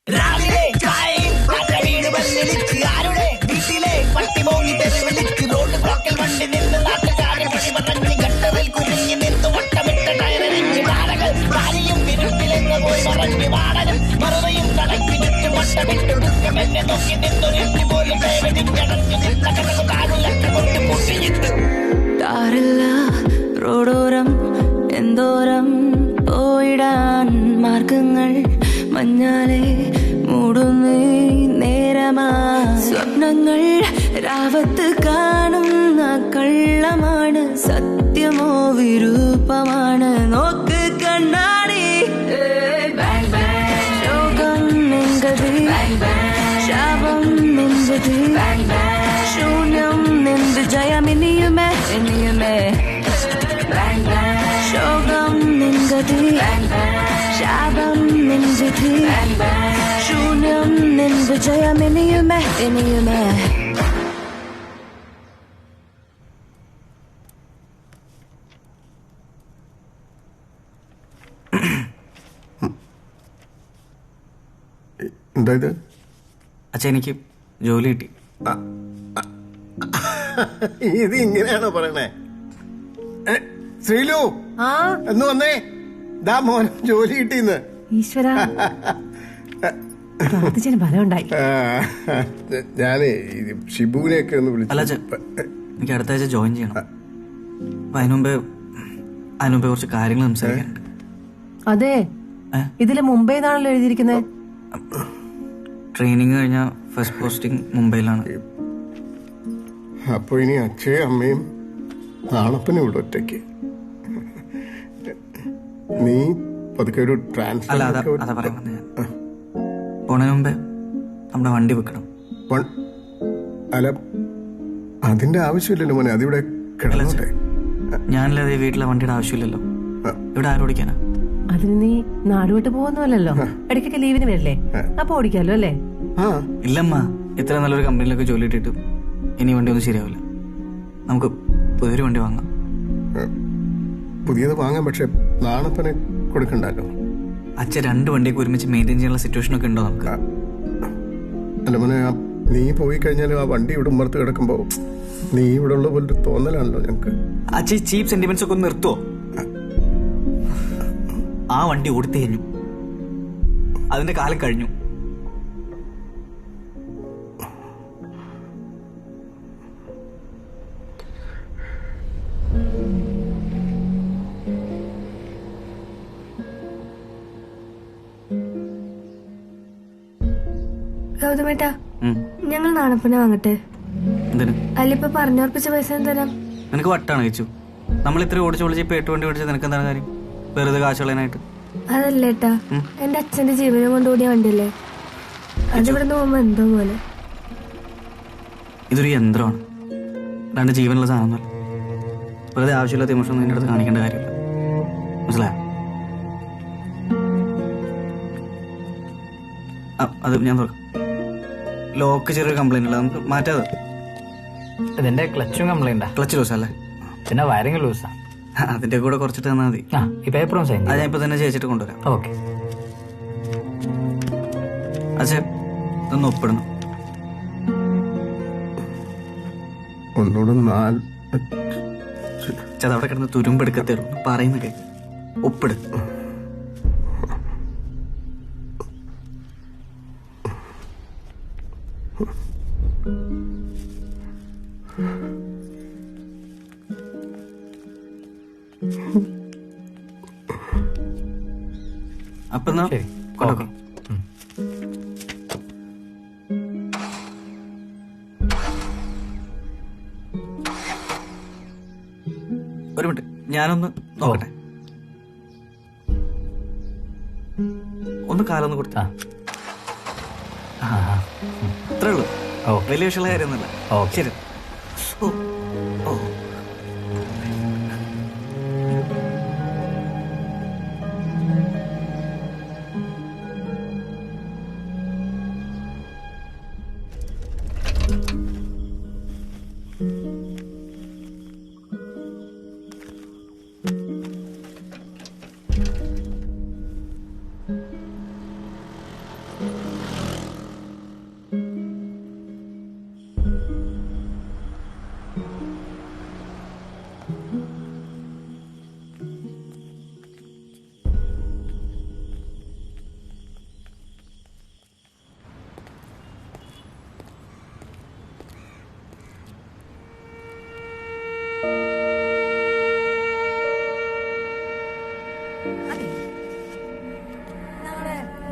രാവിലെ ചായയും വീട് വല്ലിച്ച് ആരുടെ വീട്ടിലെ പട്ടി മോങ്ങി തെരുവിളിച്ച് റോഡ് ബ്ലോക്കിൽ വണ്ടി നിന്ന് നാട്ടുകാരൻ വഴി പറഞ്ഞ് ഗട്ടറിൽ കുരുങ്ങി നിന്ന് വട്ടമിട്ട ടയറിഞ്ഞ് താരകൾ ഭാര്യയും തിരുപ്പിലെന്ന് പോയി മറഞ്ഞ് വാടകൾ മറുതയും തലയ്ക്ക് ചുറ്റും വട്ടമിട്ട് ദുഃഖം എന്നെ നോക്കി നിന്നൊരെത്തി പോലും വേദനിക്കടഞ്ഞു നിന്ന കടന്നു കാടുലൊക്കെ കൊണ്ട് പൊട്ടിയിട്ട്. താറില്ല റോഡോരം എന്തോരം പോയിടാൻ മാർഗങ്ങൾ മഞ്ഞാലെ മൂടുന്നേ നേരമാ. സ്വപ്നങ്ങൾ രാവത്ത് കാണുന്ന കള്ളമാണ്, സത്യമോ വിരൂപമാണ്. നോക്ക് കണ്ണാടി. ശോകം നിൻകതി, ശാപം നിൻജതി, ശൂന്യം നിന്റെ ജയമിനിയുമേ ഇനിയുമേ. ശോകം നിൻകതി, ശാപം നിൻജതി, ശൂന്യം നിന്റെ ജയമിനിയുമേ ഇനിയുമേ. എന്താ ഇത്? അച്ഛൻ എനിക്ക് ജോലി കിട്ടി. ഇത് ഇങ്ങനെയാണോ പറയണേ? ശ്രീലു എന്ന് വന്നേ, ദാ മോൻ ജോലി കിട്ടിന്ന്. ഈശ്വര, പ്രാർത്ഥിച്ചതിന് ഫലം ഉണ്ടായി. ഞാനേ ഷിബുവിനെയൊക്കെ ഒന്ന് അല്ല വിളിച്ചു. എനിക്ക് അടുത്ത ആഴ്ച ജോയിൻ ചെയ്യണം. അപ്പൊ അതിനുമുമ്പേ കുറച്ച് കാര്യങ്ങൾ സംസാരിക്കാനുണ്ട്. അതെ, ഇതില് മുംബൈ എന്നാണല്ലോ എഴുതിയിരിക്കുന്നത്. ട്രെയിനിങ് കഴിഞ്ഞ ഫസ്റ്റ് പോസ്റ്റിംഗ് മുംബൈയിലാണ്. അപ്പൊ ഇനി അച്ഛയും അമ്മയും നാണപ്പനും ഇവിടെ ഒറ്റയ്ക്ക്. നീ പതുക്കെ ഒരു അല്ല അതാ പറയുന്നത്. ഞാൻ പോണതിന് മുമ്പേ നമ്മുടെ വണ്ടി വെക്കണം. അല്ല, അതിന്റെ ആവശ്യമില്ലല്ലോ മോനെ, അതിവിടെ കിടന്നോട്ടെ. ഞാനല്ലാതെ വീട്ടിലെ വണ്ടിയുടെ ആവശ്യമില്ലല്ലോ. ഇവിടെ ആരും ഓടിക്കാനാ? അതിന് നീ നാടുവിട്ട് പോകുന്നല്ലോ, ഇടയ്ക്കൊക്കെ ലീവിന് വരില്ലേ, അപ്പൊ ഓടിക്കാലോ അല്ലേ? ഇല്ലമ്മ, ഇത്ര നല്ലൊരു കമ്പനിയിലൊക്കെ ജോലി ഇട്ടിട്ട് ഇനി വണ്ടി ഒന്നും ശരിയാവില്ല. നമുക്ക് പുതിയൊരു വണ്ടി വാങ്ങാം. പുതിയത് വാങ്ങാം, പക്ഷെ നാണപ്പനെ കൊടുക്കണ്ടല്ലോ. അച്ഛൻ 2 വണ്ടിയൊക്കെ ഒരുമിച്ച് മെയിൻറ്റെയിൻ ചെയ്യാനുള്ള സിറ്റുവേഷൻ ഒക്കെ ഉണ്ടോ നമുക്ക്? അല്ല മോനെ, നീ പോയി കഴിഞ്ഞാലും ആ വണ്ടി ഇവിടെ ഉമ്മർത്ത് കിടക്കുമ്പോ നീ ഇവിടെ ഉള്ള പോലൊരു തോന്നലാണല്ലോ ഞങ്ങക്ക്. അച്ഛൻ ചീപ്പ് സെന്റിമെന്റ്സ് ഒക്കെ ഒന്ന് നിർത്തുവോ? ആ വണ്ടി ഓടിത്തേഞ്ഞു, അതിന്റെ കാലം കഴിഞ്ഞു. ഗൗതമേട്ടാ, ഞങ്ങൾ നാണപ്പന വാങ്ങട്ടെ? എന്തിന്? അല്ലിപ്പോ പറഞ്ഞുറപ്പിച്ച പൈസ തരാം. നിനക്ക് വട്ടാണ് കഴിച്ചു. നമ്മൾ ഇത്ര ഓടിച്ച് ഓടിച്ച് ഇപ്പൊ 8 വണ്ടി ഓടിച്ചത് നിനക്ക് എന്താണ് കാര്യം? വെറുതെ കാശുള്ളതിനായിട്ട്. അതല്ലേട്ടാ, എന്റെ അച്ഛന്റെ ജീവനം കൊണ്ടുകൂടിയ വണ്ടിയല്ലേ, അതിവിടെ പോകുമ്പോ എന്തോ പോലെ. ഇതൊരു യന്ത്രമാണ്, രണ്ട് ജീവനുള്ള സാധനമല്ല. വെറുതെ ആവശ്യമില്ലാത്ത ഇമോഷൻ നിന്റെ അടുത്ത് കാണിക്കേണ്ട കാര്യമില്ല, മനസ്സിലായോ? അത് ഞാൻ തുറക്കാം. ലോക്ക് ചെറിയൊരു കംപ്ലൈന്റ് ഉള്ള, നമുക്ക് മാറ്റാതെ. ഇതിന്റെ ക്ലച്ചും കംപ്ലൈന്റാ. ക്ലച്ച് ലൂസ് അല്ലേ? പിന്നെ വയറിംഗ് ലൂസാ. അതിന്റെ കൂടെ കുറച്ചിട്ട് തന്നാൽ മതി. ഈ പേപ്പറും സൈൻ അത് ഞാൻ ഇപ്പൊ തന്നെ ചേച്ചിട്ട് കൊണ്ടുവരാം. ഓക്കെ. അച്ഛൻ ഇതൊന്ന് ഒപ്പിടണം. ഒന്നുകൂടെ അവിടെ കിടന്ന് തുരുമ്പെടുക്കത്തേ ഉള്ളൂ, പറയുന്ന കേക്ക്. ഒപ്പിട്. അപ്പൊ എന്നാ കൊണ്ടോക്കാം. ഒരു മിനിറ്റ്, ഞാനൊന്ന് നോക്കട്ടെ. ഒന്ന് കാലൊന്ന് കൊടുത്താ അത്രേ ഉള്ളൂ. വലിയ വിഷയമുള്ള കാര്യമൊന്നുമില്ല. ശരി.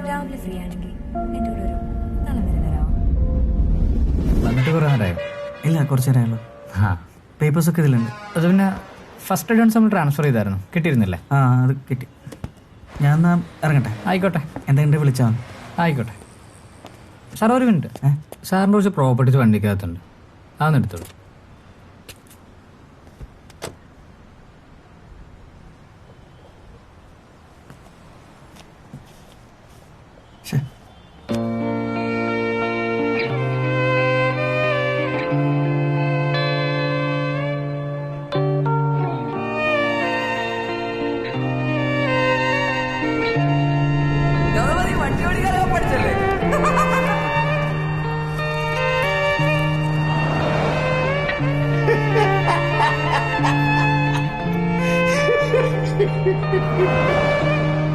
രാവിലെ ഫ്രീ ആണെങ്കിൽ എൻ്റെ കൂടെ ഒരു നാളെ വരെ വരാമോ? വന്നിട്ട് കുറേ നേരമായോ? ഇല്ല, കുറച്ച് നേരമായുള്ളൂ. പേപ്പേഴ്സ് ഒക്കെ ഇതിലുണ്ട്. അത് പിന്നെ ഫസ്റ്റ് അഡ്വാൻസ് നമ്മൾ ട്രാൻസ്ഫർ ചെയ്തായിരുന്നു, കിട്ടിയിരുന്നില്ലേ? അത് കിട്ടി. ഞാൻ എന്നാ ഇറങ്ങട്ടെ. ആയിക്കോട്ടെ. എന്തെങ്കിലും വിളിച്ചാൽ മതി. ആയിക്കോട്ടെ സാർ. ഒരു മിനിറ്റ്, സാറിൻ്റെ കുറച്ച് പ്രോപ്പർട്ടീസ് വണ്ടിക്കകത്തുണ്ട്, അതൊന്ന് എടുത്തോളൂ.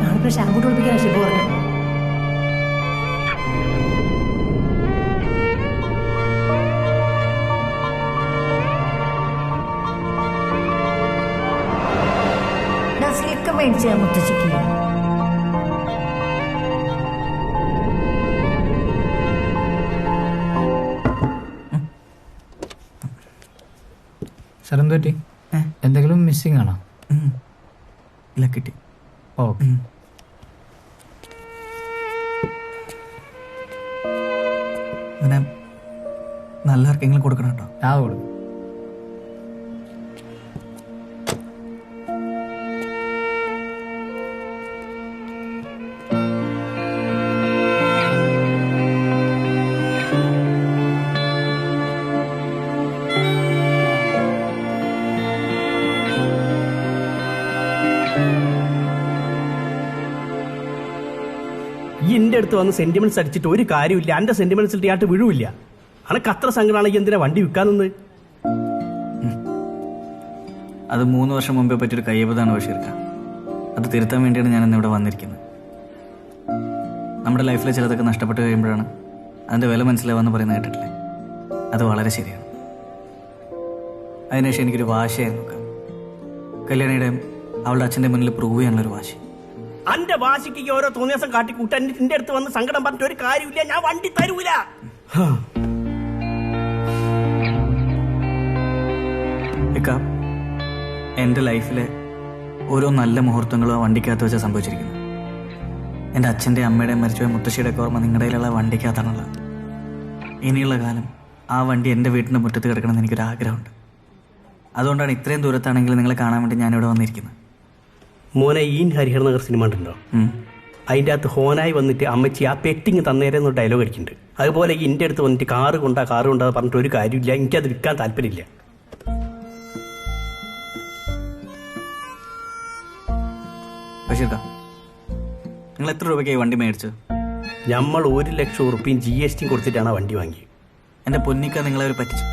നാളെ ഷാമ്പു കുളിപ്പിക്കാൻ ഷിപ്പ് പറഞ്ഞു. സ്ലിക്ക് മേടിച്ച മുത്തശ്ശിക്ക്. സാർ എന്ത് പറ്റി? എന്തെങ്കിലും മിസ്സിംഗ് ആണോ? ഇല്ല, കിട്ടി. ഓക്കെ. അങ്ങനെ നല്ല ആർക്കെങ്കിലും കൊടുക്കണം കേട്ടോ. കൊടുക്കും. ഈ എൻ്റെ അടുത്ത് വന്ന് സെന്റിമെന്റ്സ് അടിച്ചിട്ട് ഒരു കാര്യമില്ല. എൻ്റെ സെന്റിമെന്റ്സിൽ ആയിട്ട് വീഴുമില്ല. അനക്ക് അത്ര സങ്കടമാണെങ്കിൽ എന്തിനാ വണ്ടി വിൽക്കാനെന്ന്? അത് 3 വർഷം മുമ്പേ പറ്റിയൊരു കയ്യബദ്ധമാണ് ബഷീർക്ക. അത് തിരുത്താൻ വേണ്ടിയാണ് ഞാൻ ഇന്ന് ഇവിടെ വന്നിരിക്കുന്നത്. നമ്മുടെ ലൈഫിൽ ചിലതൊക്കെ നഷ്ടപ്പെട്ട് കഴിയുമ്പോഴാണ് അതിൻ്റെ വില മനസ്സിലാവാന്ന് പറയുന്നത് കേട്ടിട്ടില്ലേ? അത് വളരെ ശരിയാണ്. അതിനുശേഷം എനിക്കൊരു വാശയായിരുന്നു കല്യാണിയുടെ അവളുടെ അച്ഛൻ്റെ മുന്നിൽ പ്രൂവ് ചെയ്യാനുള്ളൊരു വാശി. അന്റെ വാശിക്ക് ഓരോ തോന്നിയാസം കാട്ടിക്കൂട്ടാൻ എന്റെ അടുത്ത് വന്ന് സങ്കടം പറഞ്ഞിട്ട് ഒരു കാര്യമില്ല. ഞാൻ വണ്ടി തരൂല. എൻ്റെ ലൈഫിലെ ഓരോ നല്ല മുഹൂർത്തങ്ങളും ആ വണ്ടിക്കകത്ത് വെച്ചാൽ സംഭവിച്ചിരിക്കുന്നു. എൻ്റെ അച്ഛൻ്റെ അമ്മയുടെയും മരിച്ചുപോയ മുത്തശ്ശിയുടെ ഓർമ്മ നിങ്ങളുടെ കയ്യിലുള്ള വണ്ടിക്കകത്താണുള്ളത്. ഇനിയുള്ള കാലം ആ വണ്ടി എൻ്റെ വീട്ടിൻ്റെ മുറ്റത്ത് കിടക്കണമെന്ന് എനിക്കൊരാഗ്രഹമുണ്ട്. അതുകൊണ്ടാണ് ഇത്രയും ദൂരത്താണെങ്കിലും നിങ്ങളെ കാണാൻ വേണ്ടി ഞാനിവിടെ വന്നിരിക്കുന്നത്. മോനെ ഈ ഹരിഹർ നഗർ സിനിമ ഉണ്ടോ? അതിൻ്റെ അകത്ത് ഹോനായി വന്നിട്ട് അമ്മച്ചി ആ പെറ്റിങ് തന്നേരെന്നൊരു ഡയലോഗ് അടിക്കുന്നുണ്ട്. അതുപോലെ എൻ്റെ അടുത്ത് വന്നിട്ട് കാറ് കൊണ്ടാ പറഞ്ഞിട്ട് ഒരു കാര്യമില്ല. എനിക്കത് വിൽക്കാൻ താല്പര്യമില്ല. ബഷീർക്ക, നിങ്ങൾ എത്ര രൂപയ്ക്കായി വണ്ടി മേടിച്ചത്? നമ്മൾ 1,00,000 ഉറുപ്പിയും GST കൊടുത്തിട്ടാണ് ആ വണ്ടി വാങ്ങിയത്. എൻ്റെ പൊന്നിക്ക, നിങ്ങളെ ഒരു പറ്റിച്ചു.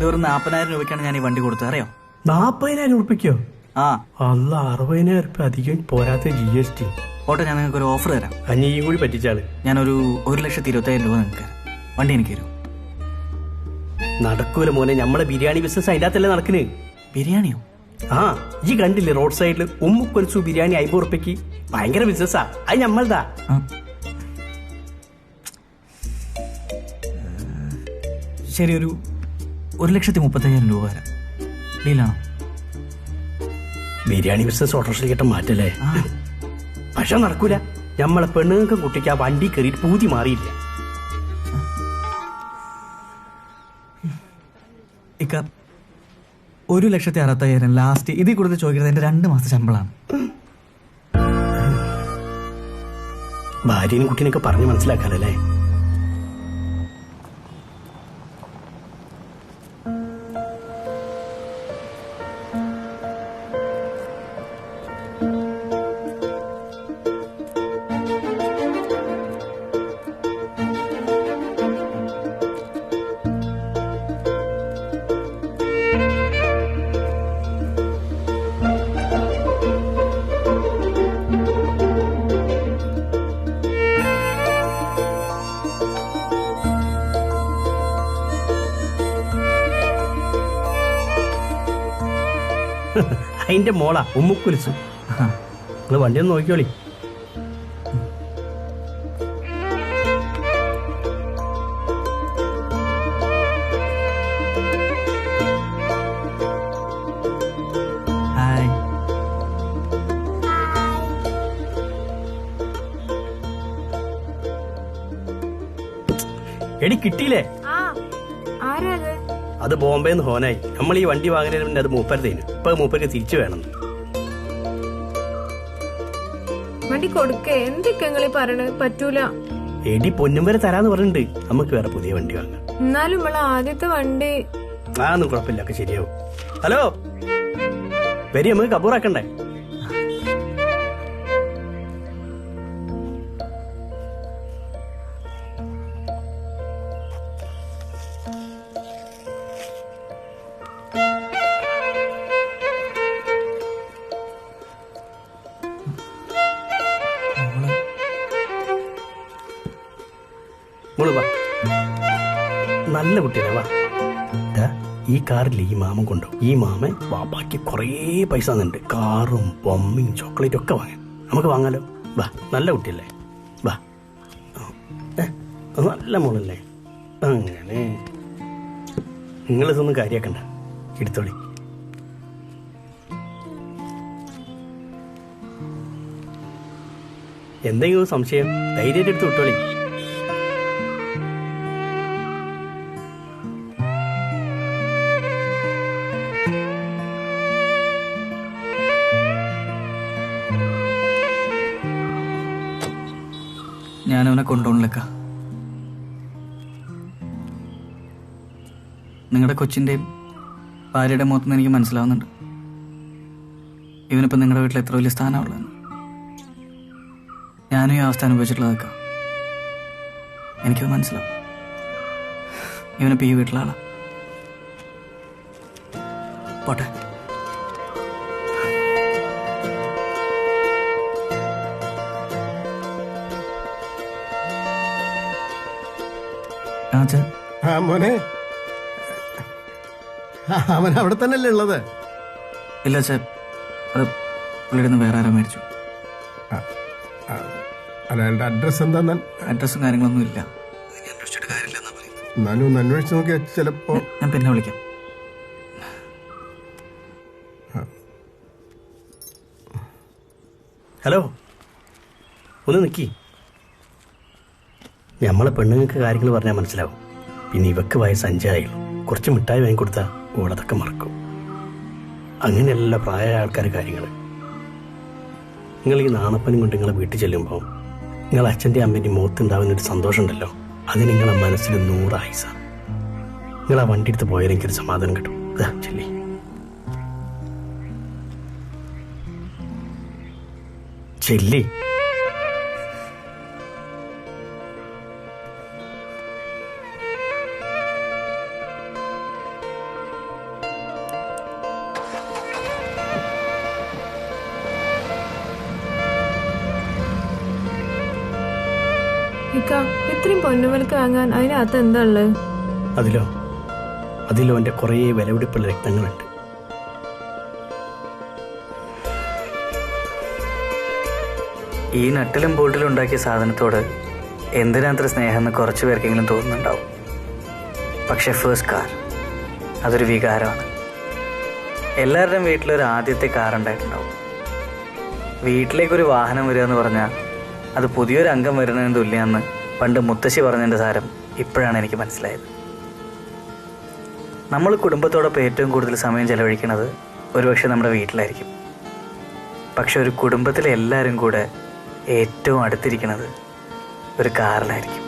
വെറും 40,000 രൂപയ്ക്കാണ് ഞാൻ ഈ വണ്ടി കൊടുത്തത്, അറിയോ? 40,000 ഉറുപ്പിക്കോ? ആ അല്ല, 60,000 ഉറുപ്പ അധികം പോരാത്ത GST. ഓട്ടെ, ഞാൻ നിങ്ങൾക്ക് ഒരു ഓഫർ തരാം. അഞ്ഞിയും കൂടി പറ്റിച്ചാള്. ഞാനൊരു 1,25,000 രൂപ നിങ്ങൾക്ക് തരാം. വണ്ടി എനിക്ക് തരും. നടക്കൂല മോനെ, നമ്മളെ ബിരിയാണി ബിസിനസ് അതിൻ്റെ അകത്തല്ലേ നടക്കണേ. ബിരിയാണിയോ? ആ, ഈ കണ്ടില്ലേ റോഡ് സൈഡിൽ ഉമ്മുക്കൊൽസു ബിരിയാണി 50 ഉറുപ്പിക്ക്. ഭയങ്കര ബിസിനസ്സാ. അത് നമ്മളതാ. ശരി, ഒരു 1,35,000 രൂപ വരാം. ഡീലാണോ? ബിരിയാണി ബിസിനസ് ഓട്ടോറിക്ഷ കിട്ടാൻ മാറ്റല്ലേ? പക്ഷെ നടക്കൂല. നമ്മളെ പെണ്ണുങ്ങൾക്ക് കുട്ടിക്ക് ആ വണ്ടി കയറിയിട്ട് പൂതി മാറിയില്ല. ഇക്ക, 1,60,000 ലാസ്റ്റ് ഇതിൽ കൂടുതൽ ചോദിക്കുന്നത് എൻ്റെ 2 മാസത്തെ ശമ്പളമാണ്. ഭാര്യനും കുട്ടീനൊക്കെ പറഞ്ഞ് മനസ്സിലാക്കാനല്ലേ? അതിന്റെ മോളാ ഉമ്മുക്കുലിച്ചു. നിങ്ങൾ വണ്ടി ഒന്ന് നോക്കിയോളി. എടി കിട്ടിയില്ലേ? അത് ബോംബെന്ന് ഹോനായി. നമ്മൾ ഈ വണ്ടി വാങ്ങുന്നതിന് മുന്നേ അത് മൂപ്പരതേനു. ഇപ്പൊ മൂപ്പർക്ക് തിരിച്ചു വേണം. വണ്ടി കൊടുക്കേ? എന്തൊക്കെ പറയണത്? പറ്റൂല. എടി പൊന്നും വരെ തരാന്ന് പറഞ്ഞിട്ടുണ്ട്. നമുക്ക് വേറെ പുതിയ വണ്ടി വാങ്ങാം. എന്നാലും നമ്മളെ ആദ്യത്തെ വണ്ടി ഒന്നും കുഴപ്പമില്ല, ഒക്കെ ശരിയാവും. ഹലോ, വരി, നമുക്ക് കബൂറാക്കണ്ടേ? നല്ല കുട്ടിയല്ലേ, വാ. ഈ കാറിൽ ഈ മാമൻ കൊണ്ടു. ഈ മാമൻ ബാക്കി കുറേ പൈസ തന്നിട്ടുണ്ട്. കാറും ബൊമ്മയും ചോക്ലേറ്റും ഒക്കെ വാങ്ങാൻ. നമുക്ക് വാങ്ങാലോ? വാ, നല്ല കുട്ടിയല്ലേ, വാ. നല്ല മോളല്ലേ. അങ്ങനെ നിങ്ങളിതൊന്നും കാര്യാക്കണ്ട, എടുത്തോളി. എന്തെങ്കിലും സംശയം ധൈര്യമായിട്ട് എടുത്ത് വിട്ടോളി. ഞാനവനെ കൊണ്ടുപോകണില്ലക്ക. നിങ്ങളുടെ കൊച്ചിൻ്റെയും ഭാര്യയുടെ മുഖത്തുനിന്ന് എനിക്ക് മനസ്സിലാവുന്നുണ്ട് ഇവനിപ്പോൾ നിങ്ങളുടെ വീട്ടിൽ എത്ര വലിയ സ്ഥാനമുള്ളതെന്ന്. ഞാനും ഈ അവസ്ഥ അനുഭവിച്ചിട്ടുള്ളതൊക്കെ എനിക്കത് മനസ്സിലാവും. ഇവനിപ്പോൾ ഈ വീട്ടിലാളാ. പോട്ടെ. മോനെ, അവൻ അവിടെ തന്നെയല്ലേ ഉള്ളത്? ഇല്ല അച്ഛാ, അത് പുള്ളിയുടെ നിന്ന് വേറെ ആരോ മേടിച്ചു. അല്ല അയാളുടെ അഡ്രസ് എന്താ? അഡ്രസ്സും കാര്യങ്ങളൊന്നും ഇല്ല. എന്നാലും ഒന്ന് അന്വേഷിച്ച് നോക്കിയാൽ ചിലപ്പോ. ഞാൻ പിന്നെ വിളിക്കാം. ഹലോ, ഒന്ന് നിൽക്കി. നമ്മളെ പെണ്ണുങ്ങൾക്ക് കാര്യങ്ങൾ പറഞ്ഞാൽ മനസ്സിലാവും. പിന്നെ ഇവക്ക് വയസ്സ് 5 ആയുള്ളൂ. കുറച്ച് മിഠായി വാങ്ങിക്കൊടുത്താൽ ഓളതൊക്കെ മറക്കും. അങ്ങനെയല്ല പ്രായമായ ആൾക്കാർ കാര്യങ്ങൾ. നിങ്ങൾ ഈ നാണപ്പനും കൊണ്ട് നിങ്ങളെ വീട്ടിൽ ചെല്ലുമ്പോൾ നിങ്ങളെ അച്ഛൻ്റെ അമ്മേൻ്റെ മുഖത്തുണ്ടാവുന്നൊരു സന്തോഷമുണ്ടല്ലോ, അത് നിങ്ങളെ മനസ്സിൽ 100 ആയുസ. നിങ്ങൾ ആ വണ്ടി എടുത്ത് പോയാൽ എനിക്കൊരു സമാധാനം കിട്ടും. അതാ ചെല്ലി. ചെല്ലി. ഇത്രയും പൊന്നുമലക്ക് വാങ്ങാൻ അതിനകത്ത് എന്താ ഉള്ളത്? അതിലോ എൻ്റെ കുറേ വിലപിടിപ്പുള്ള രക്തങ്ങളുണ്ട്. ഈ നട്ടിലും ബോട്ടിലും ഉണ്ടാക്കിയ സാധനത്തോട് എന്തിനത്ര സ്നേഹം എന്ന് കുറച്ച് പേർക്കെങ്കിലും തോന്നുന്നുണ്ടാവും. പക്ഷെ ഫസ്റ്റ് കാർ അതൊരു വികാരമാണ്. എല്ലാവരുടെയും വീട്ടിലൊരു ആദ്യത്തെ കാർ ഉണ്ടായിട്ടുണ്ടാവും. വീട്ടിലേക്കൊരു വാഹനം വരിക എന്ന് പറഞ്ഞാൽ അത് പുതിയൊരു അംഗം വരുന്നതിന് തുല്യമെന്ന് പണ്ട് മുത്തശ്ശി പറഞ്ഞതിൻ്റെ സാരം ഇപ്പോഴാണ് എനിക്ക് മനസ്സിലായത്. നമ്മൾ കുടുംബത്തോടൊപ്പം ഏറ്റവും കൂടുതൽ സമയം ചെലവഴിക്കുന്നത് ഒരുപക്ഷെ നമ്മുടെ വീട്ടിലായിരിക്കും. പക്ഷെ ഒരു കുടുംബത്തിലെ എല്ലാവരും കൂടെ ഏറ്റവും അടുത്തിരിക്കുന്നത് ഒരു കാറിലായിരിക്കും.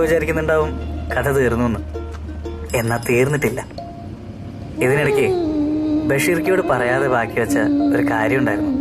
വിചാരിക്കുന്നുണ്ടാവും കഥ തീർന്നു എന്ന്. എന്നാ തീർന്നിട്ടില്ല. ഇതിനിടയ്ക്ക് ബഷീർക്കയോട് പറയാതെ ബാക്കി വെച്ച ഒരു കാര്യം ഉണ്ടായിരുന്നു.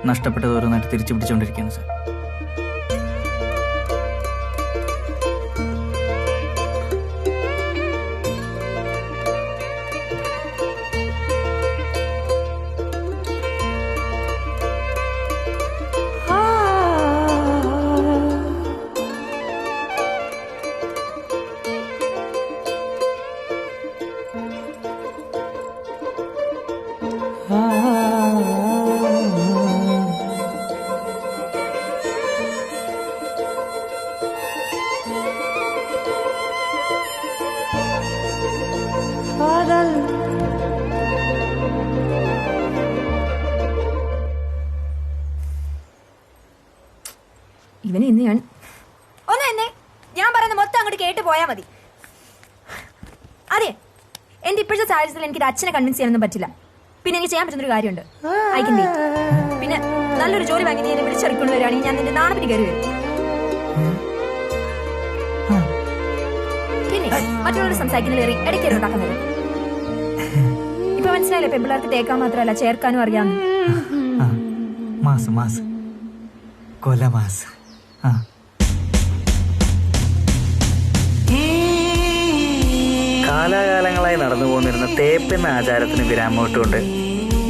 നഷ്ടപ്പെട്ടത് ഓരോന്നായിട്ട് തിരിച്ചു പിടിച്ചുകൊണ്ടിരിക്കുകയാണ് സാർ. അതെ, എന്റെ ഇപ്പോഴത്തെ സാഹചര്യത്തിൽ എനിക്ക് അച്ഛനെ കൺവിൻസ് ചെയ്യാനൊന്നും പറ്റില്ല. പിന്നെ എനിക്ക് ചെയ്യാൻ പറ്റുന്നൊരു കാര്യമുണ്ട്. I can wait. പിന്നെ നല്ലൊരു ജോലി വാങ്ങി നീ എന്നെ വിളിച്ചിറക്കൊണ്ട് വരികയാണെങ്കിൽ ഞാൻ നിന്റെ നാണപ്പിന് കയറി വരും. പിന്നെ മറ്റുള്ളവർ സംസാരിക്കുന്ന കയറി ഇടയ്ക്ക് ഉണ്ടാക്കാൻ വരും. ഇപ്പൊ മനസ്സിലായില്ലേ, പെമ്പിള്ളേർക്ക് തേക്കാൻ മാത്രമല്ല ചേർക്കാനും അറിയാമെന്ന്. മാസം മാസം കൊല മാസം. കാലാകാലങ്ങളായി നടന്നു പോന്നിരുന്ന തേപ്പെന്ന ആചാരത്തിന് വിരാമോട്ടുകൊണ്ട്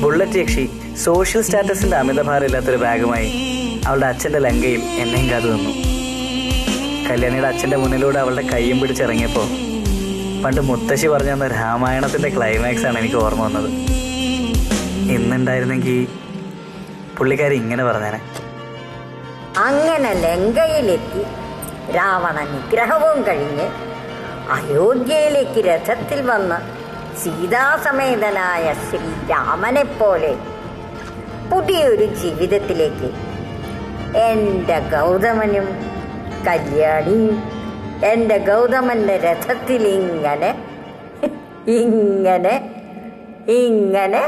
ബുള്ളറ്റ് യക്ഷി സോഷ്യൽ സ്റ്റാറ്റസിന്റെ അമിതഭാരമില്ലാത്തൊരു ബാഗുമായി അവളുടെ അച്ഛന്റെ ലങ്കയിൽ എന്നെയും കാത്തു നിന്നു. കല്യാണിയുടെ അച്ഛന്റെ മുന്നിലൂടെ അവളുടെ കയ്യും പിടിച്ചിറങ്ങിയപ്പോൾ പണ്ട് മുത്തശ്ശി പറഞ്ഞു തന്ന രാമായണത്തിന്റെ ക്ലൈമാക്സ് ആണ് എനിക്ക് ഓർമ്മ വന്നത്. ഇന്നുണ്ടായിരുന്നെങ്കിൽ പുള്ളിക്കാരി ഇങ്ങനെ പറഞ്ഞേനെ. അങ്ങനെ ലങ്കയിലെത്തി രാവണ നിഗ്രഹവും കഴിഞ്ഞ് അയോധ്യയിലേക്ക് രഥത്തിൽ വന്ന് സീതാസമേതനായ ശ്രീരാമനെ പോലെ പുതിയൊരു ജീവിതത്തിലേക്ക് എൻ്റെ ഗൗതമനും കല്യാണിയും എൻ്റെ ഗൗതമന്റെ രഥത്തിൽ ഇങ്ങനെ ഇങ്ങനെ ഇങ്ങനെ